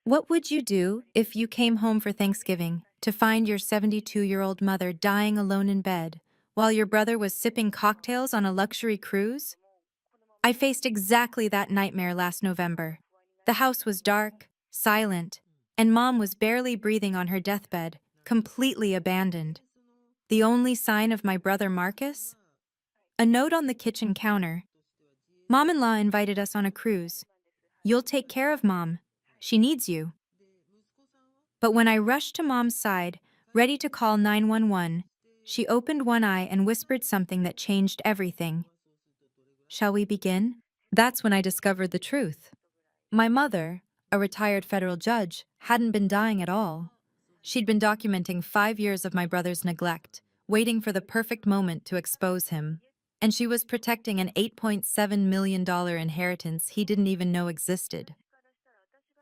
What would you do if you came home for Thanksgiving to find your 72-year-old mother dying alone in bed while your brother was sipping cocktails on a luxury cruise? I faced exactly that nightmare last November. The house was dark, silent, and Mom was barely breathing on her deathbed, completely abandoned. The only sign of my brother Marcus? A note on the kitchen counter. Mom-in-law invited us on a cruise. You'll take care of Mom. She needs you. But when I rushed to Mom's side, ready to call 911, she opened one eye and whispered something that changed everything. Shall we begin? That's when I discovered the truth. My mother, a retired federal judge, hadn't been dying at all. She'd been documenting 5 years of my brother's neglect, waiting for the perfect moment to expose him. And she was protecting an $8.7 million inheritance he didn't even know existed.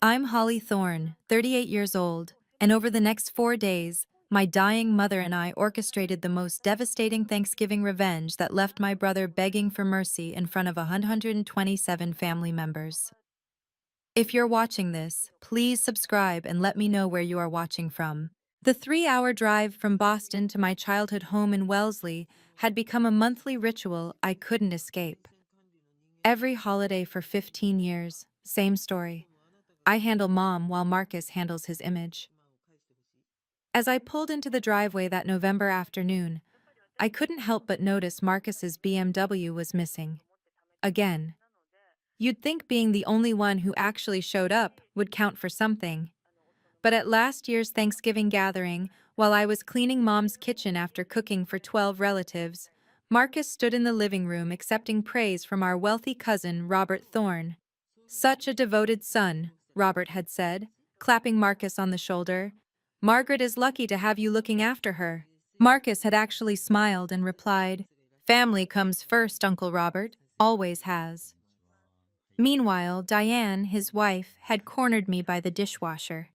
I'm Holly Thorne, 38 years old, and over the next 4 days, my dying mother and I orchestrated the most devastating Thanksgiving revenge that left my brother begging for mercy in front of 127 family members. If you're watching this, please subscribe and let me know where you are watching from. The 3-hour drive from Boston to my childhood home in Wellesley had become a monthly ritual I couldn't escape. Every holiday for 15 years, same story. I handle Mom while Marcus handles his image. As I pulled into the driveway that November afternoon, I couldn't help but notice Marcus's BMW was missing. Again. You'd think being the only one who actually showed up would count for something. But at last year's Thanksgiving gathering, while I was cleaning Mom's kitchen after cooking for 12 relatives, Marcus stood in the living room accepting praise from our wealthy cousin, Robert Thorne. Such a devoted son, Robert had said, clapping Marcus on the shoulder. Margaret is lucky to have you looking after her. Marcus had actually smiled and replied, "Family comes first, Uncle Robert, always has." Meanwhile, Diane, his wife, had cornered me by the dishwasher.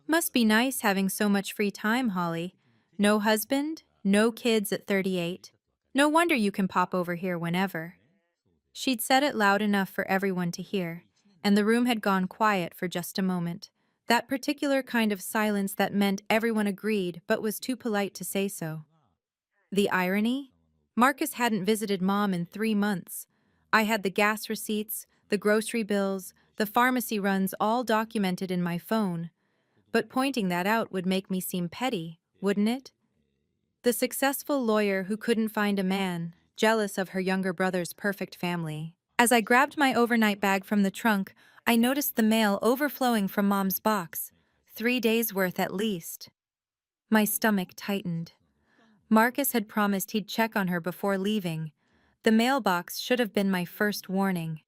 Must be nice having so much free time, Holly. No husband, no kids at 38. No wonder you can pop over here whenever. She'd said it loud enough for everyone to hear, and the room had gone quiet for just a moment. That particular kind of silence that meant everyone agreed but was too polite to say so. The irony? Marcus hadn't visited Mom in 3 months. I had the gas receipts, the grocery bills, the pharmacy runs all documented in my phone. But pointing that out would make me seem petty, wouldn't it? The successful lawyer who couldn't find a man, jealous of her younger brother's perfect family. As I grabbed my overnight bag from the trunk, I noticed the mail overflowing from Mom's box. 3 days' worth at least. My stomach tightened. Marcus had promised he'd check on her before leaving. The mailbox should have been my first warning.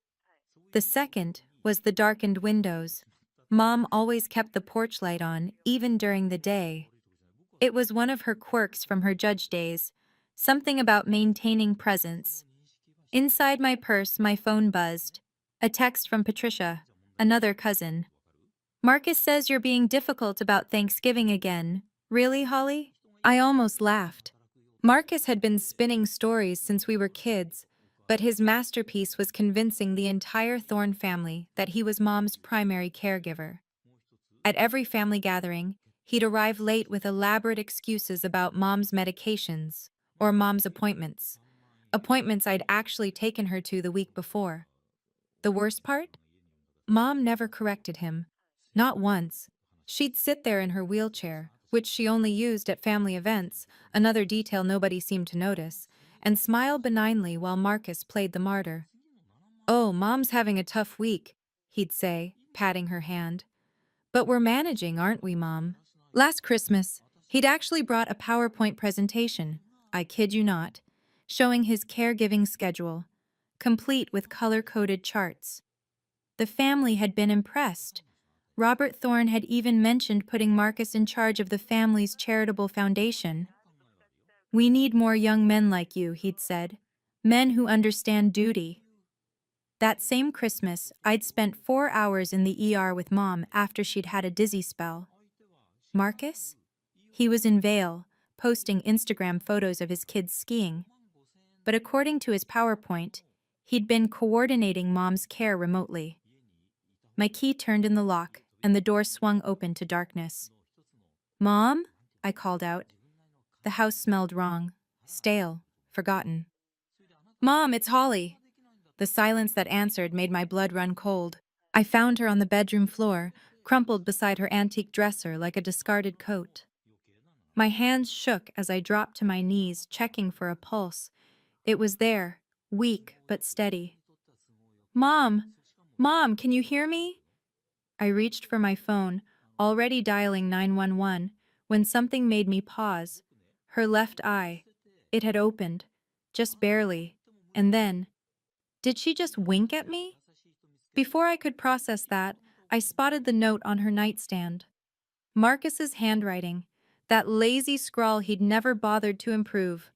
The second was the darkened windows. Mom always kept the porch light on, even during the day. It was one of her quirks from her judge days, something about maintaining presence. Inside my purse, my phone buzzed. A text from Patricia, another cousin. "Marcus says you're being difficult about Thanksgiving again. Really, Holly?" I almost laughed. Marcus had been spinning stories since we were kids, but his masterpiece was convincing the entire Thorne family that he was Mom's primary caregiver. At every family gathering, he'd arrive late with elaborate excuses about Mom's medications or Mom's appointments. Appointments I'd actually taken her to the week before. The worst part? Mom never corrected him. Not once. She'd sit there in her wheelchair, which she only used at family events, another detail nobody seemed to notice, and smile benignly while Marcus played the martyr. "Oh, Mom's having a tough week," he'd say, patting her hand. "But we're managing, aren't we, Mom?" Last Christmas, he'd actually brought a PowerPoint presentation, I kid you not, showing his caregiving schedule, complete with color-coded charts. The family had been impressed. Robert Thorne had even mentioned putting Marcus in charge of the family's charitable foundation. "We need more young men like you," he'd said. "Men who understand duty." That same Christmas, I'd spent 4 hours in the ER with Mom after she'd had a dizzy spell. Marcus? He was in Vail, posting Instagram photos of his kids skiing. But according to his PowerPoint, he'd been coordinating Mom's care remotely. My key turned in the lock, and the door swung open to darkness. "Mom?" I called out. The house smelled wrong, stale, forgotten. "Mom, it's Holly." The silence that answered made my blood run cold. I found her on the bedroom floor, crumpled beside her antique dresser like a discarded coat. My hands shook as I dropped to my knees, checking for a pulse. It was there, weak but steady. "Mom! Mom, can you hear me?" I reached for my phone, already dialing 911, when something made me pause. Her left eye. It had opened. Just barely. And then, did she just wink at me? Before I could process that, I spotted the note on her nightstand. Marcus's handwriting. That lazy scrawl he'd never bothered to improve.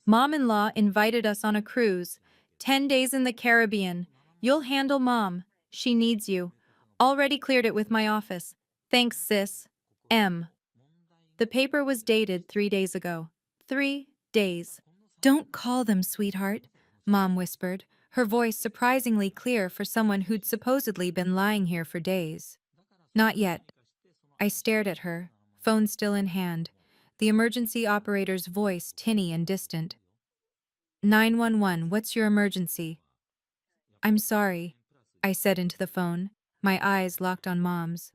"Mom-in-law invited us on a cruise. 10 days in the Caribbean. You'll handle Mom. She needs you. Already cleared it with my office. Thanks, sis. M." The paper was dated 3 days ago. 3 days. "Don't call them, sweetheart," Mom whispered, her voice surprisingly clear for someone who'd supposedly been lying here for days. "Not yet." I stared at her, phone still in hand, the emergency operator's voice tinny and distant. 911, what's your emergency?" "I'm sorry," I said into the phone, my eyes locked on Mom's.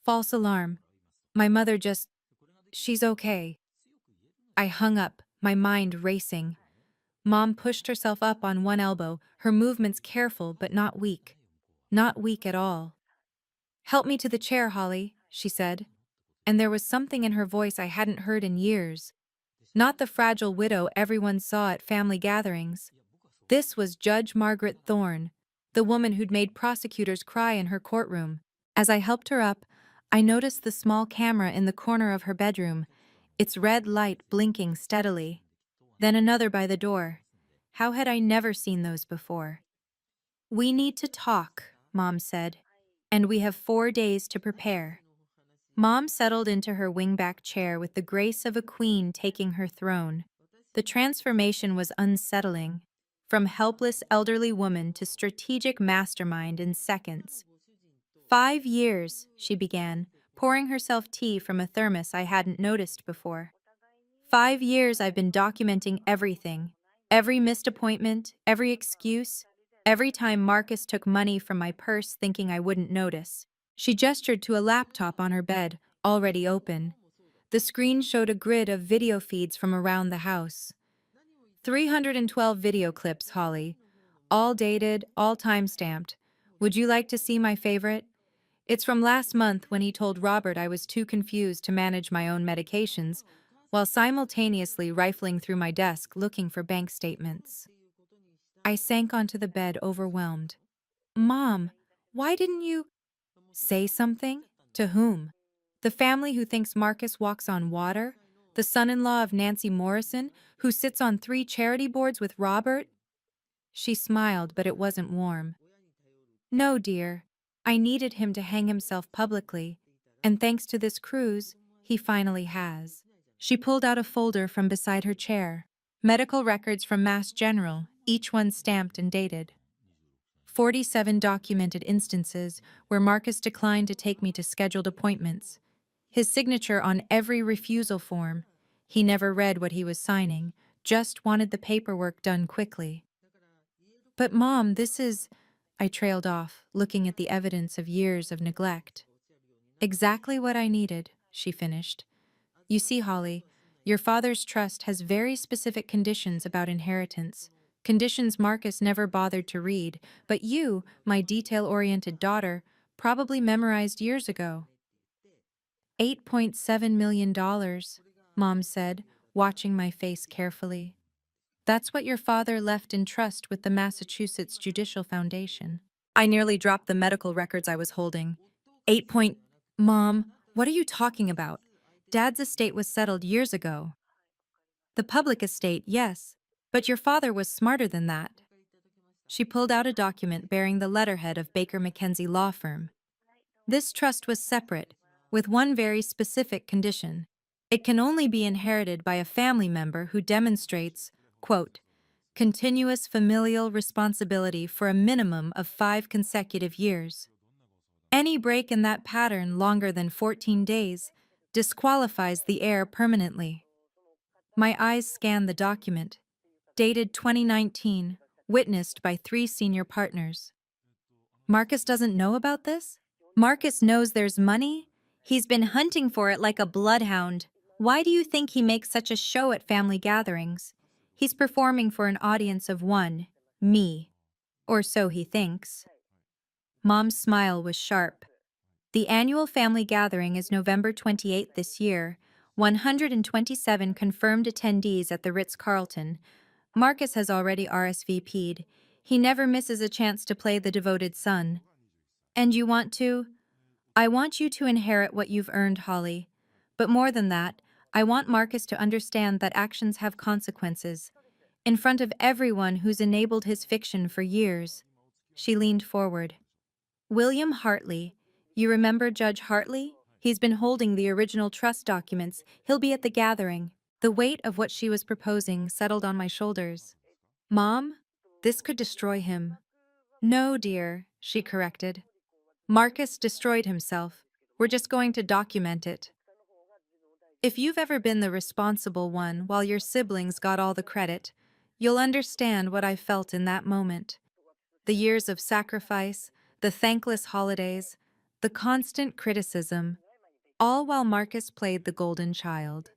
"False alarm. My mother just... she's okay." I hung up, my mind racing. Mom pushed herself up on one elbow, her movements careful but not weak. Not weak at all. "Help me to the chair, Holly," she said. And there was something in her voice I hadn't heard in years. Not the fragile widow everyone saw at family gatherings. This was Judge Margaret Thorne, the woman who'd made prosecutors cry in her courtroom. As I helped her up, I noticed the small camera in the corner of her bedroom, its red light blinking steadily. Then another by the door. How had I never seen those before? "We need to talk," Mom said, "and we have 4 days to prepare." Mom settled into her wingback chair with the grace of a queen taking her throne. The transformation was unsettling. From helpless elderly woman to strategic mastermind in seconds. 5 years, she began, pouring herself tea from a thermos I hadn't noticed before. 5 years I've been documenting everything. Every missed appointment, every excuse, every time Marcus took money from my purse thinking I wouldn't notice. She gestured to a laptop on her bed, already open. The screen showed a grid of video feeds from around the house. 312 video clips, Holly. All dated, all time-stamped. Would you like to see my favorite? It's from last month when he told Robert I was too confused to manage my own medications, while simultaneously rifling through my desk looking for bank statements. I sank onto the bed, overwhelmed. "Mom, why didn't you—" "Say something? To whom? The family who thinks Marcus walks on water? The son-in-law of Nancy Morrison, who sits on 3 charity boards with Robert?" She smiled, but it wasn't warm. "No, dear. I needed him to hang himself publicly, and thanks to this cruise, he finally has." She pulled out a folder from beside her chair. Medical records from Mass General, each one stamped and dated. 47 documented instances where Marcus declined to take me to scheduled appointments. His signature on every refusal form. He never read what he was signing, just wanted the paperwork done quickly. "But Mom, this is—" I trailed off, looking at the evidence of years of neglect. "Exactly what I needed," she finished. "You see, Holly, your father's trust has very specific conditions about inheritance. Conditions Marcus never bothered to read, but you, my detail-oriented daughter, probably memorized years ago." $8.7 million, Mom said, watching my face carefully. "That's what your father left in trust with the Massachusetts Judicial Foundation." I nearly dropped the medical records I was holding. 8 point... Mom, what are you talking about? Dad's estate was settled years ago. The public estate, yes, but your father was smarter than that. She pulled out a document bearing the letterhead of Baker McKenzie Law Firm. This trust was separate, with one very specific condition. It can only be inherited by a family member who demonstrates, quote, "continuous familial responsibility for a minimum of 5 consecutive years." Any break in that pattern longer than 14 days disqualifies the heir permanently. My eyes scanned the document, dated 2019, witnessed by 3 senior partners. Marcus doesn't know about this? Marcus knows there's money? He's been hunting for it like a bloodhound. Why do you think he makes such a show at family gatherings? He's performing for an audience of one, me. Or so he thinks. Mom's smile was sharp. The annual family gathering is November 28th this year. 127 confirmed attendees at the Ritz-Carlton. Marcus has already RSVP'd. He never misses a chance to play the devoted son. And you want to? I want you to inherit what you've earned, Holly. But more than that, I want Marcus to understand that actions have consequences. In front of everyone who's enabled his fiction for years. She leaned forward. William Hartley. You remember Judge Hartley? He's been holding the original trust documents. He'll be at the gathering. The weight of what she was proposing settled on my shoulders. Mom, this could destroy him. No, dear, she corrected. Marcus destroyed himself. We're just going to document it. If you've ever been the responsible one while your siblings got all the credit, you'll understand what I felt in that moment. The years of sacrifice, the thankless holidays, the constant criticism, all while Marcus played the golden child.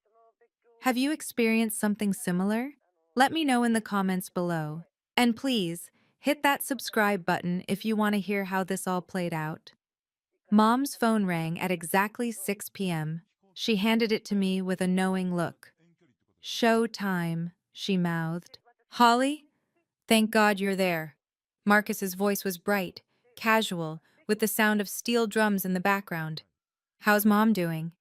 Have you experienced something similar? Let me know in the comments below. And please, hit that subscribe button if you want to hear how this all played out. Mom's phone rang at exactly 6 p.m. She handed it to me with a knowing look. Show time, she mouthed. Holly? Thank God you're there. Marcus's voice was bright, casual, with the sound of steel drums in the background. How's Mom doing?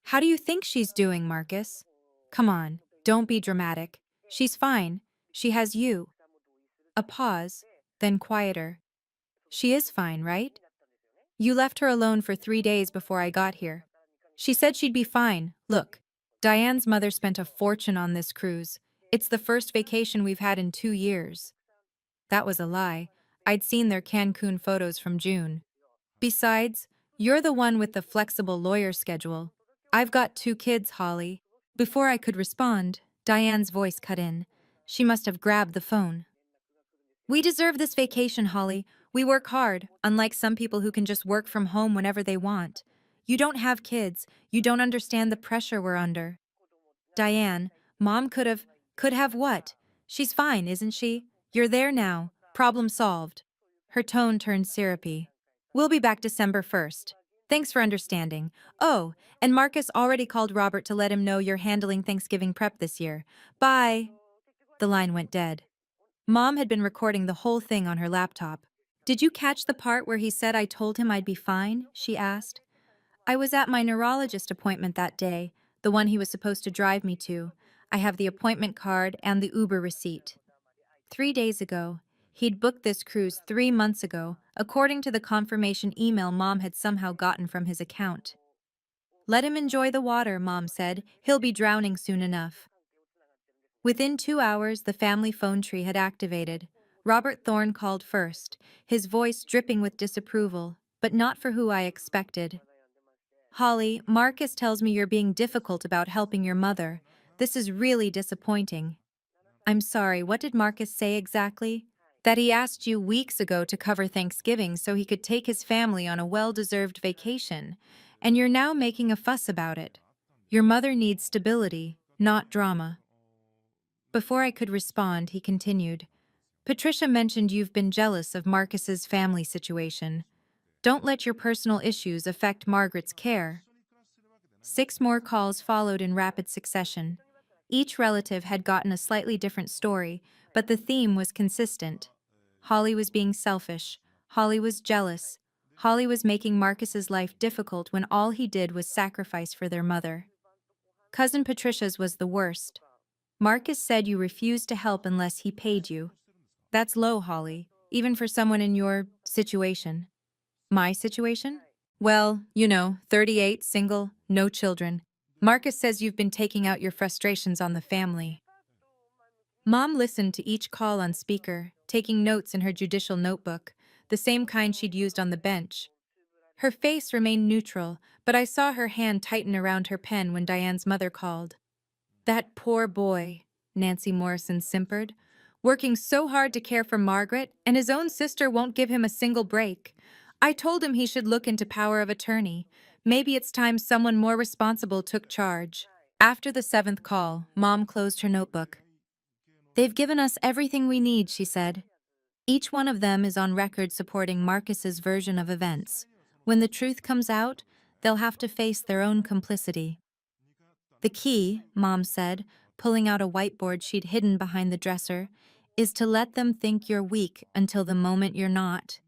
How do you think she's doing, Marcus? Come on, don't be dramatic. She's fine. She has you. A pause, then quieter. She is fine, right? You left her alone for 3 days before I got here. She said she'd be fine. Look, Diane's mother spent a fortune on this cruise. It's the first vacation we've had in 2 years. That was a lie. I'd seen their Cancun photos from June. Besides, you're the one with the flexible lawyer schedule. I've got 2 kids, Holly. Before I could respond, Diane's voice cut in. She must have grabbed the phone. We deserve this vacation, Holly. We work hard, unlike some people who can just work from home whenever they want. You don't have kids. You don't understand the pressure we're under. Diane, Mom could have what? She's fine, isn't she? You're there now. Problem solved. Her tone turned syrupy. We'll be back December 1st. Thanks for understanding. Oh, and Marcus already called Robert to let him know you're handling Thanksgiving prep this year. Bye. The line went dead. Mom had been recording the whole thing on her laptop. Did you catch the part where he said I told him I'd be fine? She asked. I was at my neurologist appointment that day, the one he was supposed to drive me to. I have the appointment card and the Uber receipt. 3 days ago. He'd booked this cruise 3 months ago, according to the confirmation email Mom had somehow gotten from his account. Let him enjoy the water, Mom said. He'll be drowning soon enough. Within 2 hours, the family phone tree had activated. Robert Thorne called first, his voice dripping with disapproval, but not for who I expected. Holly, Marcus tells me you're being difficult about helping your mother. This is really disappointing. I'm sorry, what did Marcus say exactly? That he asked you weeks ago to cover Thanksgiving so he could take his family on a well-deserved vacation, and you're now making a fuss about it. Your mother needs stability, not drama. Before I could respond, he continued. Patricia mentioned you've been jealous of Marcus's family situation. Don't let your personal issues affect Margaret's care. 6 more calls followed in rapid succession. Each relative had gotten a slightly different story, but the theme was consistent. Holly was being selfish. Holly was jealous. Holly was making Marcus's life difficult when all he did was sacrifice for their mother. Cousin Patricia's was the worst. Marcus said you refused to help unless he paid you. That's low, Holly, even for someone in your situation. My situation? Well, 38, single, no children. Marcus says you've been taking out your frustrations on the family. Mom listened to each call on speaker, taking notes in her judicial notebook, the same kind she'd used on the bench. Her face remained neutral, but I saw her hand tighten around her pen when Diane's mother called. That poor boy, Nancy Morrison simpered, working so hard to care for Margaret, and his own sister won't give him a single break. I told him he should look into power of attorney. Maybe it's time someone more responsible took charge. After the seventh call, Mom closed her notebook. They've given us everything we need, she said. Each one of them is on record supporting Marcus's version of events. When the truth comes out, they'll have to face their own complicity. The key, Mom said, pulling out a whiteboard she'd hidden behind the dresser, is to let them think you're weak until the moment you're not.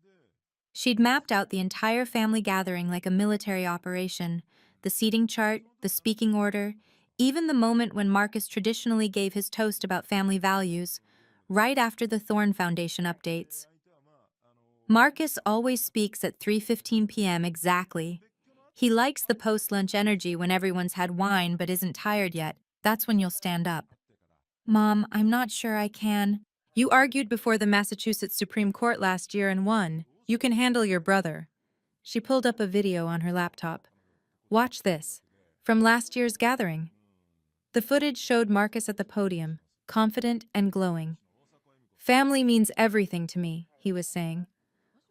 She'd mapped out the entire family gathering like a military operation, the seating chart, the speaking order, even the moment when Marcus traditionally gave his toast about family values, right after the Thorn Foundation updates. Marcus always speaks at 3:15 p.m. exactly. He likes the post-lunch energy when everyone's had wine but isn't tired yet. That's when you'll stand up. Mom, I'm not sure I can. You argued before the Massachusetts Supreme Court last year and won. You can handle your brother. She pulled up a video on her laptop. Watch this. From last year's gathering. The footage showed Marcus at the podium, confident and glowing. Family means everything to me, he was saying.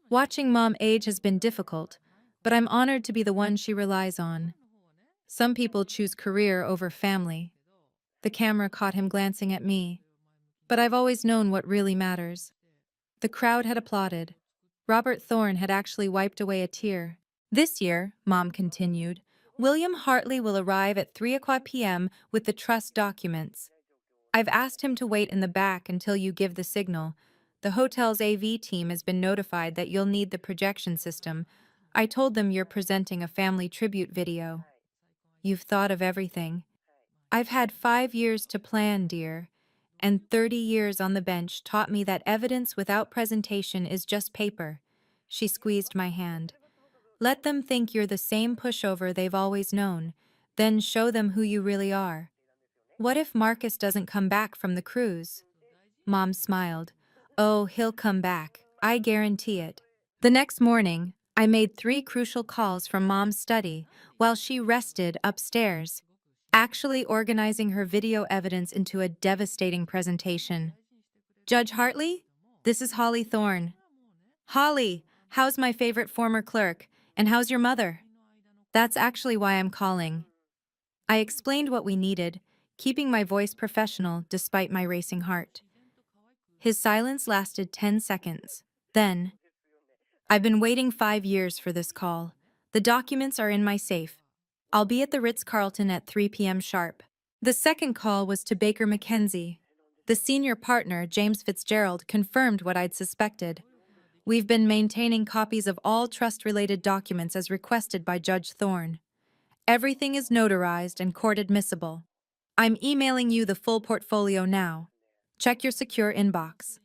Watching Mom age has been difficult, but I'm honored to be the one she relies on. Some people choose career over family. The camera caught him glancing at me. But I've always known what really matters. The crowd had applauded. Robert Thorne had actually wiped away a tear. This year, Mom continued, William Hartley will arrive at 3:00 p.m. with the trust documents. I've asked him to wait in the back until you give the signal. The hotel's AV team has been notified that you'll need the projection system. I told them you're presenting a family tribute video. You've thought of everything. I've had 5 years to plan, dear, and 30 years on the bench taught me that evidence without presentation is just paper. She squeezed my hand. Let them think you're the same pushover they've always known, then show them who you really are. What if Marcus doesn't come back from the cruise? Mom smiled. Oh, he'll come back. I guarantee it. The next morning, I made 3 crucial calls from Mom's study while she rested upstairs, actually organizing her video evidence into a devastating presentation. Judge Hartley, this is Holly Thorne. Holly, how's my favorite former clerk, and how's your mother? That's actually why I'm calling. I explained what we needed, keeping my voice professional despite my racing heart. His silence lasted 10 seconds. Then, I've been waiting 5 years for this call. The documents are in my safe. I'll be at the Ritz-Carlton at 3 p.m. sharp. The second call was to Baker McKenzie. The senior partner, James Fitzgerald, confirmed what I'd suspected. We've been maintaining copies of all trust-related documents as requested by Judge Thorne. Everything is notarized and court admissible. I'm emailing you the full portfolio now. Check your secure inbox.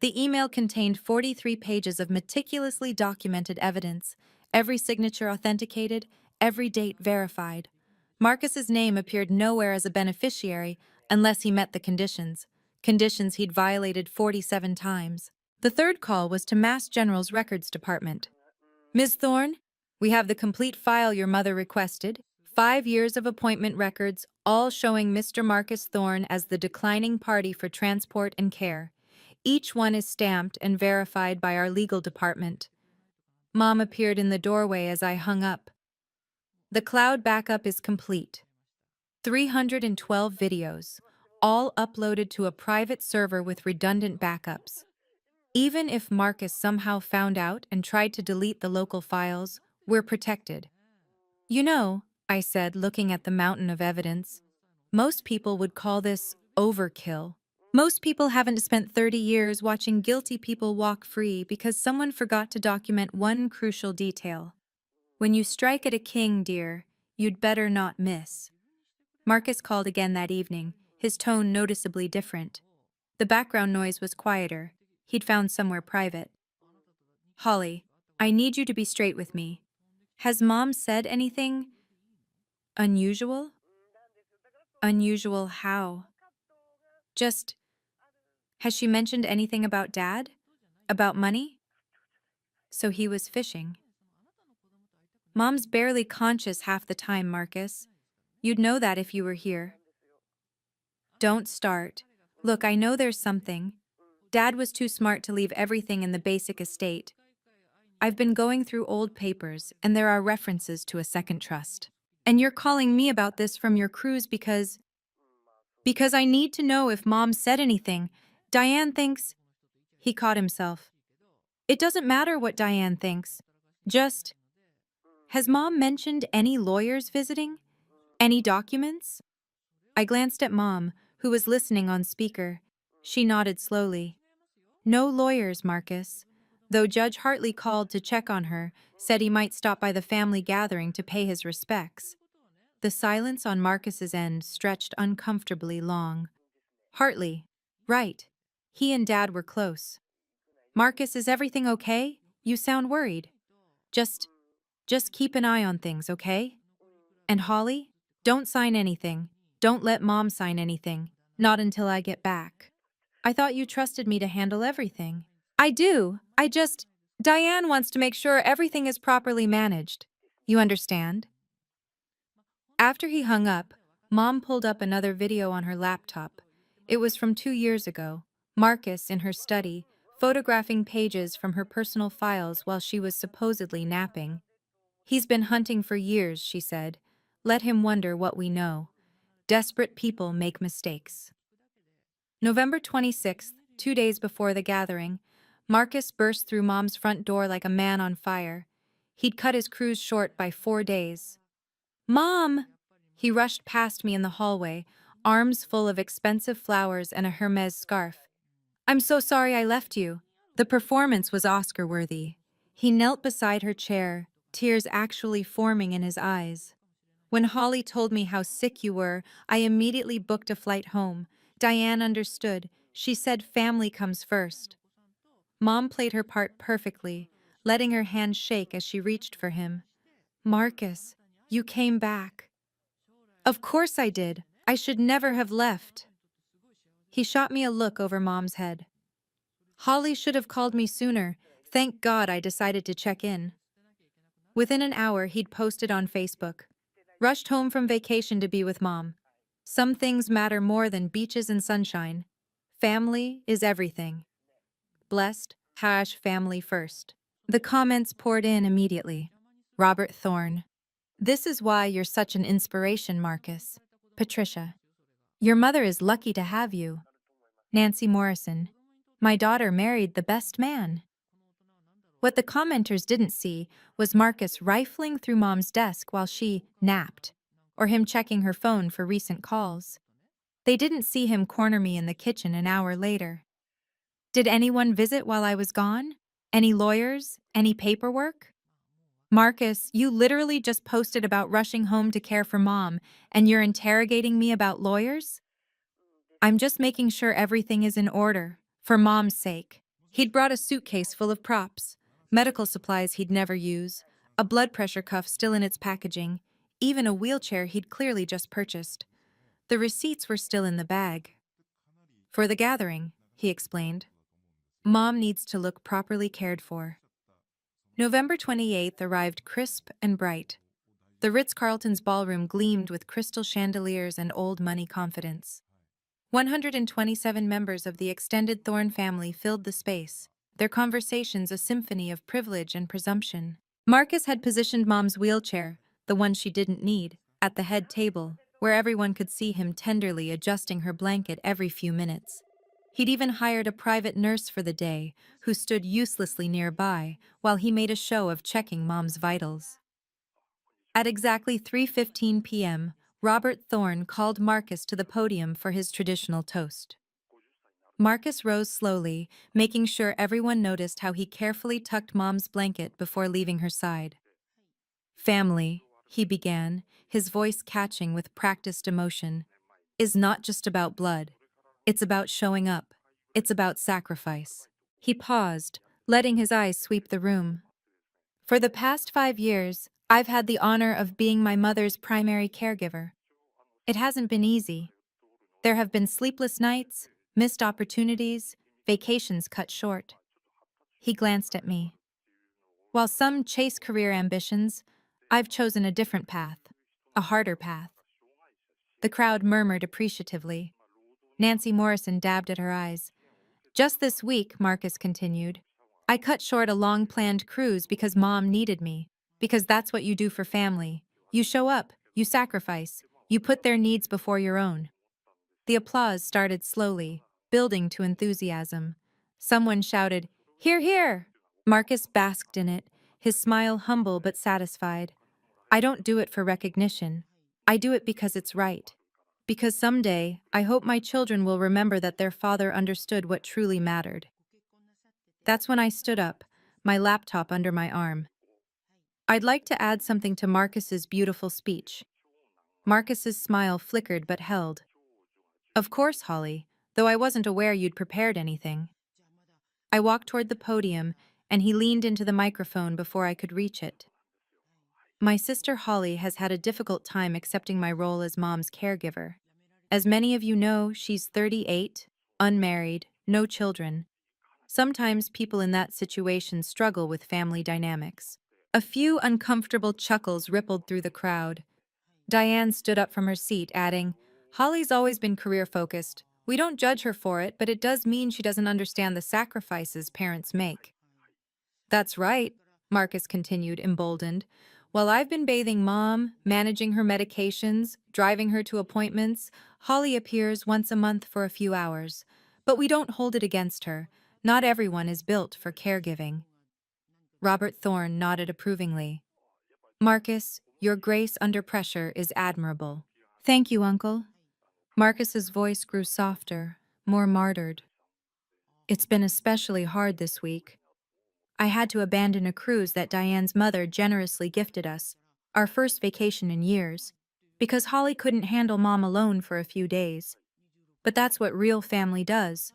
The email contained 43 pages of meticulously documented evidence, every signature authenticated, every date verified. Marcus's name appeared nowhere as a beneficiary unless he met the conditions he'd violated 47 times. The third call was to Mass General's Records Department. Ms. Thorne, we have the complete file your mother requested, 5 years of appointment records, all showing Mr. Marcus Thorne as the declining party for transport and care. Each one is stamped and verified by our legal department. Mom appeared in the doorway as I hung up. The cloud backup is complete. 312 videos, all uploaded to a private server with redundant backups. Even if Marcus somehow found out and tried to delete the local files, we're protected. You know, I said, looking at the mountain of evidence, most people would call this overkill. Most people haven't spent 30 years watching guilty people walk free because someone forgot to document one crucial detail. When you strike at a king, dear, you'd better not miss. Marcus called again that evening, his tone noticeably different. The background noise was quieter. He'd found somewhere private. Holly, I need you to be straight with me. Has Mom said anything unusual? Unusual how? Just, has she mentioned anything about Dad? About money? So he was fishing. Mom's barely conscious half the time, Marcus. You'd know that if you were here. Don't start. Look, I know there's something. Dad was too smart to leave everything in the basic estate. I've been going through old papers, and there are references to a second trust. And you're calling me about this from your cruise because I need to know if Mom said anything. Diane thinks... He caught himself. It doesn't matter what Diane thinks. Just... Has Mom mentioned any lawyers visiting? Any documents? I glanced at Mom, who was listening on speaker. She nodded slowly. No lawyers, Marcus. Though Judge Hartley called to check on her, said he might stop by the family gathering to pay his respects. The silence on Marcus's end stretched uncomfortably long. Hartley. Right. He and Dad were close. Marcus, is everything okay? You sound worried. Just keep an eye on things, okay? And Holly? Don't sign anything. Don't let Mom sign anything. Not until I get back. I thought you trusted me to handle everything. I do. Diane wants to make sure everything is properly managed. You understand? After he hung up, Mom pulled up another video on her laptop. It was from 2 years ago. Marcus, in her study, photographing pages from her personal files while she was supposedly napping. He's been hunting for years, she said. Let him wonder what we know. Desperate people make mistakes. November 26th, 2 days before the gathering, Marcus burst through Mom's front door like a man on fire. He'd cut his cruise short by 4 days. Mom! He rushed past me in the hallway, arms full of expensive flowers and a Hermes scarf. I'm so sorry I left you. The performance was Oscar-worthy. He knelt beside her chair, tears actually forming in his eyes. When Holly told me how sick you were, I immediately booked a flight home. Diane understood. She said family comes first. Mom played her part perfectly, letting her hand shake as she reached for him. Marcus, you came back. Of course I did. I should never have left. He shot me a look over Mom's head. Holly should have called me sooner. Thank God I decided to check in. Within an hour, he'd posted on Facebook. Rushed home from vacation to be with Mom. Some things matter more than beaches and sunshine. Family is everything. Blessed, family first. The comments poured in immediately. Robert Thorne. This is why you're such an inspiration, Marcus. Patricia. Your mother is lucky to have you. Nancy Morrison. My daughter married the best man. What the commenters didn't see was Marcus rifling through Mom's desk while she napped, or him checking her phone for recent calls. They didn't see him corner me in the kitchen an hour later. Did anyone visit while I was gone? Any lawyers? Any paperwork? Marcus, you literally just posted about rushing home to care for Mom, and you're interrogating me about lawyers? I'm just making sure everything is in order, for Mom's sake. He'd brought a suitcase full of props, medical supplies he'd never use, a blood pressure cuff still in its packaging, even a wheelchair he'd clearly just purchased. The receipts were still in the bag. For the gathering, he explained. Mom needs to look properly cared for. November 28th arrived crisp and bright. The Ritz-Carlton's ballroom gleamed with crystal chandeliers and old money confidence. 127 members of the extended Thorne family filled the space, their conversations a symphony of privilege and presumption. Marcus had positioned Mom's wheelchair, the one she didn't need, at the head table, where everyone could see him tenderly adjusting her blanket every few minutes. He'd even hired a private nurse for the day, who stood uselessly nearby while he made a show of checking Mom's vitals. At exactly 3:15 p.m., Robert Thorne called Marcus to the podium for his traditional toast. Marcus rose slowly, making sure everyone noticed how he carefully tucked Mom's blanket before leaving her side. Family, he began, his voice catching with practiced emotion, is not just about blood. It's about showing up. It's about sacrifice. He paused, letting his eyes sweep the room. For the past 5 years, I've had the honor of being my mother's primary caregiver. It hasn't been easy. There have been sleepless nights, missed opportunities, vacations cut short. He glanced at me. While some chase career ambitions, I've chosen a different path, a harder path. The crowd murmured appreciatively. Nancy Morrison dabbed at her eyes. Just this week, Marcus continued, I cut short a long-planned cruise because Mom needed me. Because that's what you do for family. You show up, you sacrifice, you put their needs before your own. The applause started slowly, building to enthusiasm. Someone shouted, "Hear, hear!" Marcus basked in it, his smile humble but satisfied. I don't do it for recognition. I do it because it's right. Because someday, I hope my children will remember that their father understood what truly mattered. That's when I stood up, my laptop under my arm. I'd like to add something to Marcus's beautiful speech. Marcus's smile flickered but held. Of course, Holly, though I wasn't aware you'd prepared anything. I walked toward the podium, and he leaned into the microphone before I could reach it. My sister Holly has had a difficult time accepting my role as Mom's caregiver. As many of you know, she's 38, unmarried, no children. Sometimes people in that situation struggle with family dynamics. A few uncomfortable chuckles rippled through the crowd. Diane stood up from her seat, adding, Holly's always been career-focused. We don't judge her for it, but it does mean she doesn't understand the sacrifices parents make. That's right, Marcus continued, emboldened. While I've been bathing Mom, managing her medications, driving her to appointments, Holly appears once a month for a few hours. But we don't hold it against her. Not everyone is built for caregiving. Robert Thorne nodded approvingly. Marcus, your grace under pressure is admirable. Thank you, Uncle. Marcus's voice grew softer, more martyred. It's been especially hard this week. I had to abandon a cruise that Diane's mother generously gifted us, our first vacation in years, because Holly couldn't handle Mom alone for a few days. But that's what real family does.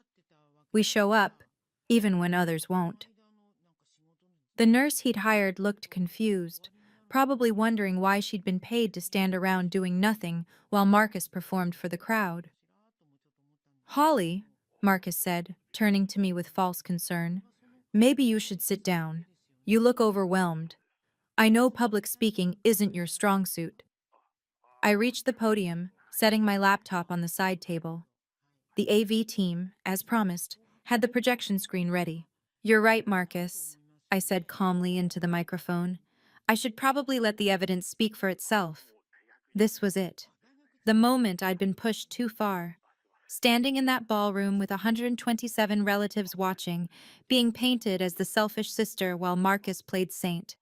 We show up, even when others won't. The nurse he'd hired looked confused, probably wondering why she'd been paid to stand around doing nothing while Marcus performed for the crowd. Holly, Marcus said, turning to me with false concern, maybe you should sit down. You look overwhelmed. I know public speaking isn't your strong suit. I reached the podium, setting my laptop on the side table. The AV team, as promised, had the projection screen ready. You're right, Marcus, I said calmly into the microphone. I should probably let the evidence speak for itself. This was it. The moment I'd been pushed too far. Standing in that ballroom with 127 relatives watching, being painted as the selfish sister while Marcus played saint.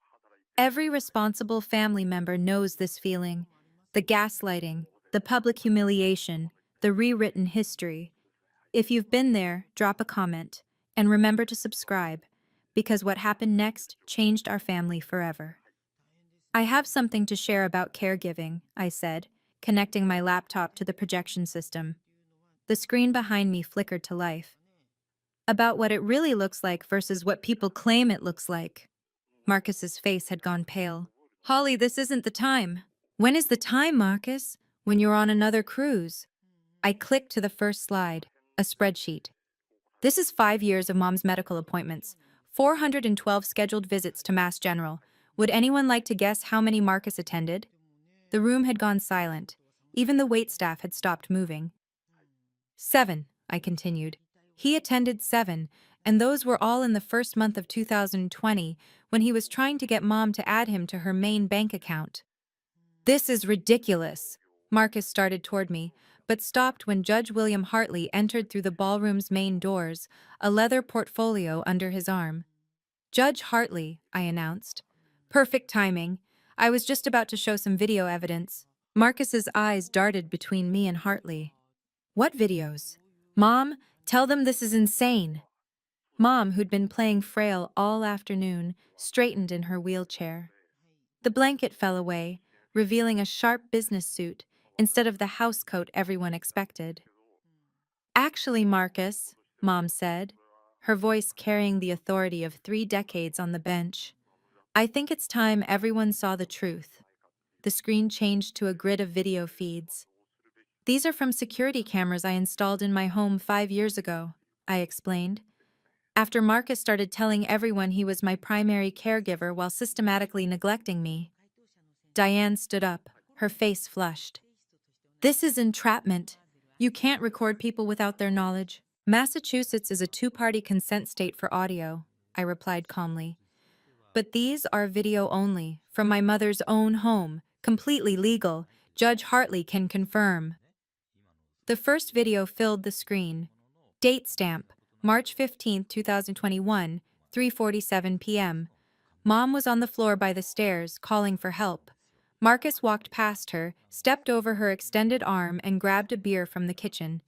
Every responsible family member knows this feeling. The gaslighting, the public humiliation, the rewritten history. If you've been there, drop a comment. And remember to subscribe, because what happened next changed our family forever. I have something to share about caregiving, I said, connecting my laptop to the projection system. The screen behind me flickered to life. About what it really looks like versus what people claim it looks like. Marcus's face had gone pale. Holly, this isn't the time. When is the time, Marcus? When you're on another cruise. I clicked to the first slide, a spreadsheet. This is 5 years of Mom's medical appointments, 412 scheduled visits to Mass General. Would anyone like to guess how many Marcus attended? The room had gone silent. Even the waitstaff had stopped moving. 7, I continued. He attended 7, and those were all in the first month of 2020, when he was trying to get Mom to add him to her main bank account. This is ridiculous. Marcus started toward me, but stopped when Judge William Hartley entered through the ballroom's main doors, a leather portfolio under his arm. Judge Hartley, I announced. Perfect timing. I was just about to show some video evidence. Marcus's eyes darted between me and Hartley. What videos? Mom, tell them this is insane. Mom, who'd been playing frail all afternoon, straightened in her wheelchair. The blanket fell away, revealing a sharp business suit instead of the housecoat everyone expected. Actually, Marcus, Mom said, her voice carrying the authority of 3 decades on the bench, I think it's time everyone saw the truth. The screen changed to a grid of video feeds. These are from security cameras I installed in my home 5 years ago, I explained. After Marcus started telling everyone he was my primary caregiver while systematically neglecting me. Diane stood up, her face flushed. This is entrapment. You can't record people without their knowledge. Massachusetts is a two-party consent state for audio, I replied calmly. But these are video only, from my mother's own home, completely legal. Judge Hartley can confirm. The first video filled the screen. Date stamp, March 15, 2021, 3:47 p.m. Mom was on the floor by the stairs, calling for help. Marcus walked past her, stepped over her extended arm, and grabbed a beer from the kitchen.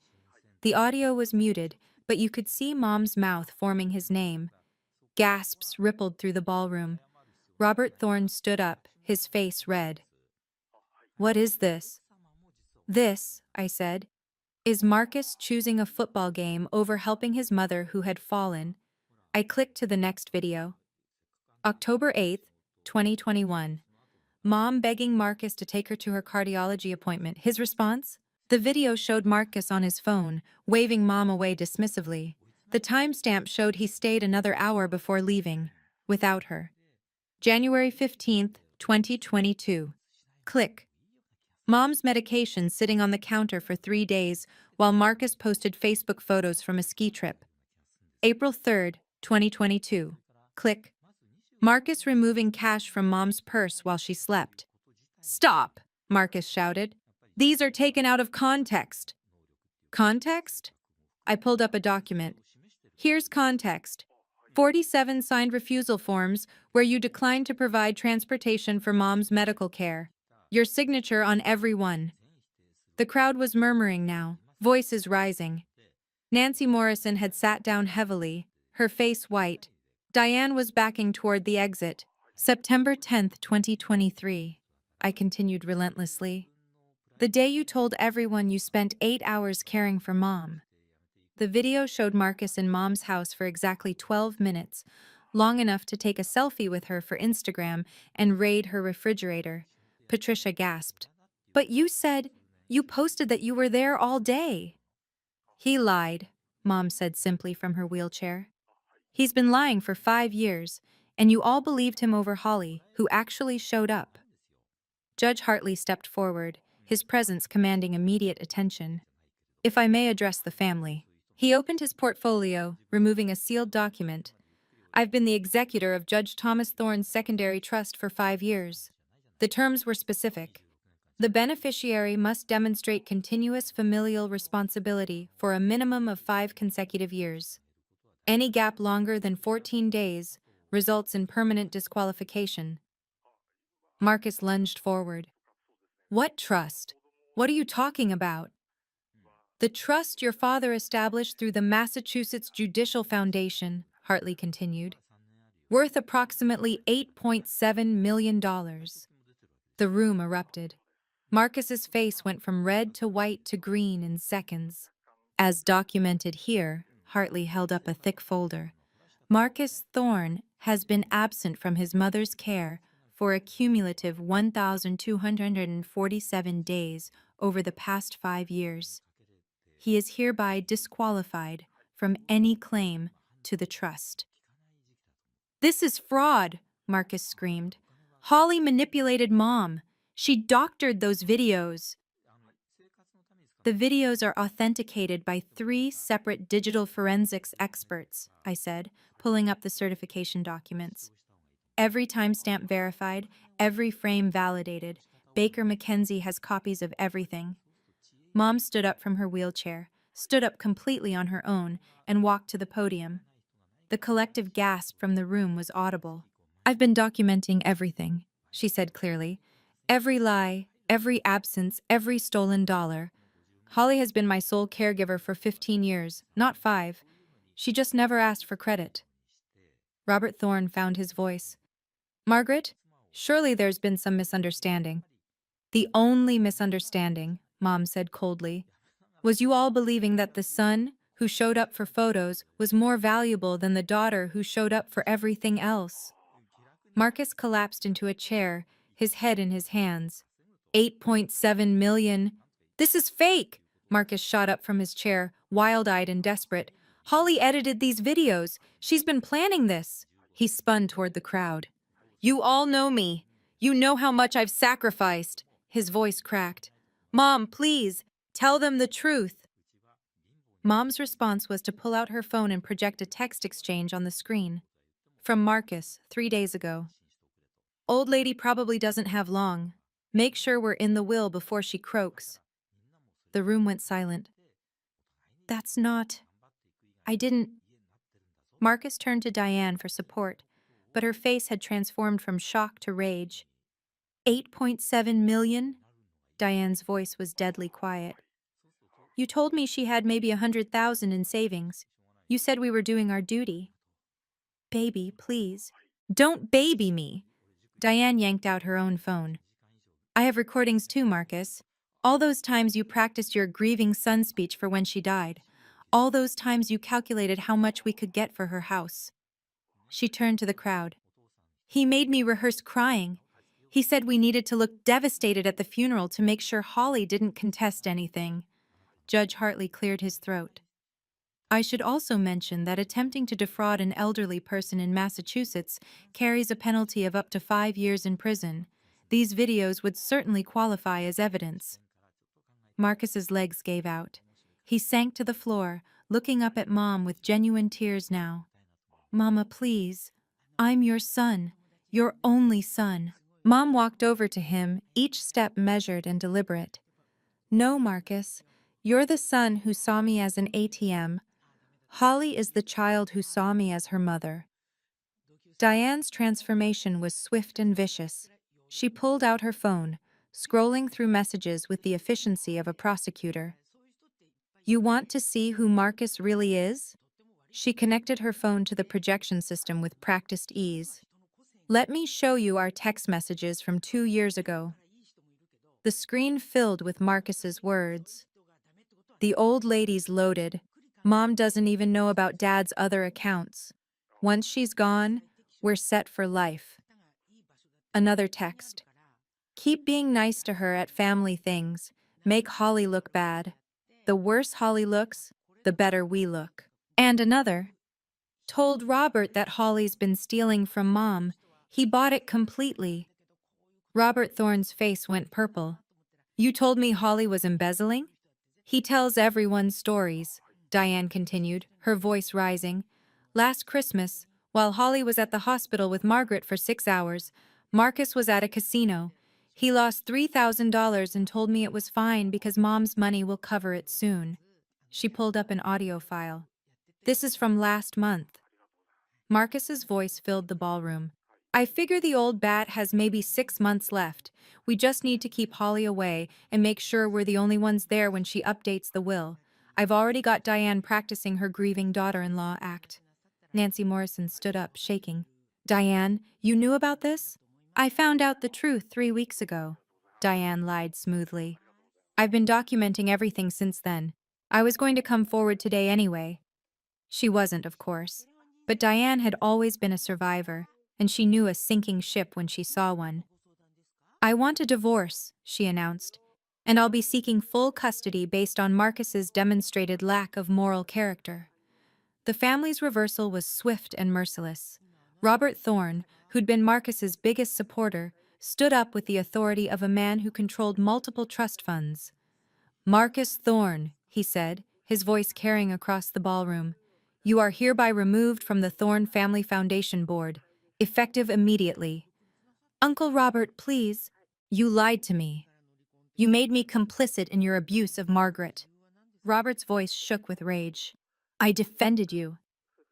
The audio was muted, but you could see Mom's mouth forming his name. Gasps rippled through the ballroom. Robert Thorne stood up, his face red. What is this? This, I said, is Marcus choosing a football game over helping his mother who had fallen. I clicked to the next video. October 8th, 2021. Mom begging Marcus to take her to her cardiology appointment. His response? The video showed Marcus on his phone, waving Mom away dismissively. The timestamp showed he stayed another hour before leaving, without her. January 15th, 2022. Click. Mom's medication sitting on the counter for 3 days while Marcus posted Facebook photos from a ski trip. April 3rd, 2022. Click. Marcus removing cash from Mom's purse while she slept. Stop, Marcus shouted. These are taken out of context. Context? I pulled up a document. Here's context. 47 signed refusal forms where you declined to provide transportation for Mom's medical care. Your signature on every one. The crowd was murmuring now, voices rising. Nancy Morrison had sat down heavily, her face white. Diane was backing toward the exit. September 10th, 2023. I continued relentlessly. The day you told everyone you spent 8 hours caring for Mom. The video showed Marcus in Mom's house for exactly 12 minutes, long enough to take a selfie with her for Instagram and raid her refrigerator. Patricia gasped. But you said you posted that you were there all day. He lied, Mom said simply from her wheelchair. He's been lying for 5 years, and you all believed him over Holly, who actually showed up. Judge Hartley stepped forward, his presence commanding immediate attention. If I may address the family. He opened his portfolio, removing a sealed document. I've been the executor of Judge Thomas Thorne's secondary trust for 5 years. The terms were specific. The beneficiary must demonstrate continuous familial responsibility for a minimum of 5 consecutive years. Any gap longer than 14 days results in permanent disqualification. Marcus lunged forward. What trust? What are you talking about? The trust your father established through the Massachusetts Judicial Foundation, Hartley continued, worth approximately $8.7 million. The room erupted. Marcus's face went from red to white to green in seconds. As documented here, Hartley held up a thick folder. Marcus Thorne has been absent from his mother's care for a cumulative 1,247 days over the past 5 years. He is hereby disqualified from any claim to the trust. This is fraud, Marcus screamed. Holly manipulated Mom. She doctored those videos. The videos are authenticated by 3 separate digital forensics experts, I said, pulling up the certification documents. Every timestamp verified, every frame validated. Baker McKenzie has copies of everything. Mom stood up from her wheelchair, stood up completely on her own, and walked to the podium. The collective gasp from the room was audible. I've been documenting everything, she said clearly. Every lie, every absence, every stolen dollar. Holly has been my sole caregiver for 15 years, not 5. She just never asked for credit. Robert Thorne found his voice. Margaret, surely there's been some misunderstanding. The only misunderstanding, Mom said coldly, was you all believing that the son who showed up for photos was more valuable than the daughter who showed up for everything else. Marcus collapsed into a chair, his head in his hands. 8.7 million. This is fake! Marcus shot up from his chair, wild-eyed and desperate. Holly edited these videos. She's been planning this. He spun toward the crowd. You all know me. You know how much I've sacrificed. His voice cracked. Mom, please, tell them the truth. Mom's response was to pull out her phone and project a text exchange on the screen. From Marcus, 3 days ago. Old lady probably doesn't have long. Make sure we're in the will before she croaks. The room went silent. That's not... I didn't... Marcus turned to Diane for support, but her face had transformed from shock to rage. 8.7 million? Diane's voice was deadly quiet. You told me she had maybe 100,000 in savings. You said we were doing our duty. Baby, please. Don't baby me. Diane yanked out her own phone. I have recordings too, Marcus. All those times you practiced your grieving son speech for when she died. All those times you calculated how much we could get for her house. She turned to the crowd. He made me rehearse crying. He said we needed to look devastated at the funeral to make sure Holly didn't contest anything. Judge Hartley cleared his throat. I should also mention that attempting to defraud an elderly person in Massachusetts carries a penalty of up to 5 years in prison. These videos would certainly qualify as evidence. Marcus's legs gave out. He sank to the floor, looking up at Mom with genuine tears now. Mama, please. I'm your son. Your only son. Mom walked over to him, each step measured and deliberate. No, Marcus. You're the son who saw me as an ATM. Holly is the child who saw me as her mother. Diane's transformation was swift and vicious. She pulled out her phone, scrolling through messages with the efficiency of a prosecutor. You want to see who Marcus really is? She connected her phone to the projection system with practiced ease. Let me show you our text messages from 2 years ago. The screen filled with Marcus's words. The old lady's loaded. Mom doesn't even know about Dad's other accounts. Once she's gone, we're set for life. Another text. Keep being nice to her at family things. Make Holly look bad. The worse Holly looks, the better we look. And another. Told Robert that Holly's been stealing from Mom. He bought it completely. Robert Thorne's face went purple. You told me Holly was embezzling? He tells everyone stories, Diane continued, her voice rising. Last Christmas, while Holly was at the hospital with Margaret for 6 hours, Marcus was at a casino. He lost $3,000 and told me it was fine because Mom's money will cover it soon. She pulled up an audio file. This is from last month. Marcus's voice filled the ballroom. I figure the old bat has maybe 6 months left. We just need to keep Holly away and make sure we're the only ones there when she updates the will. I've already got Diane practicing her grieving daughter-in-law act. Nancy Morrison stood up, shaking. Diane, you knew about this? I found out the truth 3 weeks ago. Diane lied smoothly. I've been documenting everything since then. I was going to come forward today anyway. She wasn't, of course. But Diane had always been a survivor, and she knew a sinking ship when she saw one. I want a divorce, she announced, and I'll be seeking full custody based on Marcus's demonstrated lack of moral character. The family's reversal was swift and merciless. Robert Thorne, who'd been Marcus's biggest supporter, stood up with the authority of a man who controlled multiple trust funds. Marcus Thorne, he said, his voice carrying across the ballroom. You are hereby removed from the Thorne Family Foundation Board, effective immediately. Uncle Robert, please. You lied to me. You made me complicit in your abuse of Margaret. Robert's voice shook with rage. I defended you.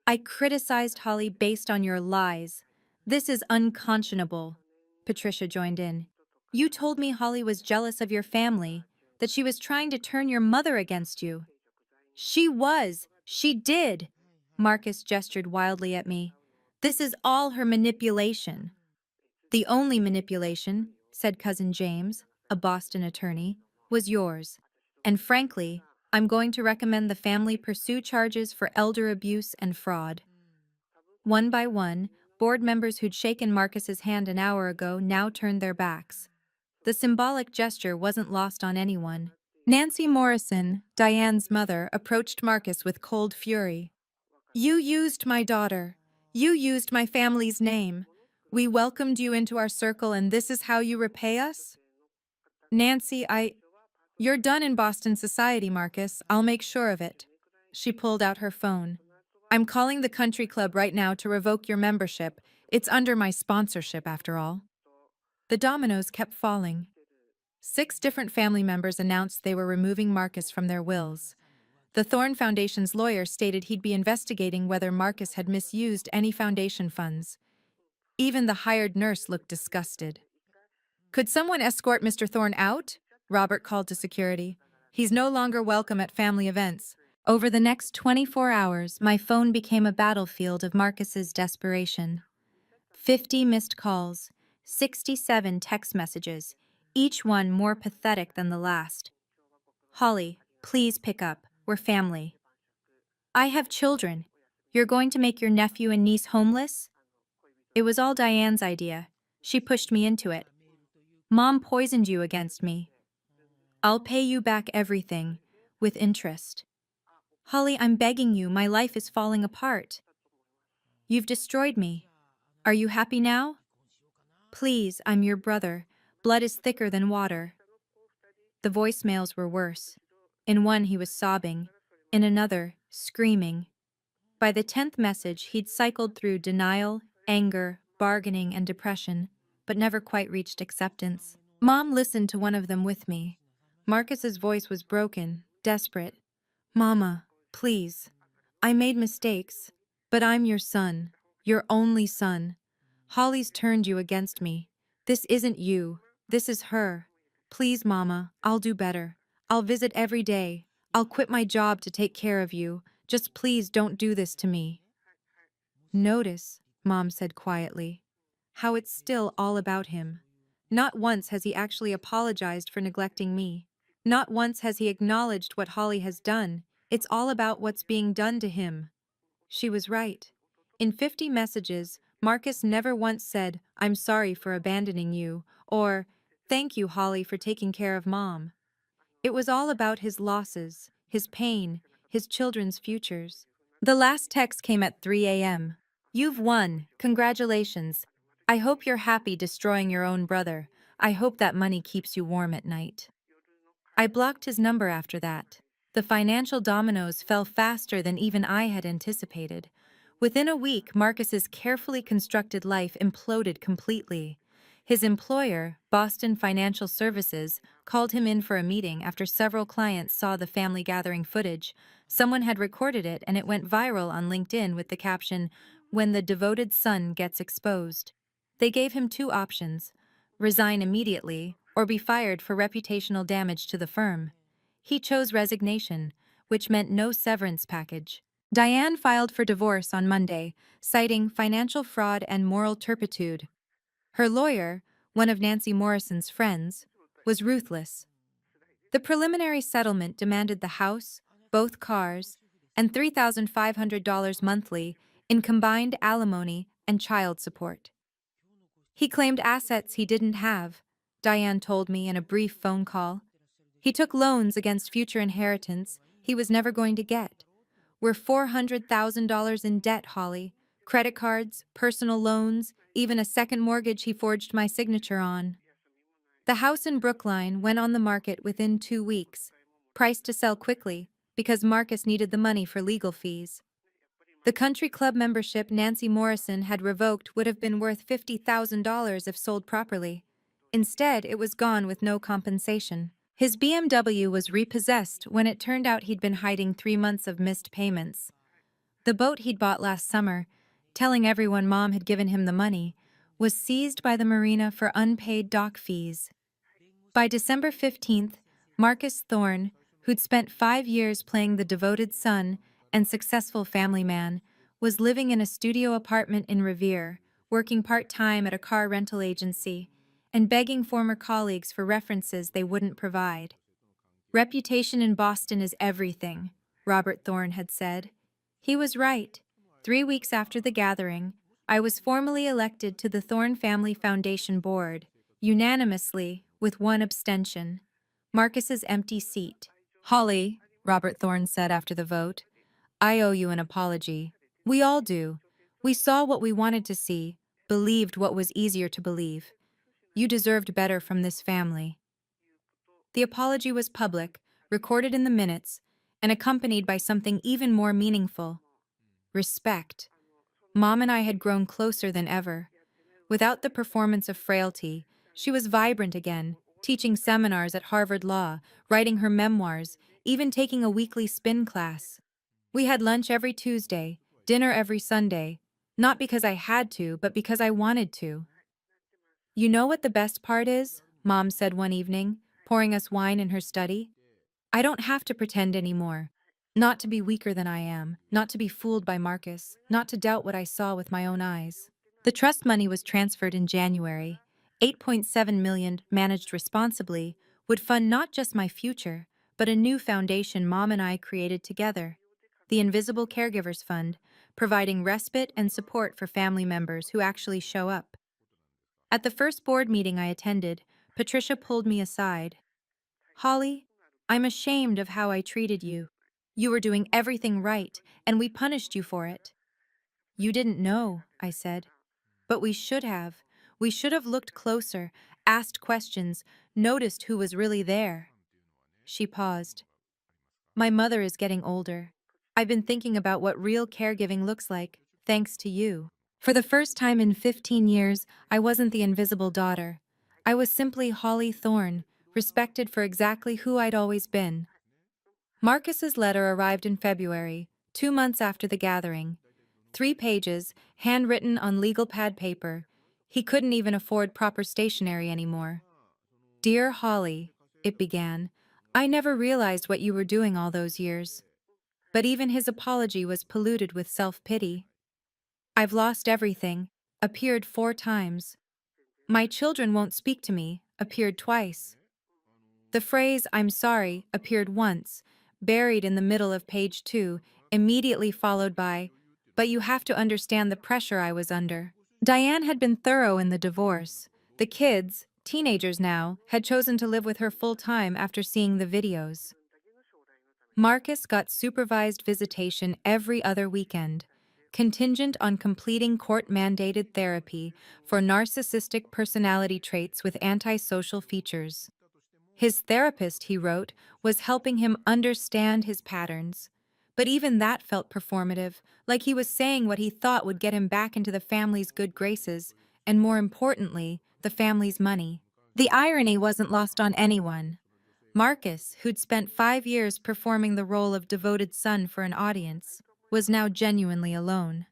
I criticized Holly based on your lies. This is unconscionable. Patricia joined in. You told me Holly was jealous of your family, that she was trying to turn your mother against you. She was. She did. Marcus gestured wildly at me. This is all her manipulation. The only manipulation, said Cousin James, a Boston attorney, was yours. And frankly, I'm going to recommend the family pursue charges for elder abuse and fraud. One by one, board members who'd shaken Marcus's hand an hour ago now turned their backs. The symbolic gesture wasn't lost on anyone. Nancy Morrison, Diane's mother, approached Marcus with cold fury. You used my daughter. You used my family's name. We welcomed you into our circle and this is how you repay us? Nancy, You're done in Boston society, Marcus. I'll make sure of it. She pulled out her phone. I'm calling the country club right now to revoke your membership. It's under my sponsorship, after all. The dominoes kept falling. 6 different family members announced they were removing Marcus from their wills. The Thorne Foundation's lawyer stated he'd be investigating whether Marcus had misused any foundation funds. Even the hired nurse looked disgusted. Could someone escort Mr. Thorne out? Robert called to security. He's no longer welcome at family events. Over the next 24 hours, my phone became a battlefield of Marcus's desperation. 50 missed calls, 67 text messages, each one more pathetic than the last. Holly, please pick up. We're family. I have children. You're going to make your nephew and niece homeless? It was all Diane's idea. She pushed me into it. Mom poisoned you against me. I'll pay you back everything, with interest. Holly, I'm begging you, my life is falling apart. You've destroyed me. Are you happy now? Please, I'm your brother. Blood is thicker than water. The voicemails were worse. In one, he was sobbing. In another, screaming. By the 10th message, he'd cycled through denial, anger, bargaining, and depression, but never quite reached acceptance. Mom listened to one of them with me. Marcus's voice was broken, desperate. Mama, please. I made mistakes, but I'm your son, your only son. Holly's turned you against me. This isn't you. This is her. Please, Mama, I'll do better. I'll visit every day. I'll quit my job to take care of you. Just please don't do this to me. Notice, Mom said quietly, how it's still all about him. Not once has he actually apologized for neglecting me. Not once has he acknowledged what Holly has done. It's all about what's being done to him. She was right. In 50 messages, Marcus never once said, I'm sorry for abandoning you, or, thank you, Holly, for taking care of Mom. It was all about his losses, his pain, his children's futures. The last text came at 3 a.m. You've won. Congratulations. I hope you're happy destroying your own brother. I hope that money keeps you warm at night. I blocked his number after that. The financial dominoes fell faster than even I had anticipated. Within a week, Marcus's carefully constructed life imploded completely. His employer, Boston Financial Services, called him in for a meeting after several clients saw the family gathering footage. Someone had recorded it and it went viral on LinkedIn with the caption, "When the devoted son gets exposed." They gave him 2 options: resign immediately or be fired for reputational damage to the firm. He chose resignation, which meant no severance package. Diane filed for divorce on Monday, citing financial fraud and moral turpitude. Her lawyer, one of Nancy Morrison's friends, was ruthless. The preliminary settlement demanded the house, both cars, and $3,500 monthly in combined alimony and child support. He claimed assets he didn't have, Diane told me in a brief phone call. He took loans against future inheritance he was never going to get. We're $400,000 in debt, Holly. Credit cards, personal loans, even a second mortgage he forged my signature on. The house in Brookline went on the market within 2 weeks, priced to sell quickly because Marcus needed the money for legal fees. The country club membership Nancy Morrison had revoked would have been worth $50,000 if sold properly. Instead, it was gone with no compensation. His BMW was repossessed when it turned out he'd been hiding 3 months of missed payments. The boat he'd bought last summer, telling everyone Mom had given him the money, was seized by the marina for unpaid dock fees. By December 15th, Marcus Thorne, who'd spent 5 years playing the devoted son and successful family man, was living in a studio apartment in Revere, working part-time at a car rental agency, and begging former colleagues for references they wouldn't provide. Reputation in Boston is everything, Robert Thorne had said. He was right. 3 weeks after the gathering, I was formally elected to the Thorne Family Foundation Board, unanimously, with 1 abstention. Marcus's empty seat. Holly, Robert Thorne said after the vote, I owe you an apology. We all do. We saw what we wanted to see, believed what was easier to believe. You deserved better from this family. The apology was public, recorded in the minutes, and accompanied by something even more meaningful: respect. Mom and I had grown closer than ever. Without the performance of frailty, she was vibrant again, teaching seminars at Harvard Law, writing her memoirs, even taking a weekly spin class. We had lunch every Tuesday, dinner every Sunday, not because I had to, but because I wanted to. You know what the best part is? Mom said one evening, pouring us wine in her study. I don't have to pretend anymore. Not to be weaker than I am, not to be fooled by Marcus, not to doubt what I saw with my own eyes. The trust money was transferred in January. 8.7 million, managed responsibly, would fund not just my future, but a new foundation Mom and I created together. The Invisible Caregivers Fund, providing respite and support for family members who actually show up. At the first board meeting I attended, Patricia pulled me aside. Holly, I'm ashamed of how I treated you. You were doing everything right, and we punished you for it. You didn't know, I said. But we should have. We should have looked closer, asked questions, noticed who was really there. She paused. My mother is getting older. I've been thinking about what real caregiving looks like, thanks to you. For the first time in 15 years, I wasn't the invisible daughter. I was simply Holly Thorne, respected for exactly who I'd always been. Marcus's letter arrived in February, 2 months after the gathering. 3 pages, handwritten on legal pad paper. He couldn't even afford proper stationery anymore. Dear Holly, it began, I never realized what you were doing all those years. But even his apology was polluted with self-pity. I've lost everything, appeared 4 times. My children won't speak to me, appeared twice. The phrase, I'm sorry, appeared once, buried in the middle of page 2, immediately followed by, but you have to understand the pressure I was under. Diane had been thorough in the divorce. The kids, teenagers now, had chosen to live with her full-time after seeing the videos. Marcus got supervised visitation every other weekend, contingent on completing court-mandated therapy for narcissistic personality traits with antisocial features. His therapist, he wrote, was helping him understand his patterns. But even that felt performative, like he was saying what he thought would get him back into the family's good graces, and more importantly, the family's money. The irony wasn't lost on anyone. Marcus, who'd spent 5 years performing the role of devoted son for an audience, was now genuinely alone.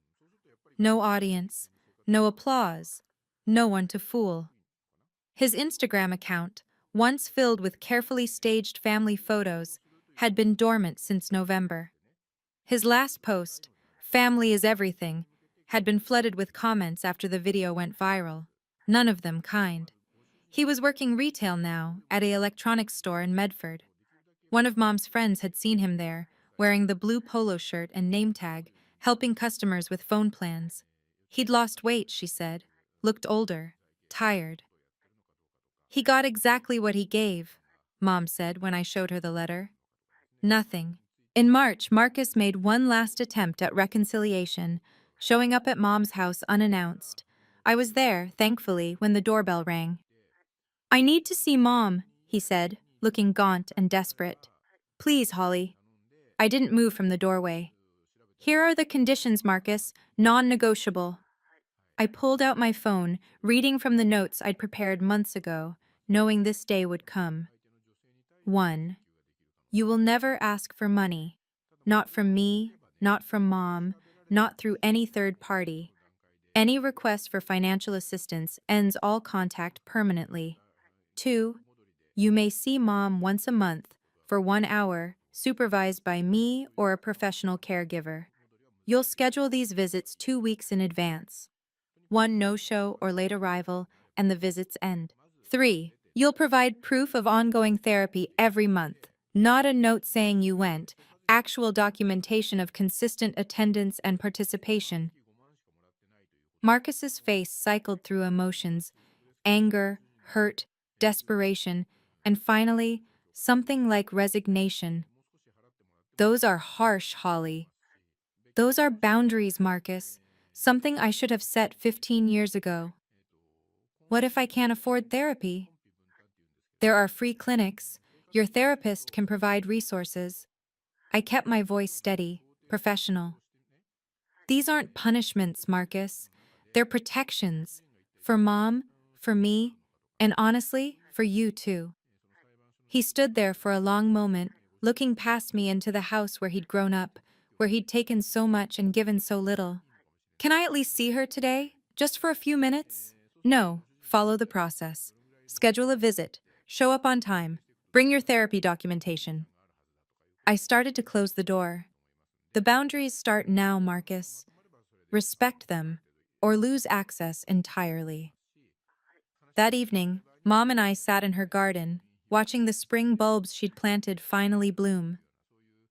No audience, no applause, no one to fool. His Instagram account, once filled with carefully staged family photos, had been dormant since November. His last post, Family is Everything, had been flooded with comments after the video went viral, none of them kind. He was working retail now at an electronics store in Medford. One of Mom's friends had seen him there, wearing the blue polo shirt and name tag, helping customers with phone plans. He'd lost weight, she said, looked older, tired. He got exactly what he gave, Mom said when I showed her the letter. Nothing. In March, Marcus made one last attempt at reconciliation, showing up at Mom's house unannounced. I was there, thankfully, when the doorbell rang. I need to see Mom, he said, looking gaunt and desperate. Please, Holly. I didn't move from the doorway. Here are the conditions, Marcus, non-negotiable. I pulled out my phone, reading from the notes I'd prepared months ago, knowing this day would come. 1. You will never ask for money. Not from me, not from Mom, not through any third party. Any request for financial assistance ends all contact permanently. 2. You may see Mom once a month, for 1 hour, supervised by me or a professional caregiver. You'll schedule these visits 2 weeks in advance. One no-show or late arrival, and the visits end. 3. You'll provide proof of ongoing therapy every month. Not a note saying you went, actual documentation of consistent attendance and participation. Marcus's face cycled through emotions: anger, hurt, desperation, and finally, something like resignation. Those are harsh, Holly. Those are boundaries, Marcus. something I should have set 15 years ago. What if I can't afford therapy? There are free clinics. Your therapist can provide resources. I kept my voice steady, professional. These aren't punishments, Marcus. They're protections. For Mom, for me, and honestly, for you too. He stood there for a long moment, looking past me into the house where he'd grown up, where he'd taken so much and given so little. Can I at least see her today? Just for a few minutes? No, follow the process. Schedule a visit. Show up on time. Bring your therapy documentation. I started to close the door. The boundaries start now, Marcus. Respect them, or lose access entirely. That evening, Mom and I sat in her garden, watching the spring bulbs she'd planted finally bloom.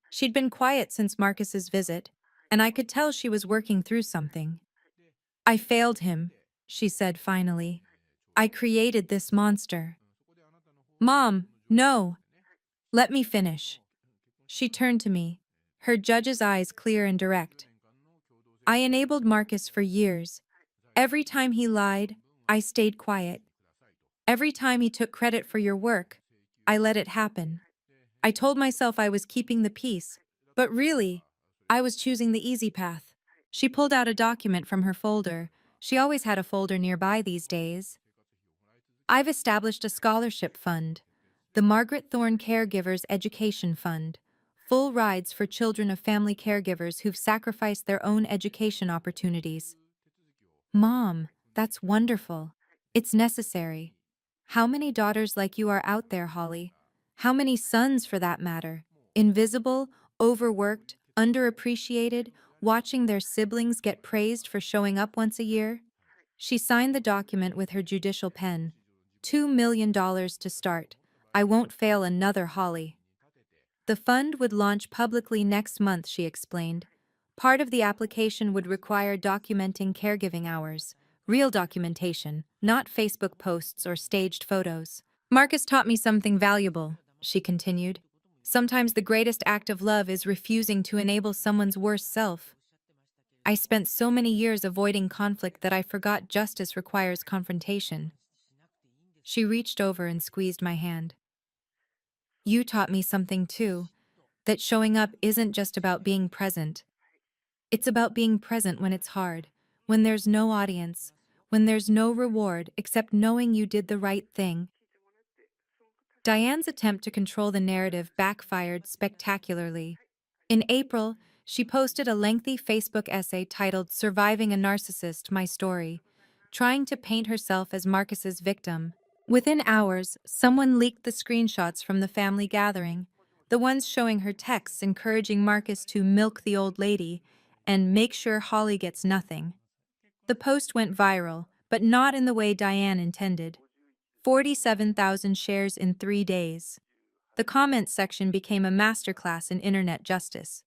She'd been quiet since Marcus's visit, and I could tell she was working through something. I failed him, she said finally. I created this monster. Mom, no! Let me finish. She turned to me, her judge's eyes clear and direct. I enabled Marcus for years. Every time he lied, I stayed quiet. Every time he took credit for your work, I let it happen. I told myself I was keeping the peace, but really, I was choosing the easy path. She pulled out a document from her folder. She always had a folder nearby these days. I've established a scholarship fund, the Margaret Thorne Caregivers Education Fund, full rides for children of family caregivers who've sacrificed their own education opportunities. Mom, that's wonderful. It's necessary. How many daughters like you are out there, Holly? How many sons, for that matter? Invisible, overworked, underappreciated, watching their siblings get praised for showing up once a year? She signed the document with her judicial pen. $2 million to start. I won't fail another Holly. The fund would launch publicly next month, she explained. Part of the application would require documenting caregiving hours. Real documentation, not Facebook posts or staged photos. Marcus taught me something valuable, she continued. Sometimes the greatest act of love is refusing to enable someone's worst self. I spent so many years avoiding conflict that I forgot justice requires confrontation. She reached over and squeezed my hand. You taught me something too, that showing up isn't just about being present. It's about being present when it's hard, when there's no audience, when there's no reward except knowing you did the right thing. Diane's attempt to control the narrative backfired spectacularly. In April, she posted a lengthy Facebook essay titled Surviving a Narcissist, My Story, trying to paint herself as Marcus's victim. Within hours, someone leaked the screenshots from the family gathering, the ones showing her texts encouraging Marcus to milk the old lady and make sure Holly gets nothing. The post went viral, but not in the way Diane intended. 47,000 shares in 3 days. The comments section became a masterclass in internet justice.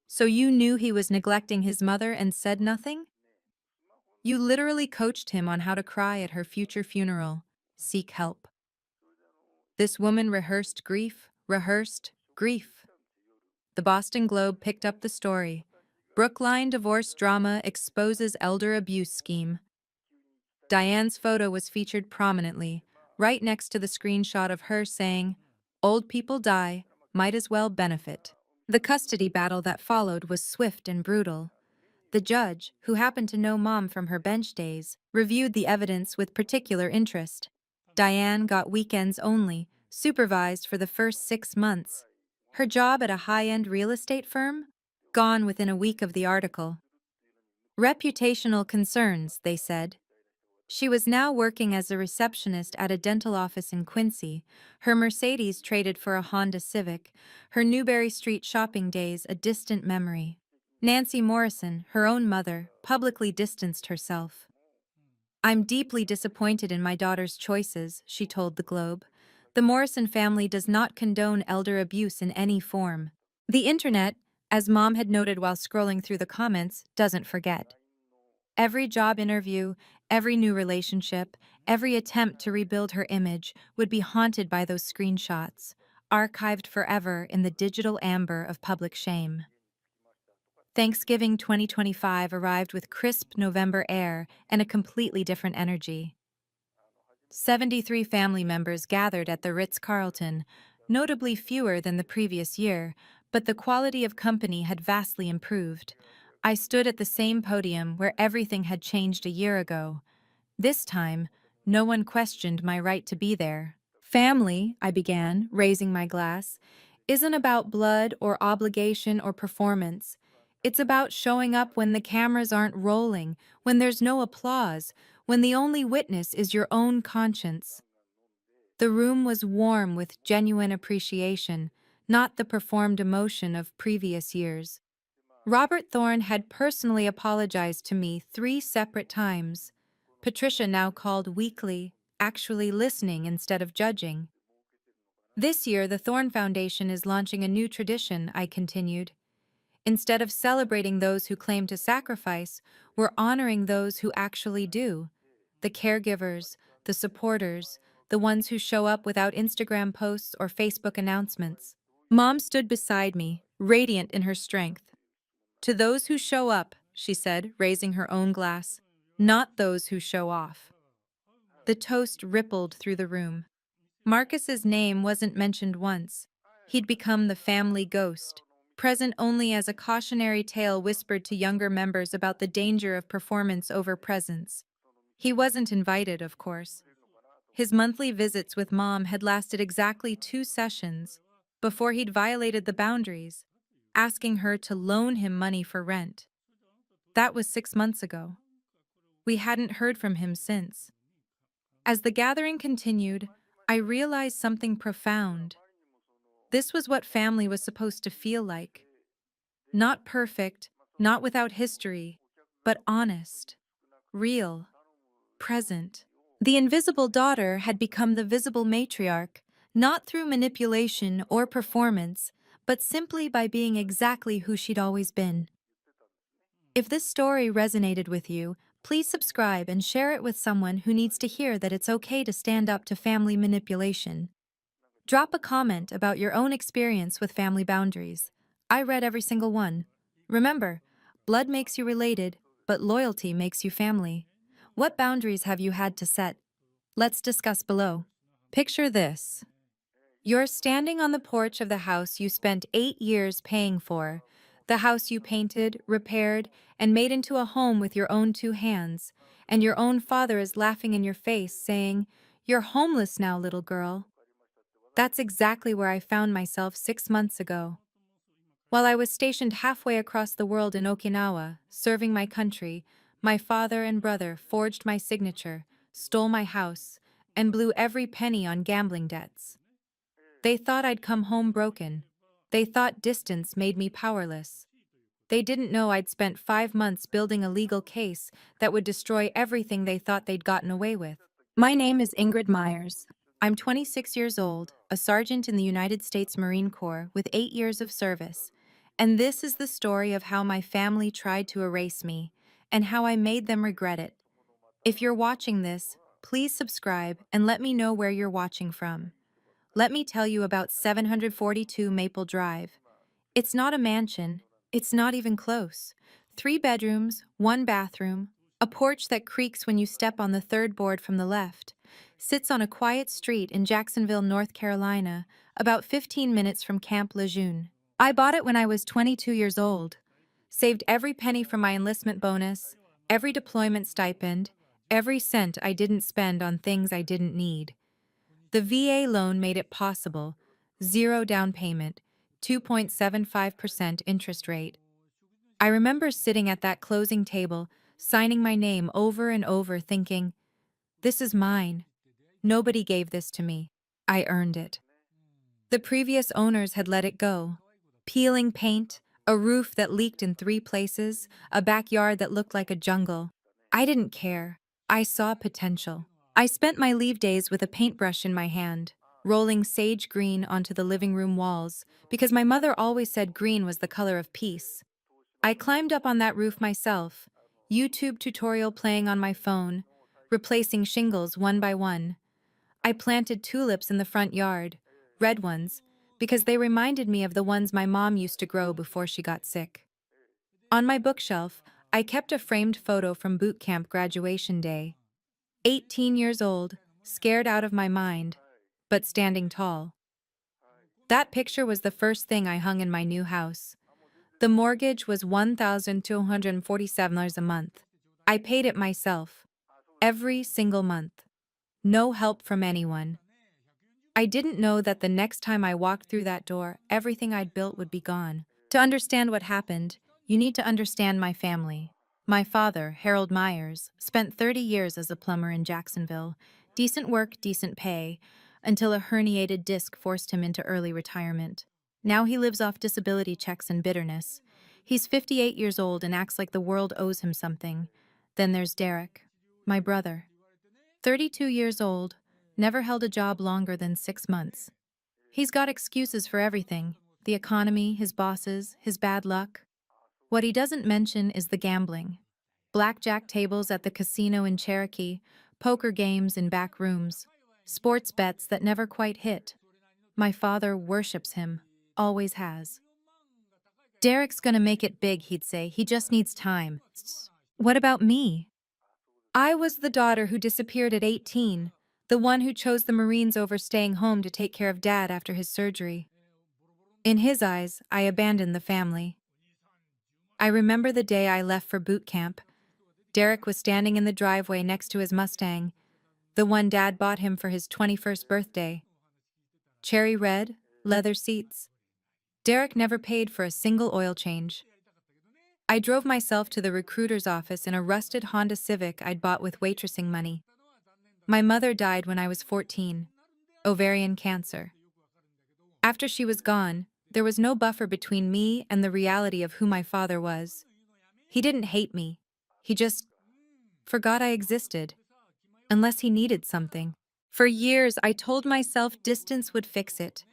So you knew he was neglecting his mother and said nothing? You literally coached him on how to cry at her future funeral. Seek help. This woman rehearsed grief. The Boston Globe picked up the story. Brookline divorce drama exposes elder abuse scheme. Diane's photo was featured prominently, right next to the screenshot of her saying, "Old people die, might as well benefit." The custody battle that followed was swift and brutal. The judge, who happened to know Mom from her bench days, reviewed the evidence with particular interest. Diane got weekends only, supervised for the first 6 months. Her job at a high-end real estate firm? Gone within a week of the article. Reputational concerns, they said. She was now working as a receptionist at a dental office in Quincy, her Mercedes traded for a Honda Civic, her Newberry Street shopping days a distant memory. Nancy Morrison, her own mother, publicly distanced herself. I'm deeply disappointed in my daughter's choices, she told the Globe. The Morrison family does not condone elder abuse in any form. The internet, as Mom had noted while scrolling through the comments, doesn't forget. Every job interview, every new relationship, every attempt to rebuild her image would be haunted by those screenshots, archived forever in the digital amber of public shame. Thanksgiving 2025 arrived with crisp November air and a completely different energy. 73 family members gathered at the Ritz-Carlton, notably fewer than the previous year, but the quality of company had vastly improved. I stood at the same podium where everything had changed a year ago. This time, no one questioned my right to be there. Family, I began, raising my glass, isn't about blood or obligation or performance. It's about showing up when the cameras aren't rolling, when there's no applause, when the only witness is your own conscience. The room was warm with genuine appreciation, not the performed emotion of previous years. Robert Thorne had personally apologized to me 3 separate times. Patricia now called weekly, actually listening instead of judging. This year, the Thorne Foundation is launching a new tradition, I continued. Instead of celebrating those who claim to sacrifice, we're honoring those who actually do. The caregivers, the supporters, the ones who show up without Instagram posts or Facebook announcements. Mom stood beside me, radiant in her strength. To those who show up, she said, raising her own glass, not those who show off. The toast rippled through the room. Marcus's name wasn't mentioned once. He'd become the family ghost, present only as a cautionary tale whispered to younger members about the danger of performance over presence. He wasn't invited, of course. His monthly visits with Mom had lasted exactly 2 sessions before he'd violated the boundaries, asking her to loan him money for rent. That was 6 months ago. We hadn't heard from him since. As the gathering continued, I realized something profound. This was what family was supposed to feel like. Not perfect, not without history, but honest, real, present. The invisible daughter had become the visible matriarch, not through manipulation or performance, but simply by being exactly who she'd always been. If this story resonated with you, please subscribe and share it with someone who needs to hear that it's okay to stand up to family manipulation. Drop a comment about your own experience with family boundaries. I read every single one. Remember, blood makes you related, but loyalty makes you family. What boundaries have you had to set? Let's discuss below. Picture this. You're standing on the porch of the house you spent 8 years paying for, the house you painted, repaired, and made into a home with your own 2 hands, and your own father is laughing in your face, saying, "You're homeless now, little girl." That's exactly where I found myself 6 months ago. While I was stationed halfway across the world in Okinawa, serving my country, my father and brother forged my signature, stole my house, and blew every penny on gambling debts. They thought I'd come home broken. They thought distance made me powerless. They didn't know I'd spent 5 months building a legal case that would destroy everything they thought they'd gotten away with. My name is Ingrid Myers. I'm 26 years old, a sergeant in the United States Marine Corps with 8 years of service. And this is the story of how my family tried to erase me, and how I made them regret it. If you're watching this, please subscribe and let me know where you're watching from. Let me tell you about 742 Maple Drive. It's not a mansion. It's not even close. 3 bedrooms, 1 bathroom, a porch that creaks when you step on the third board from the left. Sits on a quiet street in Jacksonville, North Carolina, about 15 minutes from Camp Lejeune. I bought it when I was 22 years old. Saved every penny from my enlistment bonus, every deployment stipend, every cent I didn't spend on things I didn't need. The VA loan made it possible. 0 down payment, 2.75% interest rate. I remember sitting at that closing table, signing my name over and over, thinking, this is mine. Nobody gave this to me. I earned it. The previous owners had let it go. Peeling paint, a roof that leaked in 3 places, a backyard that looked like a jungle. I didn't care. I saw potential. I spent my leave days with a paintbrush in my hand, rolling sage green onto the living room walls, because my mother always said green was the color of peace. I climbed up on that roof myself, YouTube tutorial playing on my phone, replacing shingles one by one. I planted tulips in the front yard, red ones, because they reminded me of the ones my mom used to grow before she got sick. On my bookshelf, I kept a framed photo from boot camp graduation day. 18 years old, scared out of my mind, but standing tall. That picture was the first thing I hung in my new house. The mortgage was $1,247 a month. I paid it myself, every single month. No help from anyone. I didn't know that the next time I walked through that door, everything I'd built would be gone. To understand what happened, you need to understand my family. My father, Harold Myers, spent 30 years as a plumber in Jacksonville. Decent work, decent pay, until a herniated disc forced him into early retirement. Now he lives off disability checks and bitterness. He's 58 years old and acts like the world owes him something. Then there's Derek, my brother. 32 years old, never held a job longer than 6 months. He's got excuses for everything: the economy, his bosses, his bad luck. What he doesn't mention is the gambling. Blackjack tables at the casino in Cherokee, poker games in back rooms, sports bets that never quite hit. My father worships him, always has. Derek's gonna make it big, he'd say. He just needs time. What about me? I was the daughter who disappeared at 18, the one who chose the Marines over staying home to take care of Dad after his surgery. In his eyes, I abandoned the family. I remember the day I left for boot camp. Derek was standing in the driveway next to his Mustang, the one Dad bought him for his 21st birthday. Cherry red, leather seats. Derek never paid for a single oil change. I drove myself to the recruiter's office in a rusted Honda Civic I'd bought with waitressing money. My mother died when I was 14, ovarian cancer. After she was gone, there was no buffer between me and the reality of who my father was. He didn't hate me. He just forgot I existed, unless he needed something. For years, I told myself distance would fix it,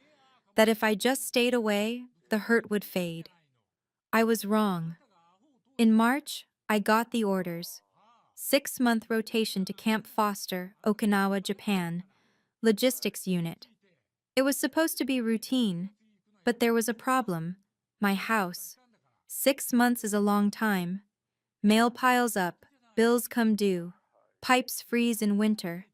that if I just stayed away, the hurt would fade. I was wrong. In March, I got the orders. 6-month rotation to Camp Foster, Okinawa, Japan. Logistics unit. It was supposed to be routine, but there was a problem. My house. 6 months is a long time. Mail piles up, bills come due, pipes freeze in winter.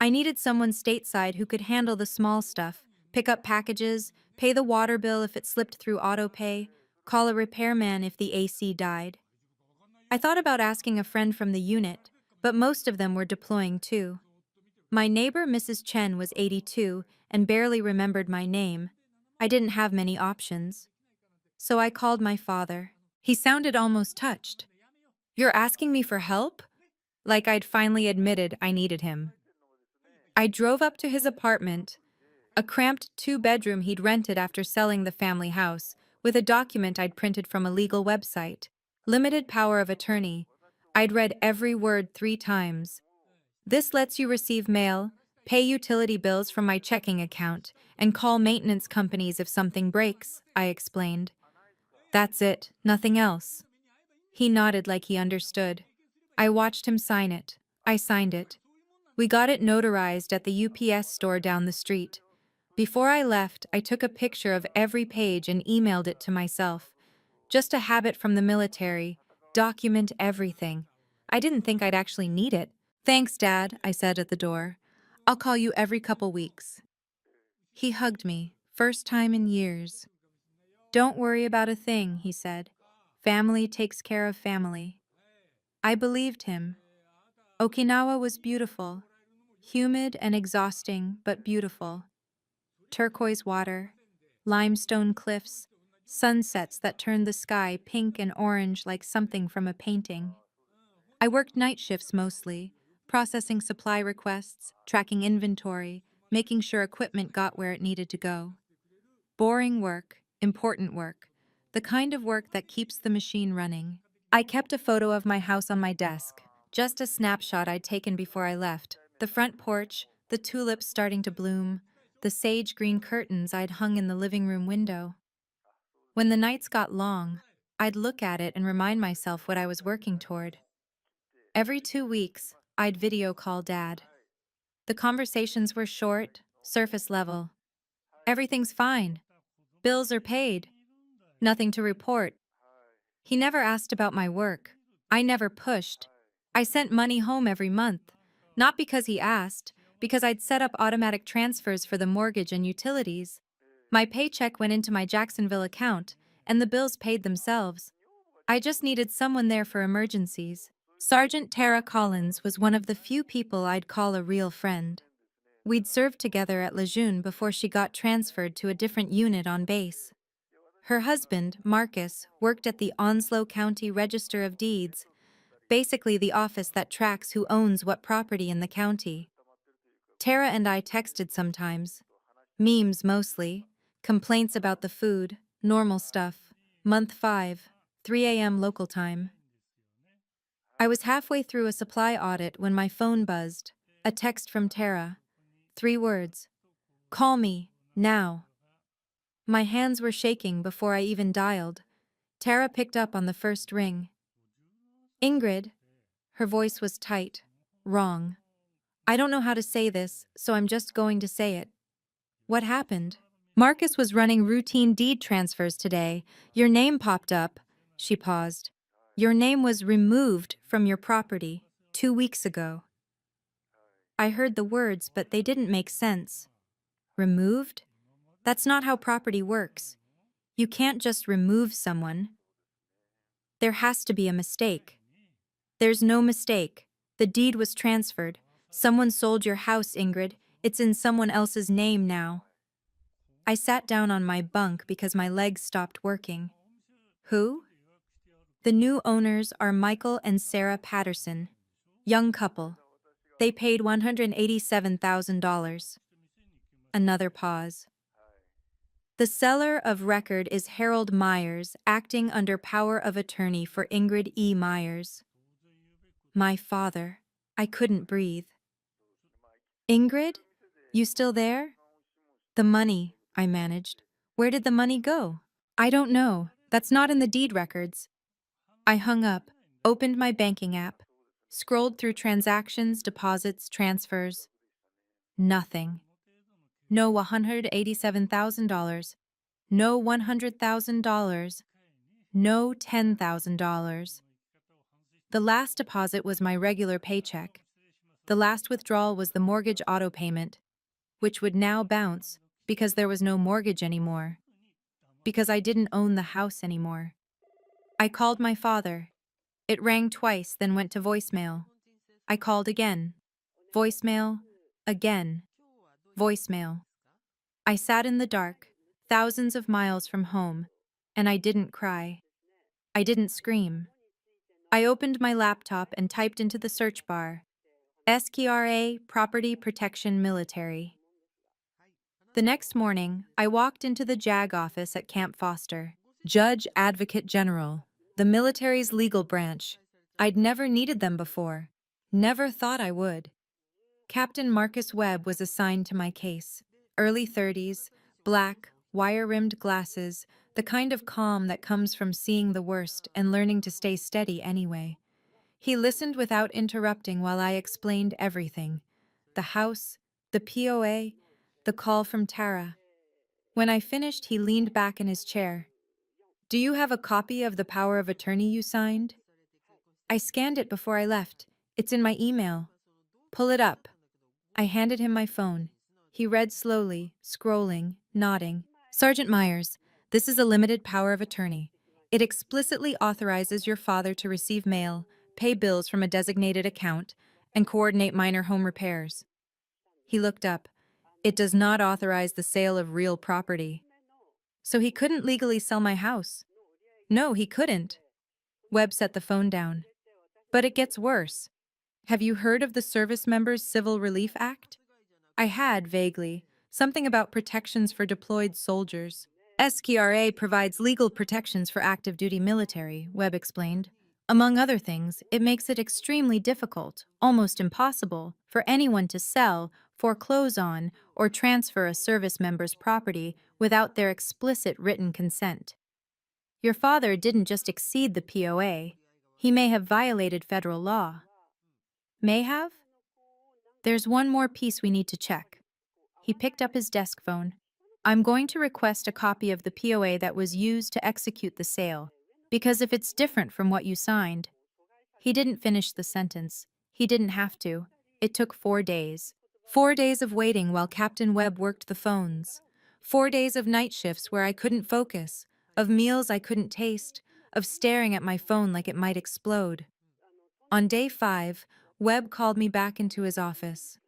I needed someone stateside who could handle the small stuff, pick up packages, pay the water bill if it slipped through autopay, call a repairman if the AC died. I thought about asking a friend from the unit, but most of them were deploying too. My neighbor, Mrs. Chen, was 82 and barely remembered my name. I didn't have many options. So I called my father. He sounded almost touched. "You're asking me for help?" Like I'd finally admitted I needed him. I drove up to his apartment, a cramped 2-bedroom he'd rented after selling the family house, with a document I'd printed from a legal website. Limited power of attorney. I'd read every word 3 times. "This lets you receive mail, pay utility bills from my checking account, and call maintenance companies if something breaks," I explained. "That's it, nothing else." He nodded like he understood. I watched him sign it. I signed it. We got it notarized at the UPS store down the street. Before I left, I took a picture of every page and emailed it to myself. Just a habit from the military. Document everything. I didn't think I'd actually need it. "Thanks, Dad," I said at the door. "I'll call you every couple weeks." He hugged me, first time in years. "Don't worry about a thing," he said. "Family takes care of family." I believed him. Okinawa was beautiful. Humid and exhausting, but beautiful. Turquoise water, limestone cliffs, sunsets that turned the sky pink and orange like something from a painting. I worked night shifts mostly, processing supply requests, tracking inventory, making sure equipment got where it needed to go. Boring work, important work, the kind of work that keeps the machine running. I kept a photo of my house on my desk, just a snapshot I'd taken before I left. The front porch, the tulips starting to bloom, the sage green curtains I'd hung in the living room window. When the nights got long, I'd look at it and remind myself what I was working toward. Every 2 weeks, I'd video call Dad. The conversations were short, surface level. "Everything's fine. Bills are paid. Nothing to report. He never asked about my work. I never pushed. I sent money home every month. Not because he asked, because I'd set up automatic transfers for the mortgage and utilities. My paycheck went into my Jacksonville account, and the bills paid themselves. I just needed someone there for emergencies. Sergeant Tara Collins was one of the few people I'd call a real friend. We'd served together at Lejeune before she got transferred to a different unit on base. Her husband, Marcus, worked at the Onslow County Register of Deeds, basically the office that tracks who owns what property in the county. Tara and I texted sometimes. Memes mostly, complaints about the food, normal stuff. Month 5, 3 a.m. local time. I was halfway through a supply audit when my phone buzzed. A text from Tara. 3 words. Call me, now. My hands were shaking before I even dialed. Tara picked up on the first ring. Ingrid. Her voice was tight. Wrong. I don't know how to say this, so I'm just going to say it. What happened? Marcus was running routine deed transfers today. Your name popped up. She paused. Your name was removed from your property 2 weeks ago. I heard the words, but they didn't make sense. Removed? That's not how property works. You can't just remove someone. There has to be a mistake. There's no mistake. The deed was transferred. Someone sold your house, Ingrid. It's in someone else's name now. I sat down on my bunk because my legs stopped working. Who? The new owners are Michael and Sarah Patterson. Young couple. They paid $187,000. Another pause. The seller of record is Harold Myers, acting under power of attorney for Ingrid E. Myers. My father. I couldn't breathe. Ingrid? You still there? The money, I managed. Where did the money go? I don't know. That's not in the deed records. I hung up, opened my banking app, scrolled through transactions, deposits, transfers. Nothing. No $187,000. No $100,000. No $10,000. The last deposit was my regular paycheck. The last withdrawal was the mortgage auto payment, which would now bounce because there was no mortgage anymore. Because I didn't own the house anymore. I called my father. It rang twice, then went to voicemail. I called again. Voicemail. Again. Voicemail. I sat in the dark, thousands of miles from home, and I didn't cry. I didn't scream. I opened my laptop and typed into the search bar, SKRA Property Protection Military. The next morning, I walked into the JAG office at Camp Foster. Judge Advocate General, the military's legal branch. I'd never needed them before. Never thought I would. Captain Marcus Webb was assigned to my case. Early 30s, black, wire-rimmed glasses, the kind of calm that comes from seeing the worst and learning to stay steady anyway. He listened without interrupting while I explained everything. The house, the POA, the call from Tara. When I finished, he leaned back in his chair. Do you have a copy of the power of attorney you signed? I scanned it before I left. It's in my email. Pull it up. I handed him my phone. He read slowly, scrolling, nodding. Sergeant Myers, this is a limited power of attorney. It explicitly authorizes your father to receive mail, pay bills from a designated account, and coordinate minor home repairs. He looked up. It does not authorize the sale of real property. So he couldn't legally sell my house. No, he couldn't. Webb set the phone down. But it gets worse. Have you heard of the Service Members Civil Relief Act? I had, vaguely. Something about protections for deployed soldiers. SKRA provides legal protections for active duty military, Webb explained. Among other things, it makes it extremely difficult, almost impossible, for anyone to sell, foreclose on, or transfer a service member's property without their explicit written consent. Your father didn't just exceed the POA. He may have violated federal law. May have? There's one more piece we need to check. He picked up his desk phone. I'm going to request a copy of the POA that was used to execute the sale. Because if it's different from what you signed, he didn't finish the sentence. He didn't have to. It took 4 days. 4 days of waiting while Captain Webb worked the phones. 4 days of night shifts where I couldn't focus, of meals I couldn't taste, of staring at my phone like it might explode. On day 5, Webb called me back into his office.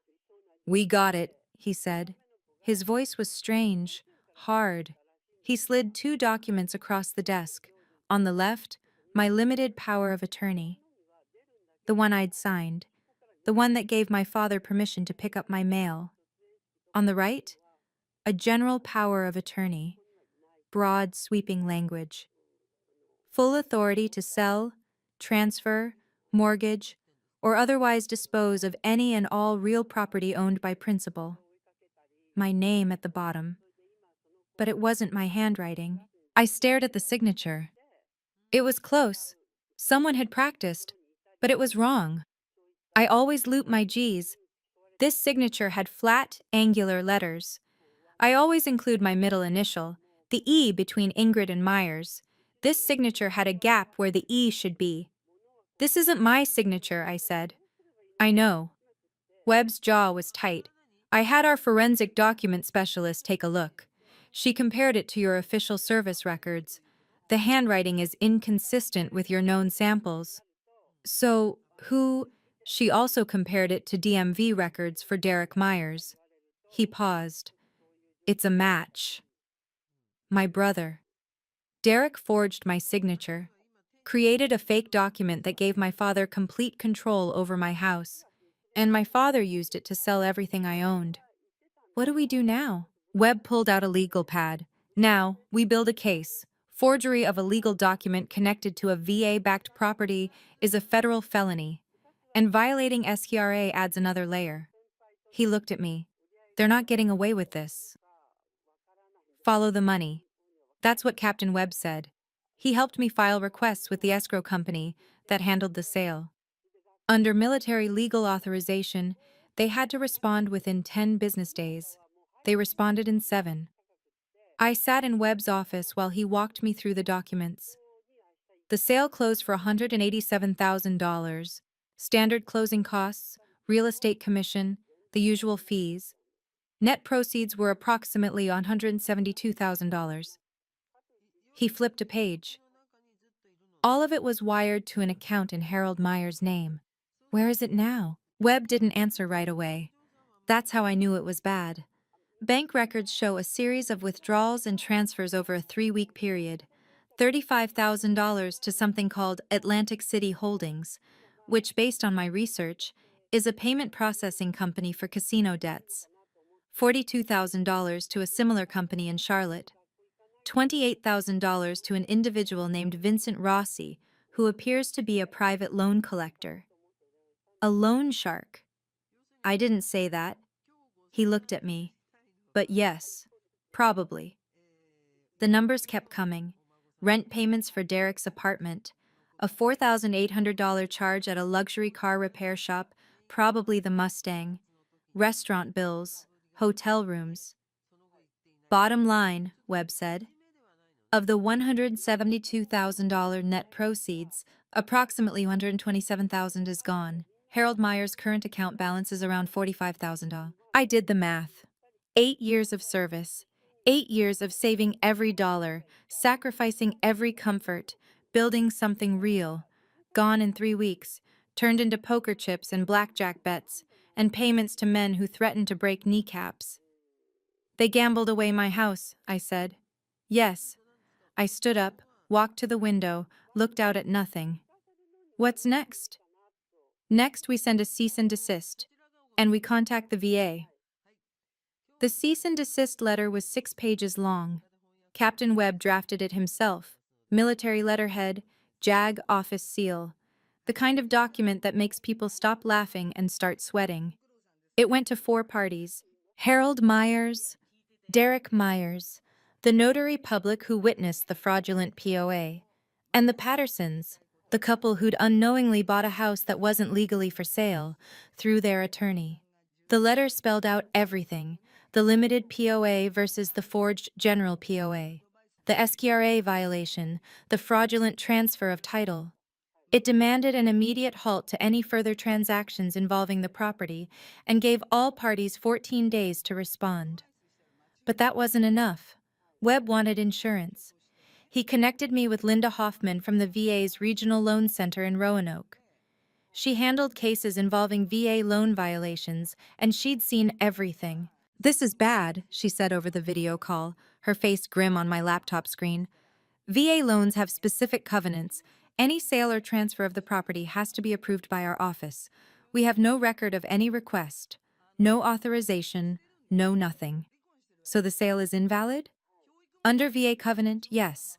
"We got it," he said. His voice was strange, hard. He slid 2 documents across the desk. On the left, my limited power of attorney. The one I'd signed. The one that gave my father permission to pick up my mail. On the right, a general power of attorney. Broad, sweeping language. Full authority to sell, transfer, mortgage, or otherwise dispose of any and all real property owned by principal. My name at the bottom. But it wasn't my handwriting. I stared at the signature. It was close. Someone had practiced, but it was wrong. I always loop my G's. This signature had flat, angular letters. I always include my middle initial, the E between Ingrid and Myers. This signature had a gap where the E should be. "This isn't my signature," I said. "I know." Webb's jaw was tight. "I had our forensic document specialist take a look. She compared it to your official service records. The handwriting is inconsistent with your known samples." "So, who—" She also compared it to DMV records for Derek Myers. He paused. "It's a match." My brother. Derek forged my signature, created a fake document that gave my father complete control over my house, and my father used it to sell everything I owned. What do we do now? Webb pulled out a legal pad. "Now, we build a case. Forgery of a legal document connected to a VA-backed property is a federal felony, and violating SQRA adds another layer." He looked at me. "They're not getting away with this." "Follow the money." That's what Captain Webb said. He helped me file requests with the escrow company that handled the sale. Under military legal authorization, they had to respond within 10 business days. They responded in 7. I sat in Webb's office while he walked me through the documents. The sale closed for $187,000. Standard closing costs, real estate commission, the usual fees. Net proceeds were approximately $172,000. He flipped a page. All of it was wired to an account in Harold Meyer's name. "Where is it now?" Webb didn't answer right away. That's how I knew it was bad. Bank records show a series of withdrawals and transfers over a 3-week period. $35,000 to something called Atlantic City Holdings, which, based on my research, is a payment processing company for casino debts. $42,000 to a similar company in Charlotte. $28,000 to an individual named Vincent Rossi, who appears to be a private loan collector. A loan shark. I didn't say that. He looked at me. But yes, probably. The numbers kept coming. Rent payments for Derek's apartment, a $4,800 charge at a luxury car repair shop, probably the Mustang, restaurant bills, hotel rooms. "Bottom line," Webb said, "of the $172,000 net proceeds, approximately $127,000 is gone. Harold Meyer's current account balance is around $45,000. I did the math. 8 years of service. 8 years of saving every dollar, sacrificing every comfort, building something real. Gone in 3 weeks, turned into poker chips and blackjack bets, and payments to men who threatened to break kneecaps." "They gambled away my house," I said. "Yes." I stood up, walked to the window, looked out at nothing. "What's next?" "Next, we send a cease and desist, and we contact the VA. The cease and desist letter was 6 pages long. Captain Webb drafted it himself. Military letterhead, JAG office seal. The kind of document that makes people stop laughing and start sweating. It went to 4 parties: Harold Myers, Derek Myers, the notary public who witnessed the fraudulent POA, and the Pattersons, the couple who'd unknowingly bought a house that wasn't legally for sale, through their attorney. The letter spelled out everything: the limited POA versus the forged general POA, The SKRA violation, the fraudulent transfer of title. It demanded an immediate halt to any further transactions involving the property and gave all parties 14 days to respond. But that wasn't enough. Webb wanted insurance. He connected me with Linda Hoffman from the VA's Regional Loan Center in Roanoke. She handled cases involving VA loan violations, and she'd seen everything. "This is bad," she said over the video call, her face grim on my laptop screen. "VA loans have specific covenants. Any sale or transfer of the property has to be approved by our office. We have no record of any request, no authorization, no nothing. So the sale is invalid? Under VA covenant, yes.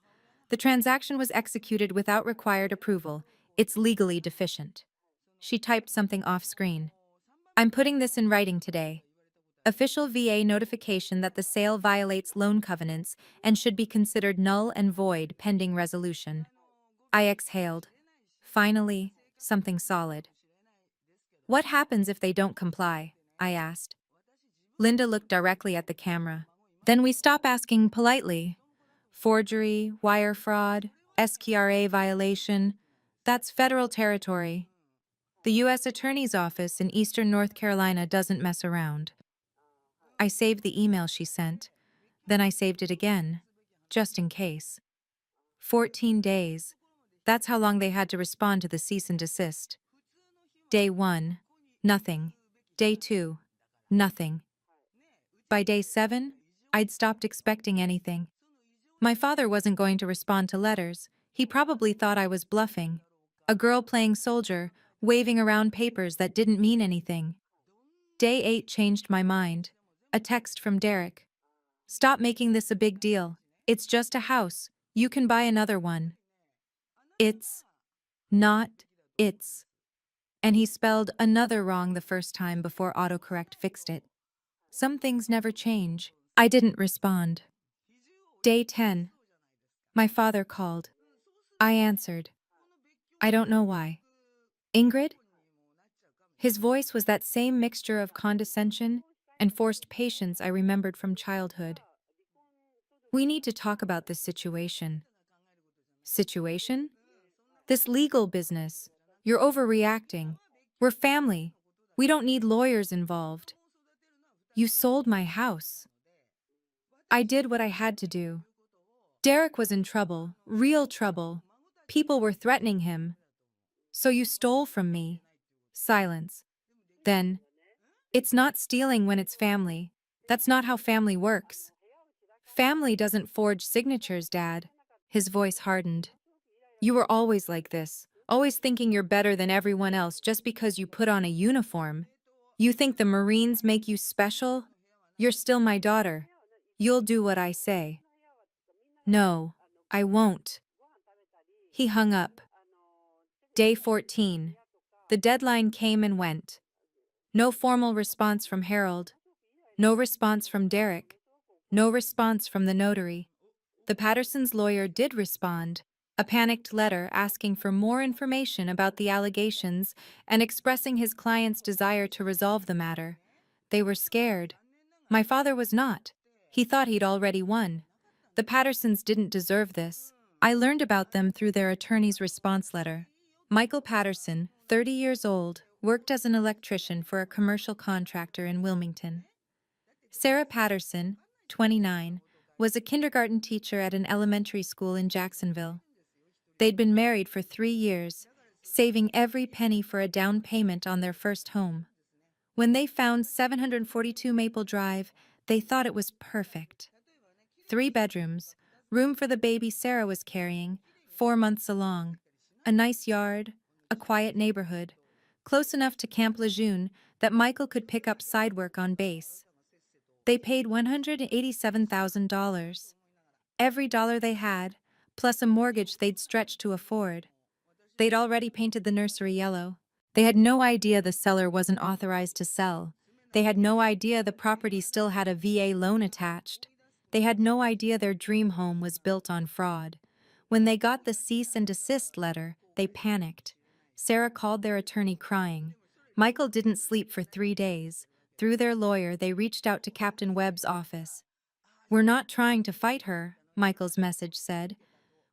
The transaction was executed without required approval. It's legally deficient." She typed something off-screen. "I'm putting this in writing today. Official VA notification that the sale violates loan covenants and should be considered null and void pending resolution." I exhaled. Finally, something solid. "What happens if they don't comply?" I asked. Linda looked directly at the camera. "Then we stop asking politely. Forgery, wire fraud, SKRA violation, that's federal territory. The U.S. Attorney's Office in Eastern North Carolina doesn't mess around." I saved the email she sent. Then I saved it again, just in case. 14 days. That's how long they had to respond to the cease and desist. Day 1, nothing. Day 2, nothing. By day 7, I'd stopped expecting anything. My father wasn't going to respond to letters. He probably thought I was bluffing. A girl playing soldier, waving around papers that didn't mean anything. Day 8 changed my mind. A text from Derek. "Stop making this a big deal. It's just a house. You can buy another one." It's not it's. And he spelled another wrong the first time before autocorrect fixed it. Some things never change. I didn't respond. Day 10. My father called. I answered. I don't know why. "Ingrid?" His voice was that same mixture of condescension and forced patience I remembered from childhood. "We need to talk about this situation." Situation? "This legal business. You're overreacting. We're family. We don't need lawyers involved. You sold my house." I did what I had to do. Derek was in trouble, real trouble. People were threatening him. "So you stole from me." Silence. Then, "It's not stealing when it's family. That's not how family works." "Family doesn't forge signatures, Dad." His voice hardened. "You were always like this, always thinking you're better than everyone else just because you put on a uniform. You think the Marines make you special? You're still my daughter. You'll do what I say." "No, I won't." He hung up. Day 14. The deadline came and went. No formal response from Harold. No response from Derek. No response from the notary. The Pattersons' lawyer did respond, a panicked letter asking for more information about the allegations and expressing his client's desire to resolve the matter. They were scared. My father was not. He thought he'd already won. The Pattersons didn't deserve this. I learned about them through their attorney's response letter. Michael Patterson, 30 years old, worked as an electrician for a commercial contractor in Wilmington. Sarah Patterson, 29, was a kindergarten teacher at an elementary school in Jacksonville. They'd been married for 3 years, saving every penny for a down payment on their first home. When they found 742 Maple Drive, they thought it was perfect. 3 bedrooms, room for the baby Sarah was carrying, 4 months along, a nice yard, a quiet neighborhood, close enough to Camp Lejeune that Michael could pick up side work on base. They paid $187,000. Every dollar they had, plus a mortgage they'd stretched to afford. They'd already painted the nursery yellow. They had no idea the seller wasn't authorized to sell. They had no idea the property still had a VA loan attached. They had no idea their dream home was built on fraud. When they got the cease and desist letter, they panicked. Sarah called their attorney crying. Michael didn't sleep for 3 days. Through their lawyer, they reached out to Captain Webb's office. "We're not trying to fight her," Michael's message said.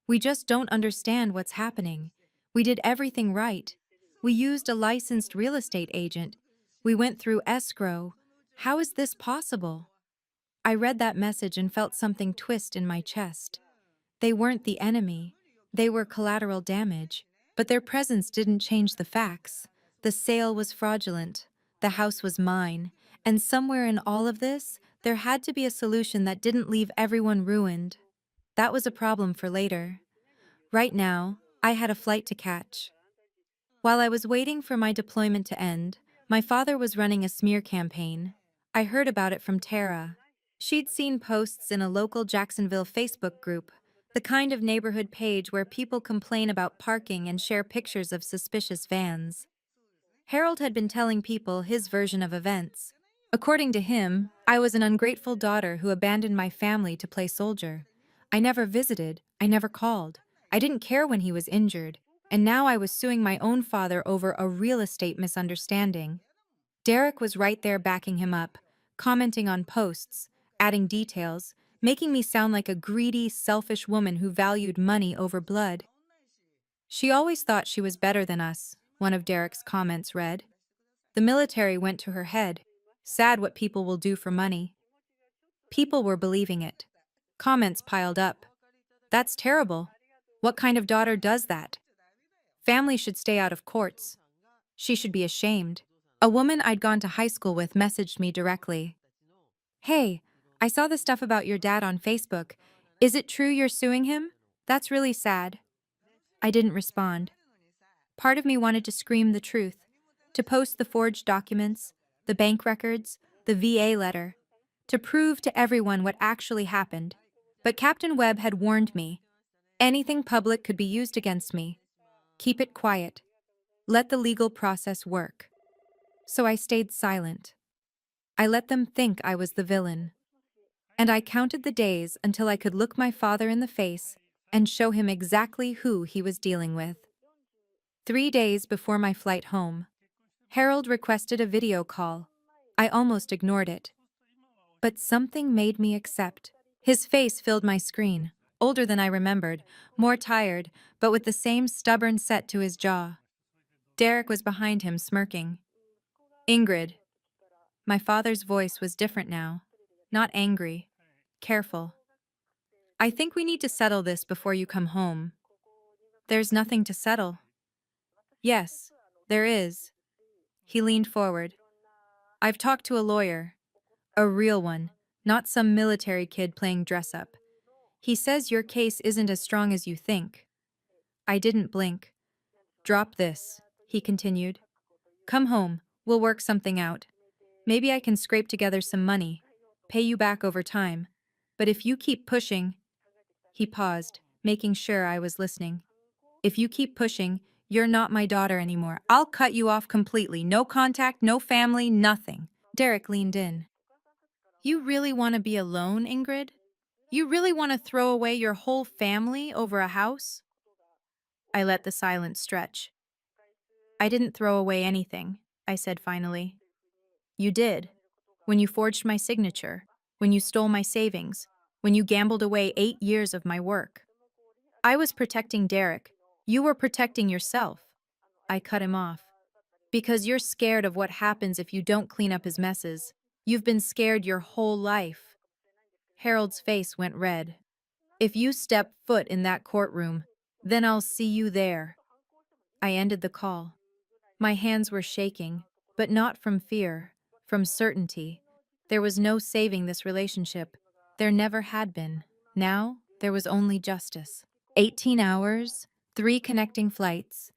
We just don't understand what's happening. We did everything right. We used a licensed real estate agent. We went through escrow. How is this possible? I read that message and felt something twist in my chest. They weren't the enemy. They were collateral damage. But their presence didn't change the facts. The sale was fraudulent. The house was mine. And somewhere in all of this, there had to be a solution that didn't leave everyone ruined. That was a problem for later. Right now, I had a flight to catch. While I was waiting for my deployment to end, my father was running a smear campaign. I heard about it from Tara. She'd seen posts in a local Jacksonville Facebook group, the kind of neighborhood page where people complain about parking and share pictures of suspicious vans. Harold had been telling people his version of events. According to him, I was an ungrateful daughter who abandoned my family to play soldier. I never visited, I never called. I didn't care when he was injured, and now I was suing my own father over a real estate misunderstanding. Derek was right there backing him up, commenting on posts, adding details, making me sound like a greedy, selfish woman who valued money over blood. She always thought she was better than us, one of Derek's comments read. The military went to her head. Sad what people will do for money. People were believing it. Comments piled up. That's terrible. What kind of daughter does that? Family should stay out of courts. She should be ashamed. A woman I'd gone to high school with messaged me directly. Hey, I saw the stuff about your dad on Facebook. Is it true you're suing him? That's really sad. I didn't respond. Part of me wanted to scream the truth, to post the forged documents, the bank records, the VA letter, to prove to everyone what actually happened. But Captain Webb had warned me. Anything public could be used against me. Keep it quiet. Let the legal process work. So I stayed silent. I let them think I was the villain. And I counted the days until I could look my father in the face and show him exactly who he was dealing with. 3 days before my flight home, Harold requested a video call. I almost ignored it. But something made me accept. His face filled my screen, older than I remembered, more tired, but with the same stubborn set to his jaw. Derek was behind him, smirking. Ingrid. My father's voice was different now. Not angry. Careful. I think we need to settle this before you come home. There's nothing to settle. Yes, there is. He leaned forward. I've talked to a lawyer. A real one, not some military kid playing dress-up. He says your case isn't as strong as you think. I didn't blink. Drop this, he continued. Come home, we'll work something out. Maybe I can scrape together some money, pay you back over time. But if you keep pushing... He paused, making sure I was listening. If you keep pushing, you're not my daughter anymore. I'll cut you off completely. No contact, no family, nothing. Derek leaned in. You really want to be alone, Ingrid? You really want to throw away your whole family over a house? I let the silence stretch. I didn't throw away anything, I said finally. You did. When you forged my signature, when you stole my savings, when you gambled away 8 years of my work. I was protecting Derek. You were protecting yourself. I cut him off. Because you're scared of what happens if you don't clean up his messes. You've been scared your whole life. Harold's face went red. If you step foot in that courtroom, then I'll see you there. I ended the call. My hands were shaking, but not from fear, from certainty. There was no saving this relationship. There never had been. Now, there was only justice. 18 hours, 3 connecting flights,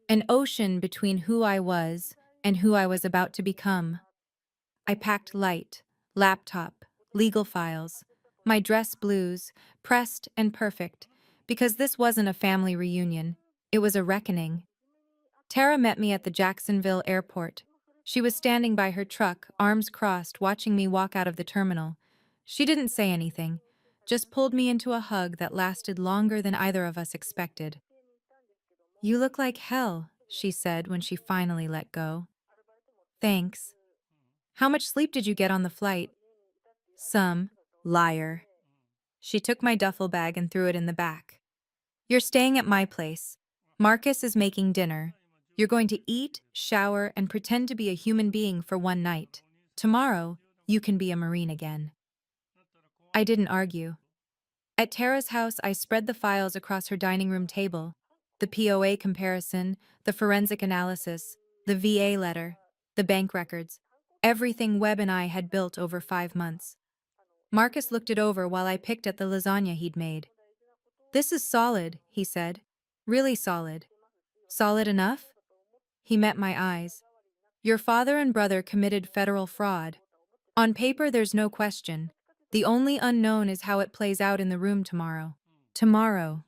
an ocean between who I was and who I was about to become. I packed light, laptop, legal files, my dress blues, pressed and perfect, because this wasn't a family reunion. It was a reckoning. Tara met me at the Jacksonville airport. She was standing by her truck, arms crossed, watching me walk out of the terminal. She didn't say anything, just pulled me into a hug that lasted longer than either of us expected. You look like hell, she said when she finally let go. Thanks. How much sleep did you get on the flight? Some. Liar. She took my duffel bag and threw it in the back. You're staying at my place. Marcus is making dinner. You're going to eat, shower, and pretend to be a human being for one night. Tomorrow, you can be a Marine again. I didn't argue. At Tara's house, I spread the files across her dining room table. The POA comparison, the forensic analysis, the VA letter, the bank records, everything Webb and I had built over 5 months. Marcus looked it over while I picked at the lasagna he'd made. This is solid, he said. Really solid. Solid enough? He met my eyes. Your father and brother committed federal fraud. On paper, there's no question. The only unknown is how it plays out in the room tomorrow. Tomorrow.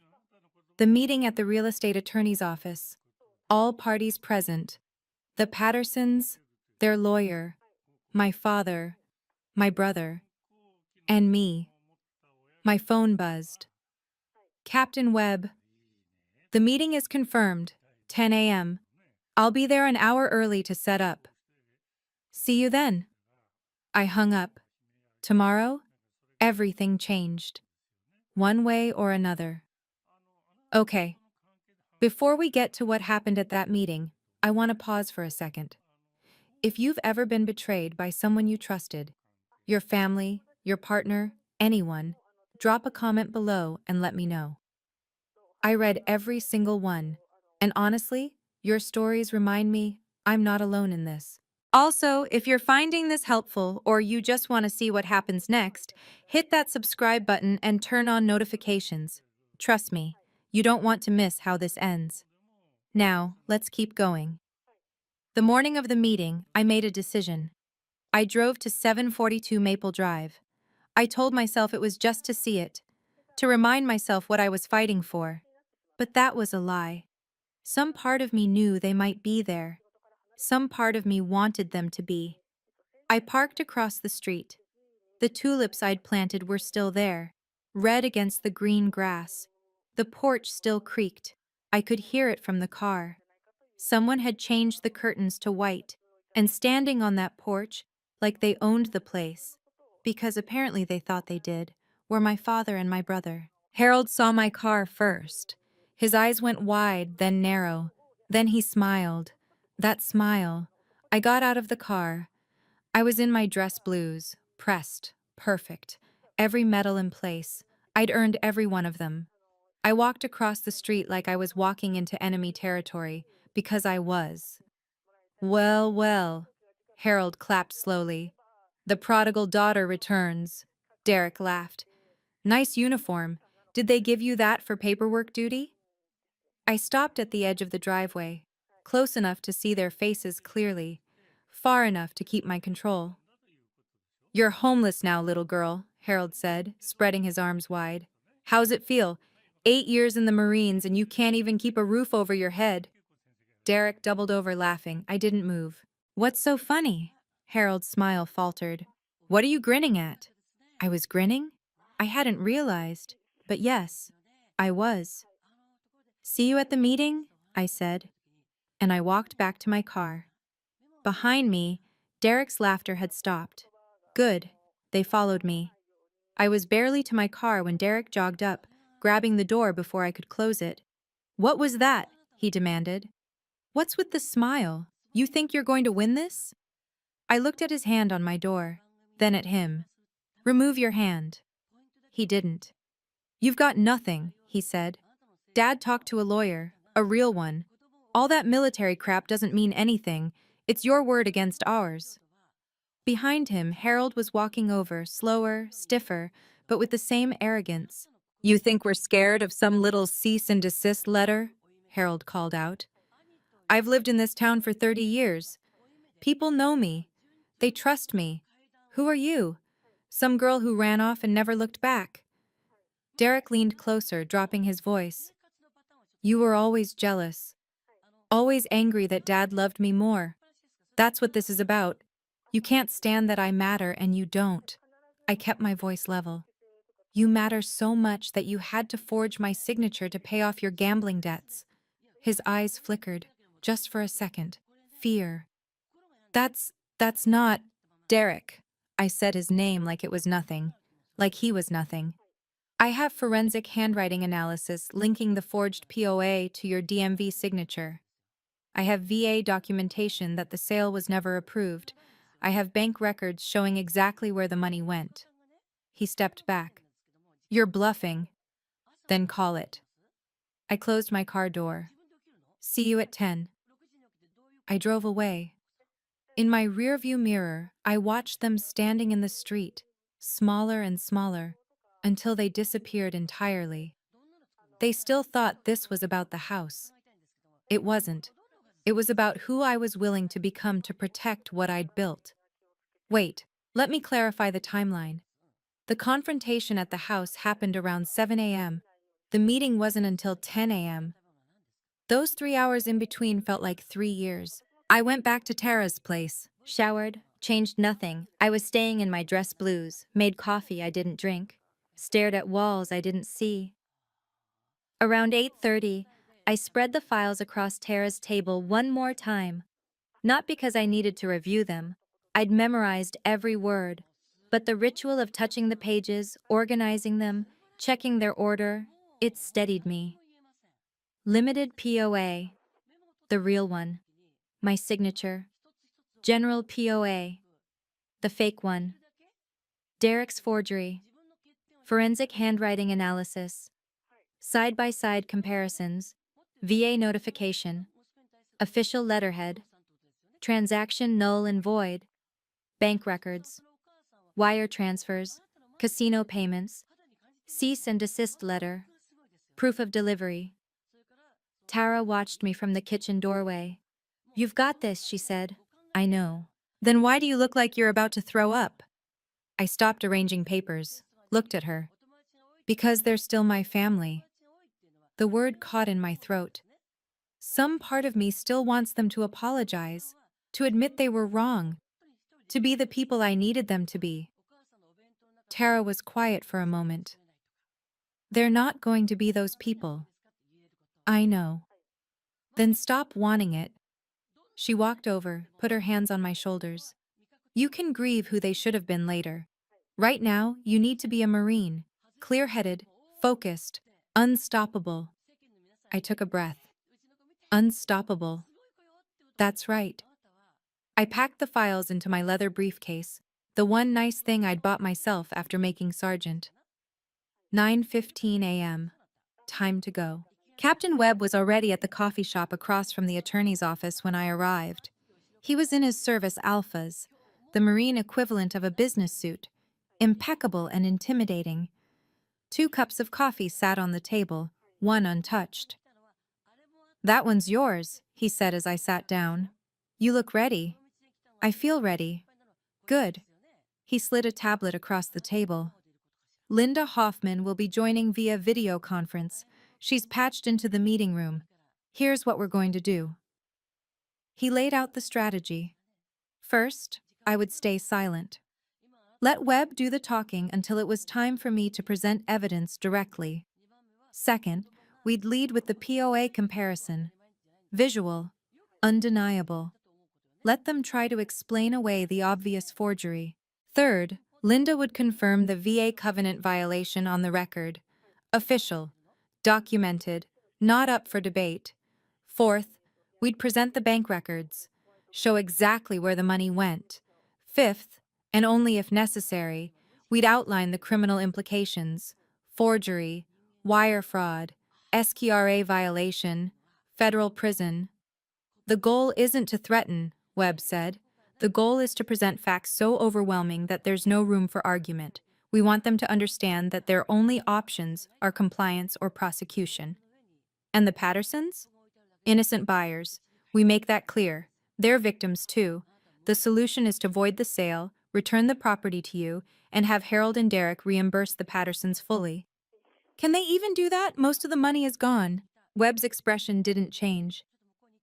The meeting at the real estate attorney's office. All parties present. The Pattersons, their lawyer, my father, my brother, and me. My phone buzzed. Captain Webb. The meeting is confirmed. 10 a.m. I'll be there an hour early to set up. See you then. I hung up. Tomorrow, everything changed. One way or another. Okay. Before we get to what happened at that meeting, I want to pause for a second. If you've ever been betrayed by someone you trusted, your family, your partner, anyone, drop a comment below and let me know. I read every single one, and honestly, your stories remind me I'm not alone in this. Also, if you're finding this helpful or you just want to see what happens next, hit that subscribe button and turn on notifications. Trust me, you don't want to miss how this ends. Now, let's keep going. The morning of the meeting, I made a decision. I drove to 742 Maple Drive. I told myself it was just to see it, to remind myself what I was fighting for. But that was a lie. Some part of me knew they might be there. Some part of me wanted them to be. I parked across the street. The tulips I'd planted were still there, red against the green grass. The porch still creaked. I could hear it from the car. Someone had changed the curtains to white, and standing on that porch, like they owned the place, because apparently they thought they did, were my father and my brother. Harold saw my car first. His eyes went wide, then narrow. Then he smiled. That smile. I got out of the car. I was in my dress blues, pressed, perfect, every medal in place. I'd earned every one of them. I walked across the street like I was walking into enemy territory, because I was. Well, well, Harold clapped slowly. The prodigal daughter returns. Derek laughed. Nice uniform. Did they give you that for paperwork duty? I stopped at the edge of the driveway, close enough to see their faces clearly, far enough to keep my control. You're homeless now, little girl, Harold said, spreading his arms wide. How's it feel? 8 years in the Marines and you can't even keep a roof over your head. Derek doubled over laughing. I didn't move. What's so funny? Harold's smile faltered. What are you grinning at? I was grinning? I hadn't realized. But yes, I was. See you at the meeting, I said. And I walked back to my car. Behind me, Derek's laughter had stopped. Good. They followed me. I was barely to my car when Derek jogged up, grabbing the door before I could close it. What was that? He demanded. What's with the smile? You think you're going to win this? I looked at his hand on my door, then at him. Remove your hand. He didn't. You've got nothing, he said. Dad talked to a lawyer, a real one. All that military crap doesn't mean anything. It's your word against ours. Behind him, Harold was walking over, slower, stiffer, but with the same arrogance. You think we're scared of some little cease and desist letter? Harold called out. I've lived in this town for 30 years. People know me. They trust me. Who are you? Some girl who ran off and never looked back. Derek leaned closer, dropping his voice. You were always jealous. Always angry that Dad loved me more. That's what this is about. You can't stand that I matter and you don't. I kept my voice level. You matter so much that you had to forge my signature to pay off your gambling debts. His eyes flickered, just for a second. Fear. That's not... Derek. I said his name like it was nothing. Like he was nothing. I have forensic handwriting analysis linking the forged POA to your DMV signature. I have VA documentation that the sale was never approved. I have bank records showing exactly where the money went. He stepped back. You're bluffing. Then call it. I closed my car door. See you at 10. I drove away. In my rearview mirror, I watched them standing in the street, smaller and smaller, until they disappeared entirely. They still thought this was about the house. It wasn't. It was about who I was willing to become to protect what I'd built. Wait, let me clarify the timeline. The confrontation at the house happened around 7 a.m. The meeting wasn't until 10 a.m. Those 3 hours in between felt like 3 years. I went back to Tara's place, showered, changed nothing. I was staying in my dress blues, made coffee I didn't drink, stared at walls I didn't see. Around 8:30, I spread the files across Tara's table one more time. Not because I needed to review them. I'd memorized every word. But the ritual of touching the pages, organizing them, checking their order, it steadied me. Limited POA. The real one. My signature. General POA. The fake one. Derek's forgery. Forensic handwriting analysis. Side-by-side comparisons. VA notification. Official letterhead. Transaction null and void. Bank records. Wire transfers. Casino payments. Cease and desist letter. Proof of delivery. Tara watched me from the kitchen doorway. You've got this, she said. I know. Then why do you look like you're about to throw up? I stopped arranging papers, looked at her. Because they're still my family. The word caught in my throat. Some part of me still wants them to apologize, to admit they were wrong, to be the people I needed them to be. Tara was quiet for a moment. They're not going to be those people. I know. Then stop wanting it. She walked over, put her hands on my shoulders. You can grieve who they should have been later. Right now, you need to be a Marine. Clear-headed, focused, unstoppable. I took a breath. Unstoppable. That's right. I packed the files into my leather briefcase, the one nice thing I'd bought myself after making sergeant. 9:15 a.m. Time to go. Captain Webb was already at the coffee shop across from the attorney's office when I arrived. He was in his service alphas, the Marine equivalent of a business suit, impeccable and intimidating. 2 cups of coffee sat on the table, one untouched. That one's yours, he said as I sat down. You look ready. I feel ready. Good. He slid a tablet across the table. Linda Hoffman will be joining via video conference. She's patched into the meeting room. Here's what we're going to do. He laid out the strategy. First, I would stay silent. Let Webb do the talking until it was time for me to present evidence directly. Second, we'd lead with the POA comparison. Visual, undeniable. Let them try to explain away the obvious forgery. Third, Linda would confirm the VA covenant violation on the record. Official, documented, not up for debate. Fourth, we'd present the bank records, show exactly where the money went. Fifth, and only if necessary, we'd outline the criminal implications: forgery, wire fraud, SQRA violation, federal prison. The goal isn't to threaten, Webb said. The goal is to present facts so overwhelming that there's no room for argument. We want them to understand that their only options are compliance or prosecution. And the Pattersons? Innocent buyers. We make that clear. They're victims too. The solution is to void the sale, return the property to you, and have Harold and Derek reimburse the Pattersons fully. Can they even do that? Most of the money is gone. Webb's expression didn't change.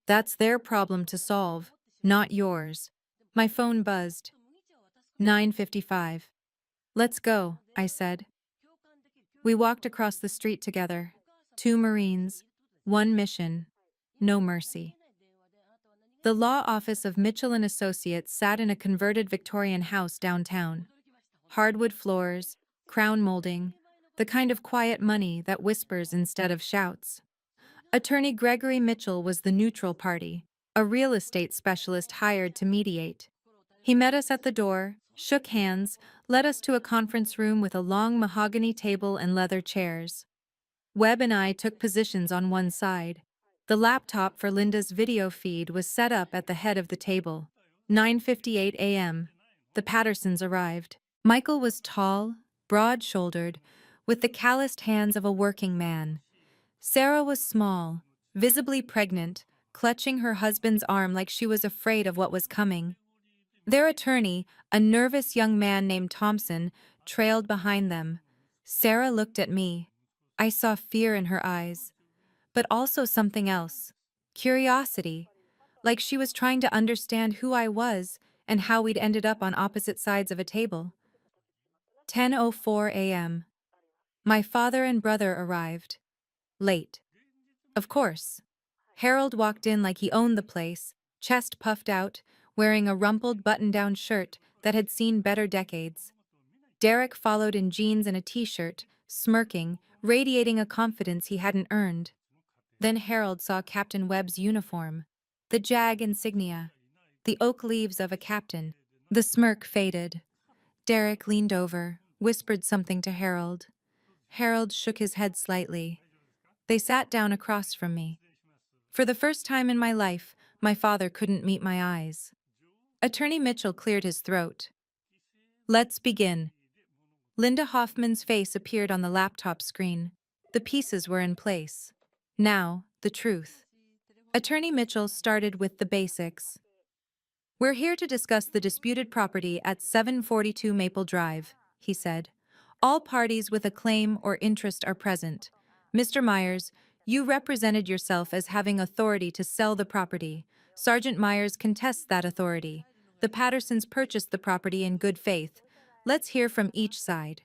That's their problem to solve, not yours. My phone buzzed. 9:55. Let's go, I said. We walked across the street together. 2 Marines, 1 mission, no mercy. The law office of Mitchell and Associates sat in a converted Victorian house downtown. Hardwood floors, crown molding, the kind of quiet money that whispers instead of shouts. Attorney Gregory Mitchell was the neutral party, a real estate specialist hired to mediate. He met us at the door, shook hands, led us to a conference room with a long mahogany table and leather chairs. Webb and I took positions on one side. The laptop for Linda's video feed was set up at the head of the table. 9:58 a.m. The Pattersons arrived. Michael was tall, broad-shouldered, with the calloused hands of a working man. Sarah was small, visibly pregnant, clutching her husband's arm like she was afraid of what was coming. Their attorney, a nervous young man named Thompson, trailed behind them. Sarah looked at me. I saw fear in her eyes, but also something else. Curiosity, like she was trying to understand who I was and how we'd ended up on opposite sides of a table. 10:04 a.m. My father and brother arrived. Late. Of course. Harold walked in like he owned the place, chest puffed out, wearing a rumpled button-down shirt that had seen better decades. Derek followed in jeans and a t-shirt, smirking, radiating a confidence he hadn't earned. Then Harold saw Captain Webb's uniform, the JAG insignia, the oak leaves of a captain. The smirk faded. Derek leaned over, whispered something to Harold. Harold shook his head slightly. They sat down across from me. For the first time in my life, my father couldn't meet my eyes. Attorney Mitchell cleared his throat. Let's begin. Linda Hoffman's face appeared on the laptop screen. The pieces were in place. Now, the truth. Attorney Mitchell started with the basics. We're here to discuss the disputed property at 742 Maple Drive, he said. All parties with a claim or interest are present. Mr. Myers, you represented yourself as having authority to sell the property. Sergeant Myers contests that authority. The Pattersons purchased the property in good faith. Let's hear from each side.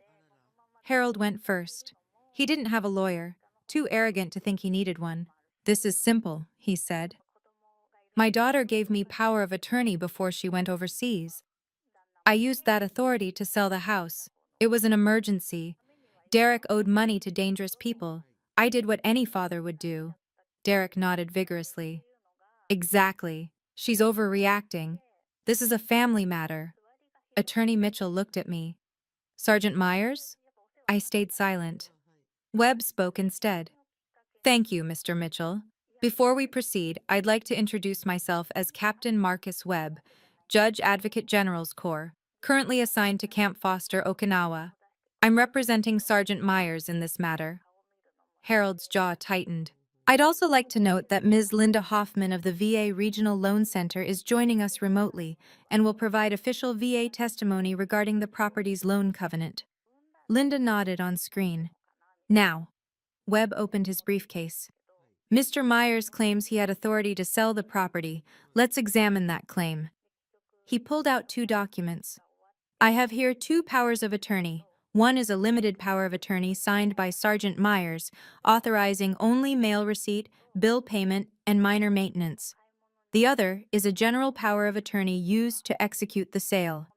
Harold went first. He didn't have a lawyer, too arrogant to think he needed one. This is simple, he said. My daughter gave me power of attorney before she went overseas. I used that authority to sell the house. It was an emergency. Derek owed money to dangerous people. I did what any father would do. Derek nodded vigorously. Exactly. She's overreacting. This is a family matter. Attorney Mitchell looked at me. Sergeant Myers? I stayed silent. Webb spoke instead. Thank you, Mr. Mitchell. Before we proceed, I'd like to introduce myself as Captain Marcus Webb, Judge Advocate General's Corps, currently assigned to Camp Foster, Okinawa. I'm representing Sergeant Myers in this matter. Harold's jaw tightened. I'd also like to note that Ms. Linda Hoffman of the VA Regional Loan Center is joining us remotely and will provide official VA testimony regarding the property's loan covenant. Linda nodded on screen. Now, Webb opened his briefcase. Mr. Myers claims he had authority to sell the property. Let's examine that claim. He pulled out 2 documents. I have here 2 powers of attorney. One is a limited power of attorney signed by Sergeant Myers, authorizing only mail receipt, bill payment, and minor maintenance. The other is a general power of attorney used to execute the sale.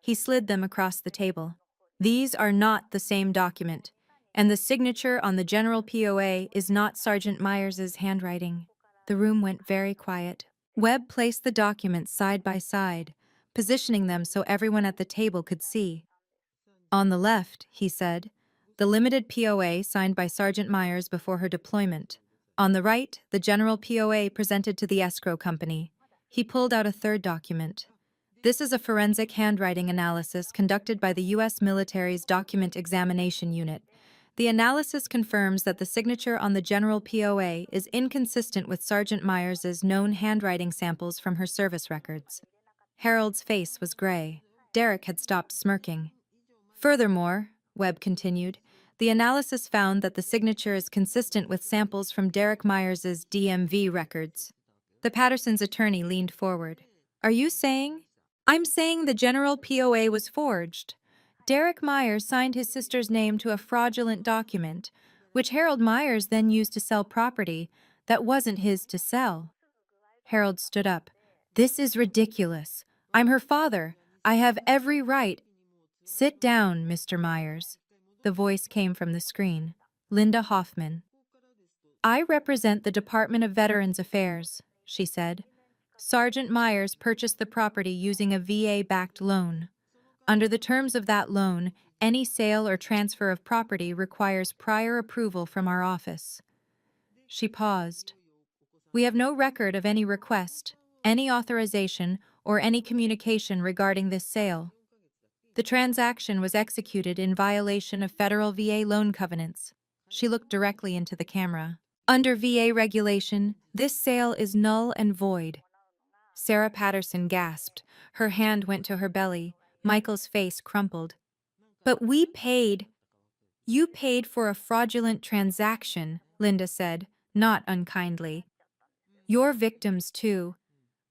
He slid them across the table. These are not the same document, and the signature on the general POA is not Sergeant Myers's handwriting. The room went very quiet. Webb placed the documents side by side, positioning them so everyone at the table could see. On the left, he said, the limited POA signed by Sergeant Myers before her deployment. On the right, the general POA presented to the escrow company. He pulled out a 3rd document. This is a forensic handwriting analysis conducted by the U.S. military's Document Examination Unit. The analysis confirms that the signature on the general POA is inconsistent with Sergeant Myers's known handwriting samples from her service records. Harold's face was gray. Derek had stopped smirking. Furthermore, Webb continued, the analysis found that the signature is consistent with samples from Derek Myers's DMV records. The Pattersons' attorney leaned forward. Are you saying? I'm saying the general POA was forged. Derek Myers signed his sister's name to a fraudulent document, which Harold Myers then used to sell property that wasn't his to sell. Harold stood up. This is ridiculous. I'm her father. I have every right. Sit down, Mr. Myers. The voice came from the screen. Linda Hoffman. I represent the Department of Veterans Affairs, she said. Sergeant Myers purchased the property using a VA-backed loan. Under the terms of that loan, any sale or transfer of property requires prior approval from our office. She paused. We have no record of any request, any authorization, or any communication regarding this sale. The transaction was executed in violation of federal VA loan covenants. She looked directly into the camera. Under VA regulation, this sale is null and void. Sarah Patterson gasped. Her hand went to her belly. Michael's face crumpled. But we paid. You paid for a fraudulent transaction, Linda said, not unkindly. You're victims too,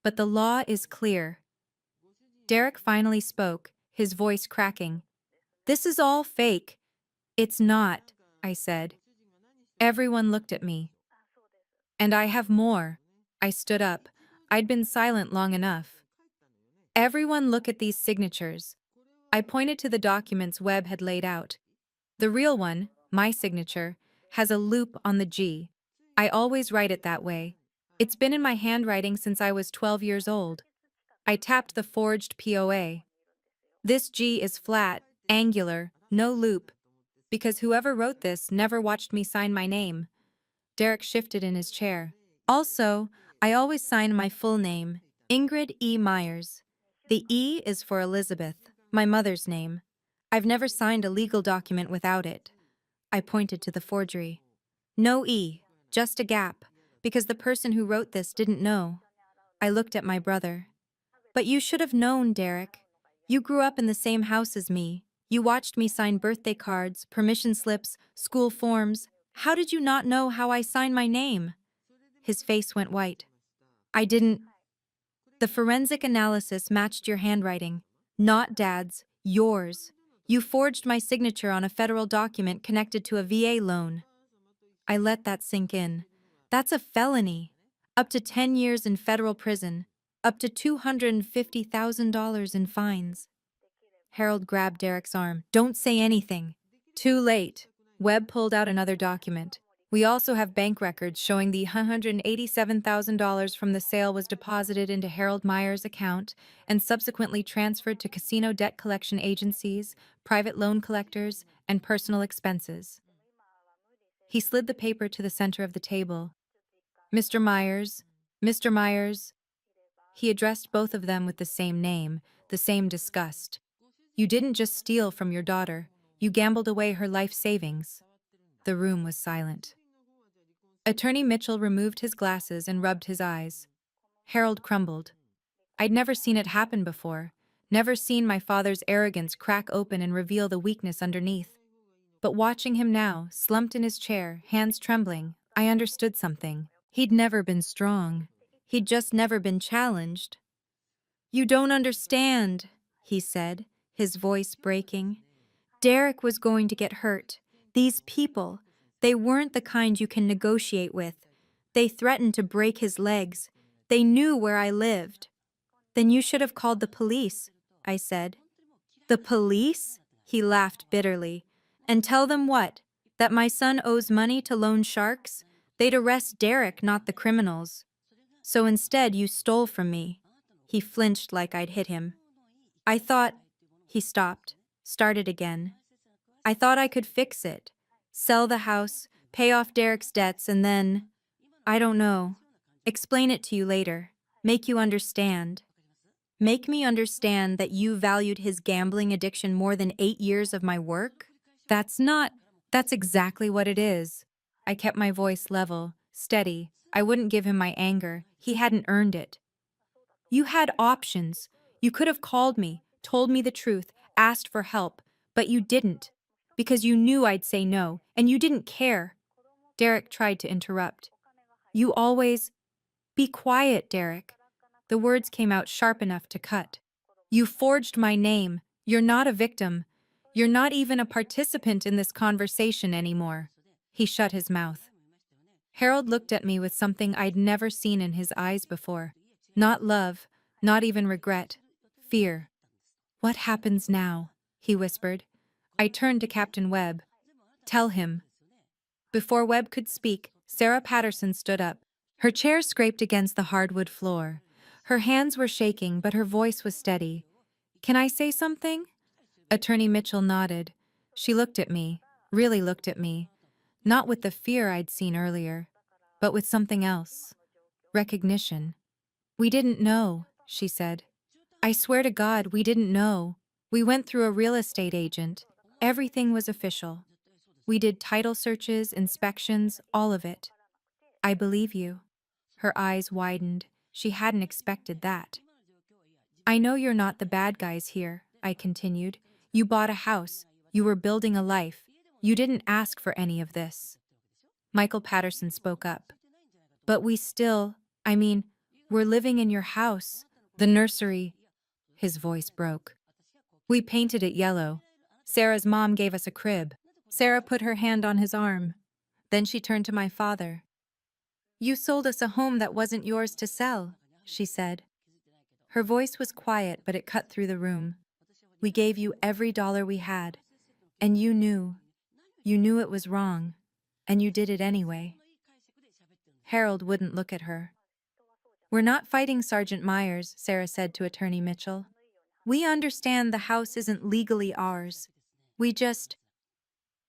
but the law is clear. Derek finally spoke, his voice cracking. This is all fake. It's not, I said. Everyone looked at me. And I have more. I stood up. I'd been silent long enough. Everyone look at these signatures. I pointed to the documents Webb had laid out. The real one, my signature, has a loop on the G. I always write it that way. It's been in my handwriting since I was 12 years old. I tapped the forged POA. This G is flat, angular, no loop, because whoever wrote this never watched me sign my name. Derek shifted in his chair. Also, I always sign my full name, Ingrid E. Myers. The E is for Elizabeth, my mother's name. I've never signed a legal document without it. I pointed to the forgery. No E, just a gap, because the person who wrote this didn't know. I looked at my brother. But you should have known, Derek. You grew up in the same house as me. You watched me sign birthday cards, permission slips, school forms. How did you not know how I sign my name? His face went white. I didn't. The forensic analysis matched your handwriting. Not Dad's, yours. You forged my signature on a federal document connected to a VA loan. I let that sink in. That's a felony. Up to 10 years in federal prison. Up to $250,000 in fines. Harold grabbed Derek's arm. Don't say anything. Too late. Webb pulled out another document. We also have bank records showing the $187,000 from the sale was deposited into Harold Myers' account and subsequently transferred to casino debt collection agencies, private loan collectors, and personal expenses. He slid the paper to the center of the table. Mr. Myers, Mr. Myers. He addressed both of them with the same name, the same disgust. You didn't just steal from your daughter, you gambled away her life savings. The room was silent. Attorney Mitchell removed his glasses and rubbed his eyes. Harold crumbled. I'd never seen it happen before, never seen my father's arrogance crack open and reveal the weakness underneath. But watching him now, slumped in his chair, hands trembling, I understood something. He'd never been strong. He'd just never been challenged. You don't understand, he said, his voice breaking. Derek was going to get hurt. These people, they weren't the kind you can negotiate with. They threatened to break his legs. They knew where I lived. Then you should have called the police, I said. The police? He laughed bitterly. And tell them what? That my son owes money to loan sharks? They'd arrest Derek, not the criminals. So instead you stole from me. He flinched like I'd hit him. I thought... He stopped, started again. I thought I could fix it. Sell the house, pay off Derek's debts, and then... I don't know. Explain it to you later. Make you understand. Make me understand that you valued his gambling addiction more than 8 years of my work? That's exactly what it is. I kept my voice level, steady. I wouldn't give him my anger. He hadn't earned it. You had options. You could have called me, told me the truth, asked for help, but you didn't. Because you knew I'd say no, and you didn't care. Derek tried to interrupt. You always... Be quiet, Derek. The words came out sharp enough to cut. You forged my name. You're not a victim. You're not even a participant in this conversation anymore. He shut his mouth. Harold looked at me with something I'd never seen in his eyes before. Not love, not even regret. Fear. What happens now? He whispered. I turned to Captain Webb. Tell him. Before Webb could speak, Sarah Patterson stood up. Her chair scraped against the hardwood floor. Her hands were shaking, but her voice was steady. Can I say something? Attorney Mitchell nodded. She looked at me, really looked at me, not with the fear I'd seen earlier, but with something else. Recognition. We didn't know, she said. I swear to God, we didn't know. We went through a real estate agent. Everything was official. We did title searches, inspections, all of it. I believe you. Her eyes widened. She hadn't expected that. I know you're not the bad guys here, I continued. You bought a house. You were building a life. You didn't ask for any of this. Michael Patterson spoke up. But we still, we're living in your house. The nursery. His voice broke. We painted it yellow. Sarah's mom gave us a crib. Sarah put her hand on his arm. Then she turned to my father. You sold us a home that wasn't yours to sell, she said. Her voice was quiet, but it cut through the room. We gave you every dollar we had, and you knew it was wrong, and you did it anyway. Harold wouldn't look at her. We're not fighting Sergeant Myers, Sarah said to Attorney Mitchell. We understand the house isn't legally ours.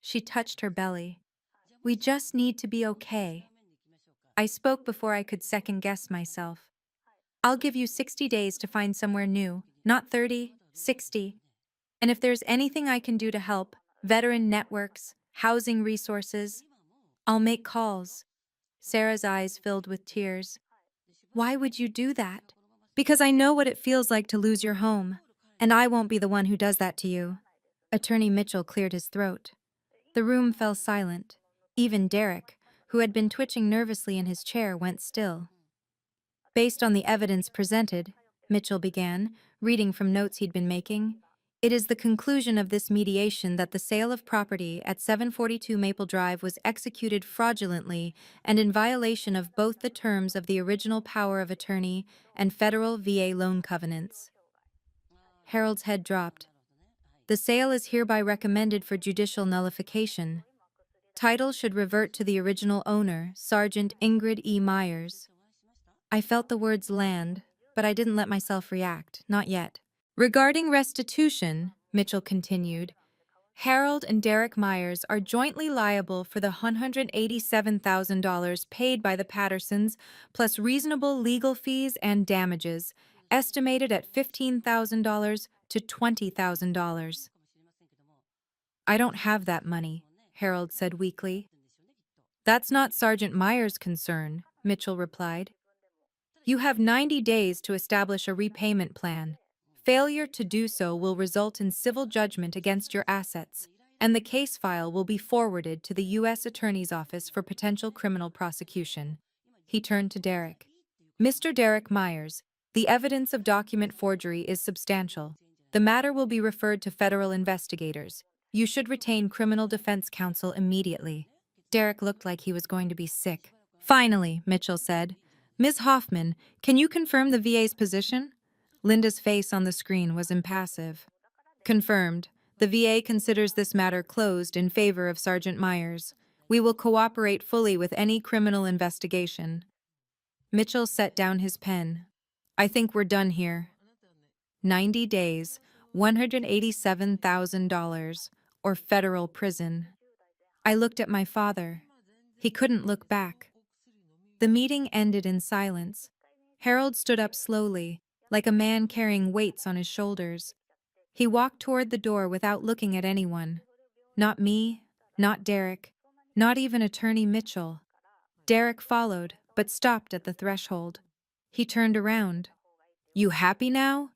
She touched her belly. We just need to be okay. I spoke before I could second-guess myself. I'll give you 60 days to find somewhere new, not 30, 60. And if there's anything I can do to help, veteran networks, housing resources, I'll make calls. Sarah's eyes filled with tears. Why would you do that? Because I know what it feels like to lose your home, and I won't be the one who does that to you. Attorney Mitchell cleared his throat. The room fell silent. Even Derek, who had been twitching nervously in his chair, went still. Based on the evidence presented, Mitchell began, reading from notes he'd been making, it is the conclusion of this mediation that the sale of property at 742 Maple Drive was executed fraudulently and in violation of both the terms of the original power of attorney and federal VA loan covenants. Harold's head dropped. The sale is hereby recommended for judicial nullification. Title should revert to the original owner, Sergeant Ingrid E. Myers. I felt the words land, but I didn't let myself react, not yet. Regarding restitution, Mitchell continued, Harold and Derek Myers are jointly liable for the $187,000 paid by the Pattersons, plus reasonable legal fees and damages, estimated at $15,000 to $20,000. I don't have that money, Harold said weakly. That's not Sergeant Myers' concern, Mitchell replied. You have 90 days to establish a repayment plan. Failure to do so will result in civil judgment against your assets, and the case file will be forwarded to the U.S. Attorney's Office for potential criminal prosecution. He turned to Derek. Mr. Derek Myers, the evidence of document forgery is substantial. The matter will be referred to federal investigators. You should retain criminal defense counsel immediately. Derek looked like he was going to be sick. Finally, Mitchell said, Ms. Hoffman, can you confirm the VA's position? Linda's face on the screen was impassive. Confirmed. The VA considers this matter closed in favor of Sergeant Myers. We will cooperate fully with any criminal investigation. Mitchell set down his pen. I think we're done here. 90 days, $187,000, or federal prison. I looked at my father. He couldn't look back. The meeting ended in silence. Harold stood up slowly, like a man carrying weights on his shoulders. He walked toward the door without looking at anyone. Not me, not Derek, not even Attorney Mitchell. Derek followed, but stopped at the threshold. He turned around. You happy now?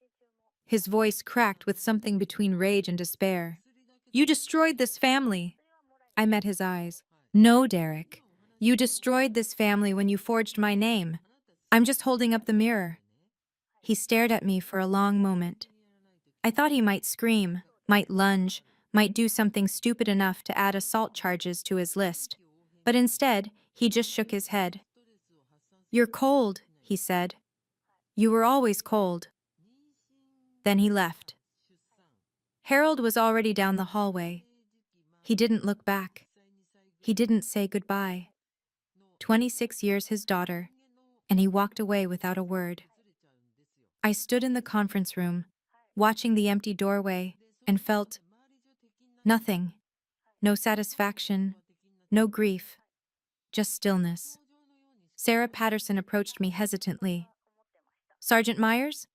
His voice cracked with something between rage and despair. You destroyed this family. I met his eyes. No, Derek. You destroyed this family when you forged my name. I'm just holding up the mirror. He stared at me for a long moment. I thought he might scream, might lunge, might do something stupid enough to add assault charges to his list. But instead, he just shook his head. You're cold, he said. You were always cold. Then he left. Harold was already down the hallway. He didn't look back. He didn't say goodbye. 26 years his daughter, and he walked away without a word. I stood in the conference room, watching the empty doorway, and felt nothing. No satisfaction, no grief, just stillness. Sarah Patterson approached me hesitantly. Sergeant Myers?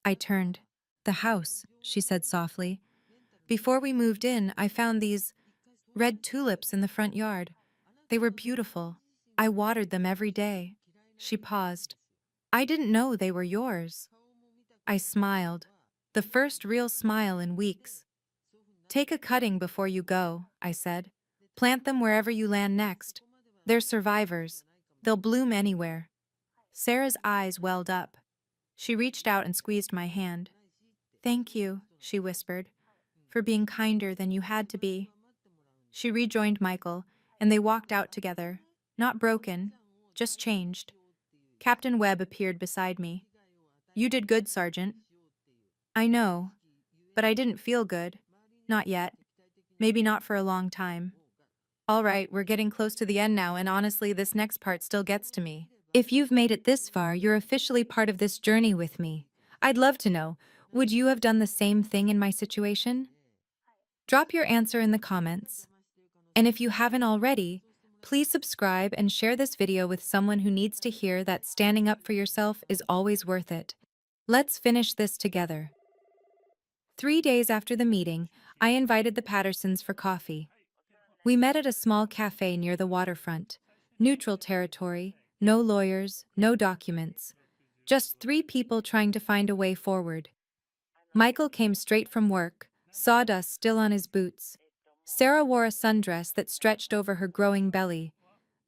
I turned. The house, she said softly. Before we moved in, I found these red tulips in the front yard. They were beautiful. I watered them every day. She paused. I didn't know they were yours. I smiled. The first real smile in weeks. Take a cutting before you go, I said. Plant them wherever you land next. They're survivors. They'll bloom anywhere. Sarah's eyes welled up. She reached out and squeezed my hand. Thank you, she whispered, for being kinder than you had to be. She rejoined Michael, and they walked out together, not broken, just changed. Captain Webb appeared beside me. You did good, Sergeant. I know, but I didn't feel good. Not yet. Maybe not for a long time. All right, we're getting close to the end now, and honestly, this next part still gets to me. If you've made it this far, you're officially part of this journey with me. I'd love to know, would you have done the same thing in my situation? Drop your answer in the comments. And if you haven't already, please subscribe and share this video with someone who needs to hear that standing up for yourself is always worth it. Let's finish this together. 3 days after the meeting, I invited the Pattersons for coffee. We met at a small cafe near the waterfront. Neutral territory, no lawyers, no documents. Just three people trying to find a way forward. Michael came straight from work, sawdust still on his boots. Sarah wore a sundress that stretched over her growing belly.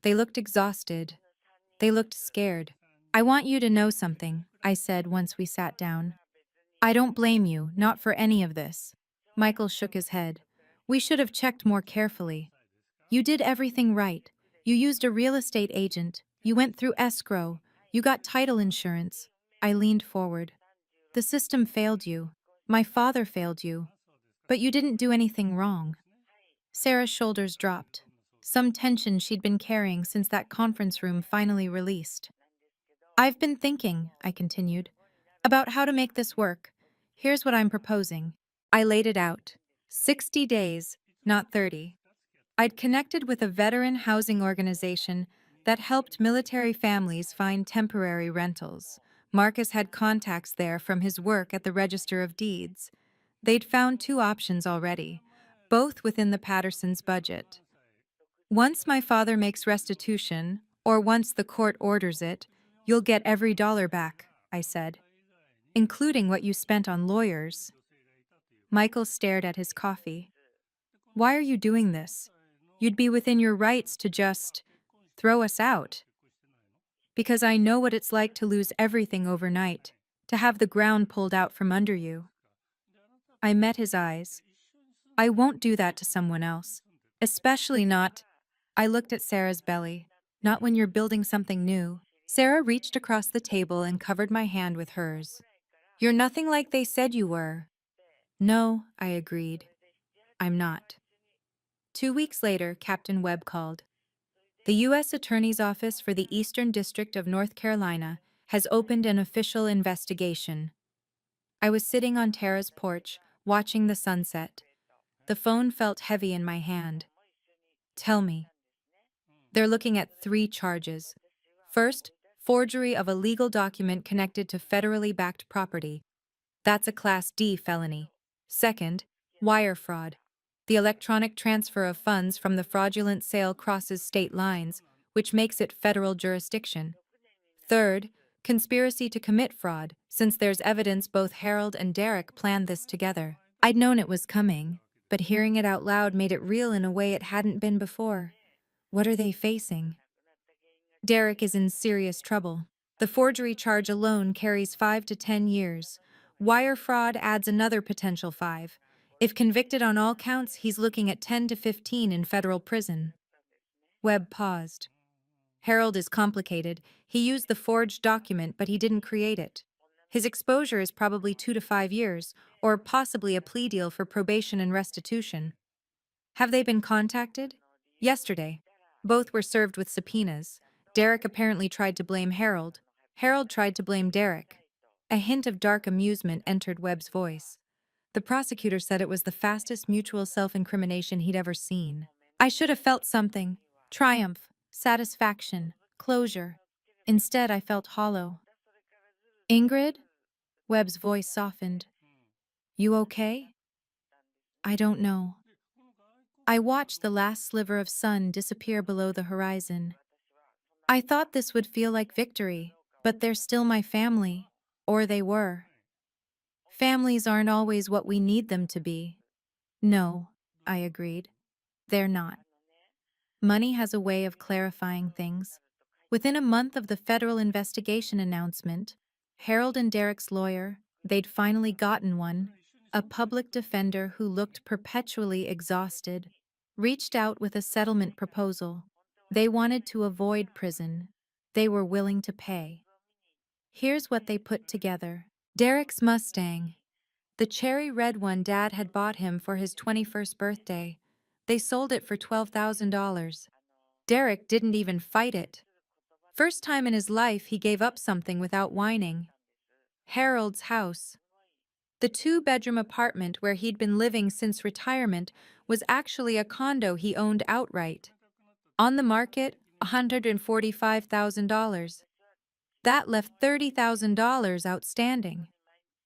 They looked exhausted. They looked scared. I want you to know something, I said once we sat down. I don't blame you, not for any of this. Michael shook his head. We should have checked more carefully. You did everything right. You used a real estate agent. You went through escrow. You got title insurance. I leaned forward. The system failed you. My father failed you. But you didn't do anything wrong. Sarah's shoulders dropped. Some tension she'd been carrying since that conference room finally released. I've been thinking, I continued, about how to make this work. Here's what I'm proposing. I laid it out. 60 days, not 30. I'd connected with a veteran housing organization that helped military families find temporary rentals. Marcus had contacts there from his work at the Register of Deeds. They'd found two options already, both within the Pattersons' budget. Once my father makes restitution, or once the court orders it, you'll get every dollar back, I said, including what you spent on lawyers. Michael stared at his coffee. Why are you doing this? You'd be within your rights to just throw us out. Because I know what it's like to lose everything overnight, to have the ground pulled out from under you. I met his eyes. I won't do that to someone else, especially not. I looked at Sarah's belly. Not when you're building something new. Sarah reached across the table and covered my hand with hers. You're nothing like they said you were. No, I agreed. I'm not. 2 weeks later, Captain Webb called. The U.S. Attorney's Office for the Eastern District of North Carolina has opened an official investigation. I was sitting on Tara's porch, watching the sunset. The phone felt heavy in my hand. Tell me. They're looking at 3 charges. First, forgery of a legal document connected to federally backed property. That's a Class D felony. Second, wire fraud. The electronic transfer of funds from the fraudulent sale crosses state lines, which makes it federal jurisdiction. Third, conspiracy to commit fraud, since there's evidence both Harold and Derek planned this together. I'd known it was coming, but hearing it out loud made it real in a way it hadn't been before. What are they facing? Derek is in serious trouble. The forgery charge alone carries 5 to 10 years. Wire fraud adds another potential 5. If convicted on all counts, he's looking at 10 to 15 in federal prison. Webb paused. Harold is complicated. He used the forged document, but he didn't create it. His exposure is probably 2 to 5 years, or possibly a plea deal for probation and restitution. Have they been contacted? Yesterday. Both were served with subpoenas. Derek apparently tried to blame Harold. Harold tried to blame Derek. A hint of dark amusement entered Webb's voice. The prosecutor said it was the fastest mutual self-incrimination he'd ever seen. I should have felt something. Triumph, satisfaction, closure. Instead, I felt hollow. Ingrid? Webb's voice softened. You okay? I don't know. I watched the last sliver of sun disappear below the horizon. I thought this would feel like victory, but they're still my family. Or they were. Families aren't always what we need them to be. No, I agreed. They're not. Money has a way of clarifying things. Within a month of the federal investigation announcement, Harold and Derek's lawyer, they'd finally gotten one, a public defender who looked perpetually exhausted, reached out with a settlement proposal. They wanted to avoid prison. They were willing to pay. Here's what they put together. Derek's Mustang, the cherry red one Dad had bought him for his 21st birthday. They sold it for $12,000. Derek didn't even fight it. First time in his life he gave up something without whining. Harold's house. The two-bedroom apartment where he'd been living since retirement was actually a condo he owned outright. On the market, $145,000. That left $30,000 outstanding.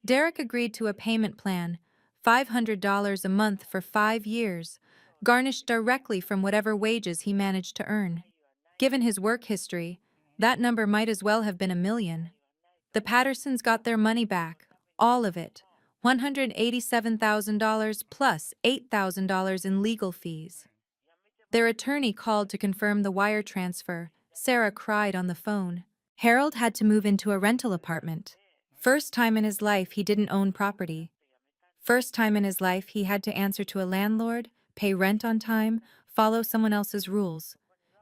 Derek agreed to a payment plan, $500 a month for 5 years, garnished directly from whatever wages he managed to earn. Given his work history, that number might as well have been $1 million. The Pattersons got their money back, all of it, $187,000 plus $8,000 in legal fees. Their attorney called to confirm the wire transfer. Sarah cried on the phone. Harold had to move into a rental apartment. First time in his life he didn't own property. First time in his life he had to answer to a landlord, pay rent on time, follow someone else's rules.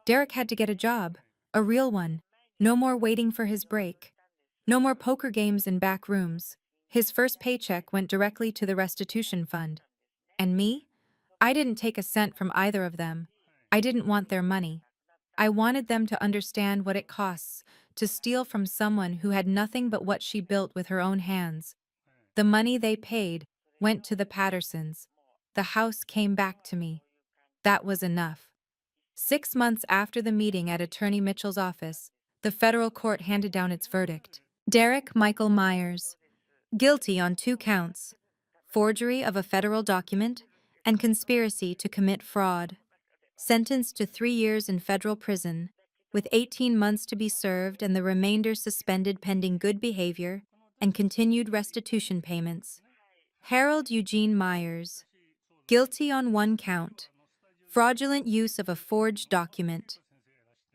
Derek had to get a job, a real one. No more waiting for his break. No more poker games in back rooms. His first paycheck went directly to the restitution fund. And me? I didn't take a cent from either of them. I didn't want their money. I wanted them to understand what it costs to steal from someone who had nothing but what she built with her own hands. The money they paid went to the Pattersons. The house came back to me. That was enough. 6 months after the meeting at Attorney Mitchell's office, the federal court handed down its verdict. Derek Michael Myers, guilty on 2 counts, forgery of a federal document and conspiracy to commit fraud. Sentenced to 3 years in federal prison, with 18 months to be served and the remainder suspended pending good behavior and continued restitution payments. Harold Eugene Myers, guilty on 1 count, fraudulent use of a forged document.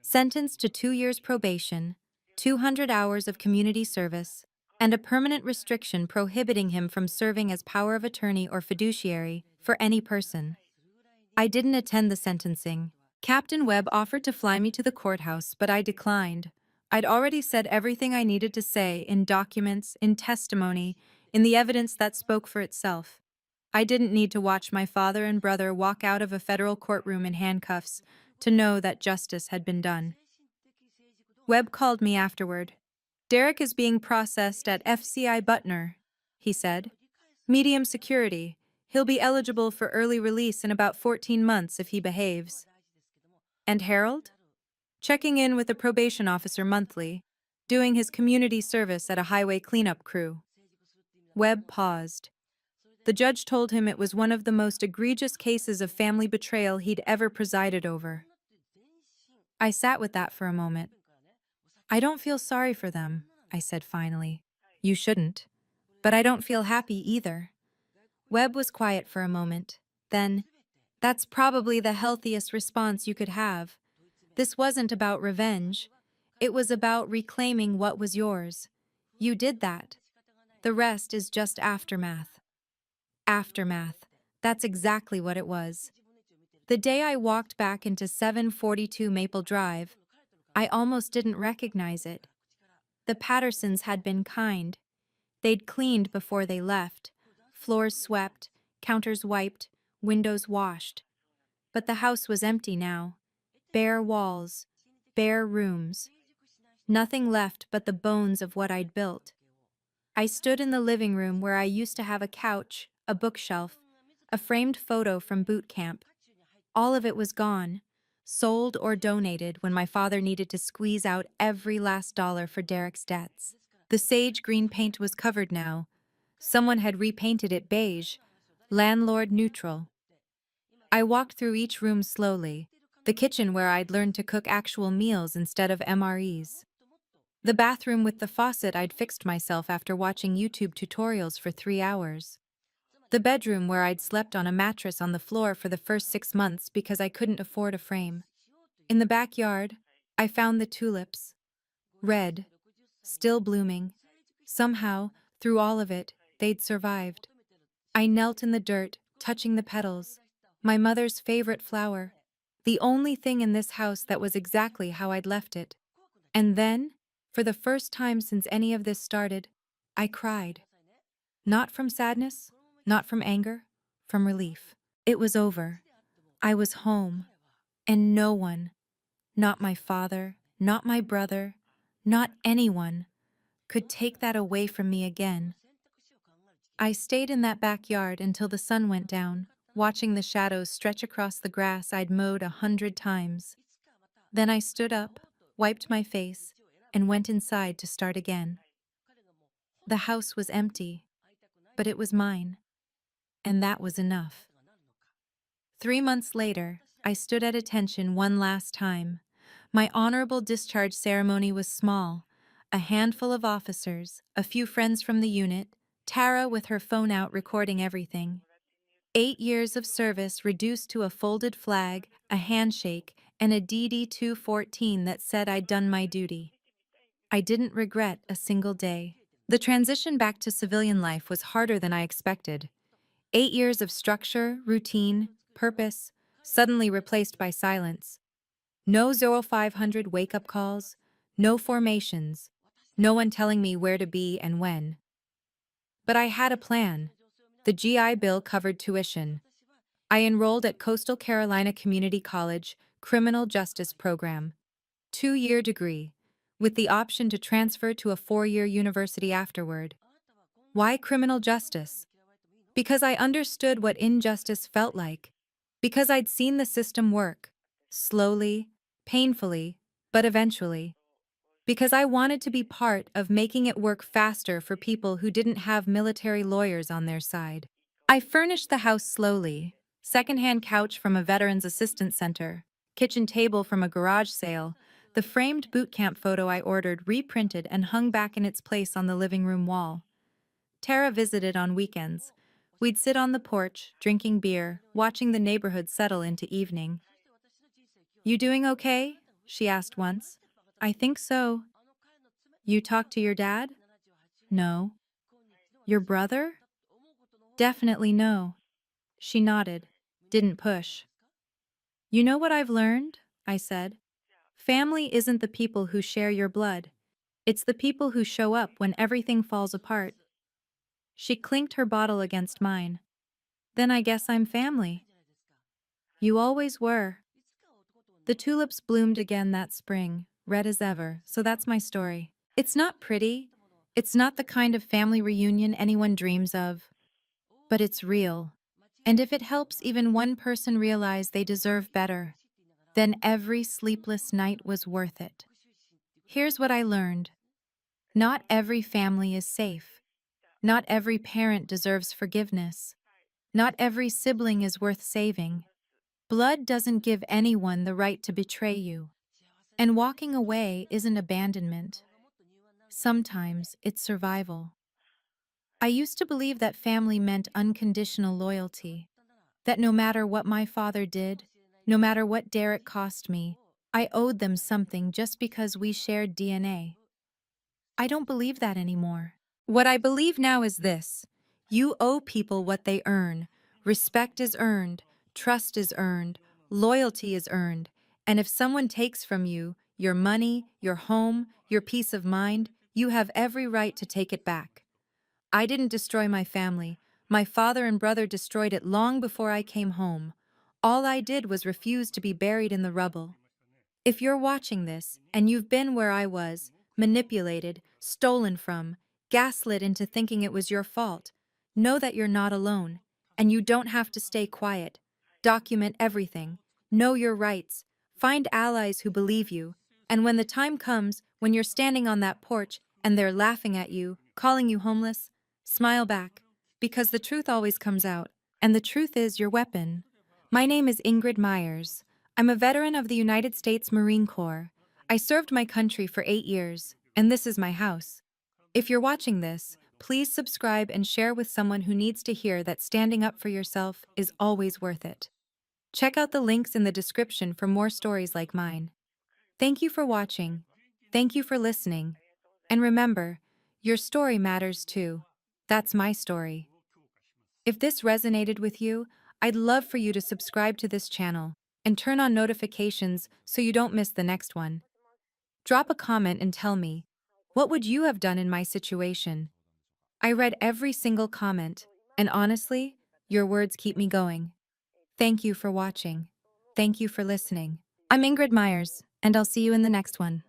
Sentenced to 2 years probation, 200 hours of community service, and a permanent restriction prohibiting him from serving as power of attorney or fiduciary for any person. I didn't attend the sentencing. Captain Webb offered to fly me to the courthouse, but I declined. I'd already said everything I needed to say in documents, in testimony, in the evidence that spoke for itself. I didn't need to watch my father and brother walk out of a federal courtroom in handcuffs to know that justice had been done. Webb called me afterward. Derek is being processed at FCI Butner, he said. Medium security. He'll be eligible for early release in about 14 months if he behaves. And Harold? Checking in with a probation officer monthly, doing his community service at a highway cleanup crew. Webb paused. The judge told him it was one of the most egregious cases of family betrayal he'd ever presided over. I sat with that for a moment. I don't feel sorry for them, I said finally. You shouldn't. But I don't feel happy either. Webb was quiet for a moment. Then, that's probably the healthiest response you could have. This wasn't about revenge. It was about reclaiming what was yours. You did that. The rest is just aftermath. Aftermath. That's exactly what it was. The day I walked back into 742 Maple Drive, I almost didn't recognize it. The Pattersons had been kind. They'd cleaned before they left. Floors swept, counters wiped, windows washed. But the house was empty now. Bare walls, bare rooms, nothing left but the bones of what I'd built. I stood in the living room where I used to have a couch, a bookshelf, a framed photo from boot camp. All of it was gone, sold or donated when my father needed to squeeze out every last dollar for Derek's debts. The sage green paint was covered now. Someone had repainted it beige, landlord neutral. I walked through each room slowly, the kitchen where I'd learned to cook actual meals instead of MREs. The bathroom with the faucet I'd fixed myself after watching YouTube tutorials for 3 hours. The bedroom where I'd slept on a mattress on the floor for the first 6 months because I couldn't afford a frame. In the backyard, I found the tulips. Red, still blooming. Somehow, through all of it, they'd survived. I knelt in the dirt, touching the petals. My mother's favorite flower. The only thing in this house that was exactly how I'd left it. And then, for the first time since any of this started, I cried. Not from sadness, not from anger, from relief. It was over. I was home. And no one, not my father, not my brother, not anyone, could take that away from me again. I stayed in that backyard until the sun went down, watching the shadows stretch across the grass I'd mowed 100 times. Then I stood up, wiped my face, and went inside to start again. The house was empty, but it was mine, and that was enough. 3 months later, I stood at attention one last time. My honorable discharge ceremony was small. A handful of officers, a few friends from the unit, Tara with her phone out recording everything. 8 years of service reduced to a folded flag, a handshake, and a DD-214 that said I'd done my duty. I didn't regret a single day. The transition back to civilian life was harder than I expected. 8 years of structure, routine, purpose, suddenly replaced by silence. No 0500 wake-up calls, no formations, no one telling me where to be and when. But I had a plan. The GI Bill covered tuition. I enrolled at Coastal Carolina Community College Criminal Justice Program, 2-year degree, with the option to transfer to a 4-year university afterward. Why criminal justice? Because I understood what injustice felt like. Because I'd seen the system work. Slowly, painfully, but eventually. Because I wanted to be part of making it work faster for people who didn't have military lawyers on their side. I furnished the house slowly. Secondhand couch from a veterans assistance center, kitchen table from a garage sale, the framed boot camp photo I ordered reprinted and hung back in its place on the living room wall. Tara visited on weekends. We'd sit on the porch, drinking beer, watching the neighborhood settle into evening. "You doing okay?" she asked once. "I think so." "You talked to your dad?" "No." "Your brother?" "Definitely no." She nodded, didn't push. "You know what I've learned?" I said. "Family isn't the people who share your blood. It's the people who show up when everything falls apart." She clinked her bottle against mine. "Then I guess I'm family." "You always were." The tulips bloomed again that spring, red as ever, so that's my story. It's not pretty. It's not the kind of family reunion anyone dreams of. But it's real. And if it helps even one person realize they deserve better, then every sleepless night was worth it. Here's what I learned. Not every family is safe. Not every parent deserves forgiveness. Not every sibling is worth saving. Blood doesn't give anyone the right to betray you. And walking away isn't abandonment. Sometimes it's survival. I used to believe that family meant unconditional loyalty, that no matter what my father did, no matter what Derek cost me, I owed them something just because we shared DNA. I don't believe that anymore. What I believe now is this: you owe people what they earn. Respect is earned, trust is earned, loyalty is earned, and if someone takes from you your money, your home, your peace of mind, you have every right to take it back. I didn't destroy my family. My father and brother destroyed it long before I came home. All I did was refuse to be buried in the rubble. If you're watching this and you've been where I was, manipulated, stolen from, gaslit into thinking it was your fault, know that you're not alone, and you don't have to stay quiet. Document everything, know your rights, find allies who believe you, and when the time comes, when you're standing on that porch and they're laughing at you, calling you homeless, smile back, because the truth always comes out, and the truth is your weapon. My name is Ingrid Myers. I'm a veteran of the United States Marine Corps. I served my country for 8 years, and this is my house. If you're watching this, please subscribe and share with someone who needs to hear that standing up for yourself is always worth it. Check out the links in the description for more stories like mine. Thank you for watching. Thank you for listening. And remember, your story matters too. That's my story. If this resonated with you, I'd love for you to subscribe to this channel and turn on notifications so you don't miss the next one. Drop a comment and tell me, what would you have done in my situation? I read every single comment, and honestly, your words keep me going. Thank you for watching. Thank you for listening. I'm Ingrid Myers, and I'll see you in the next one.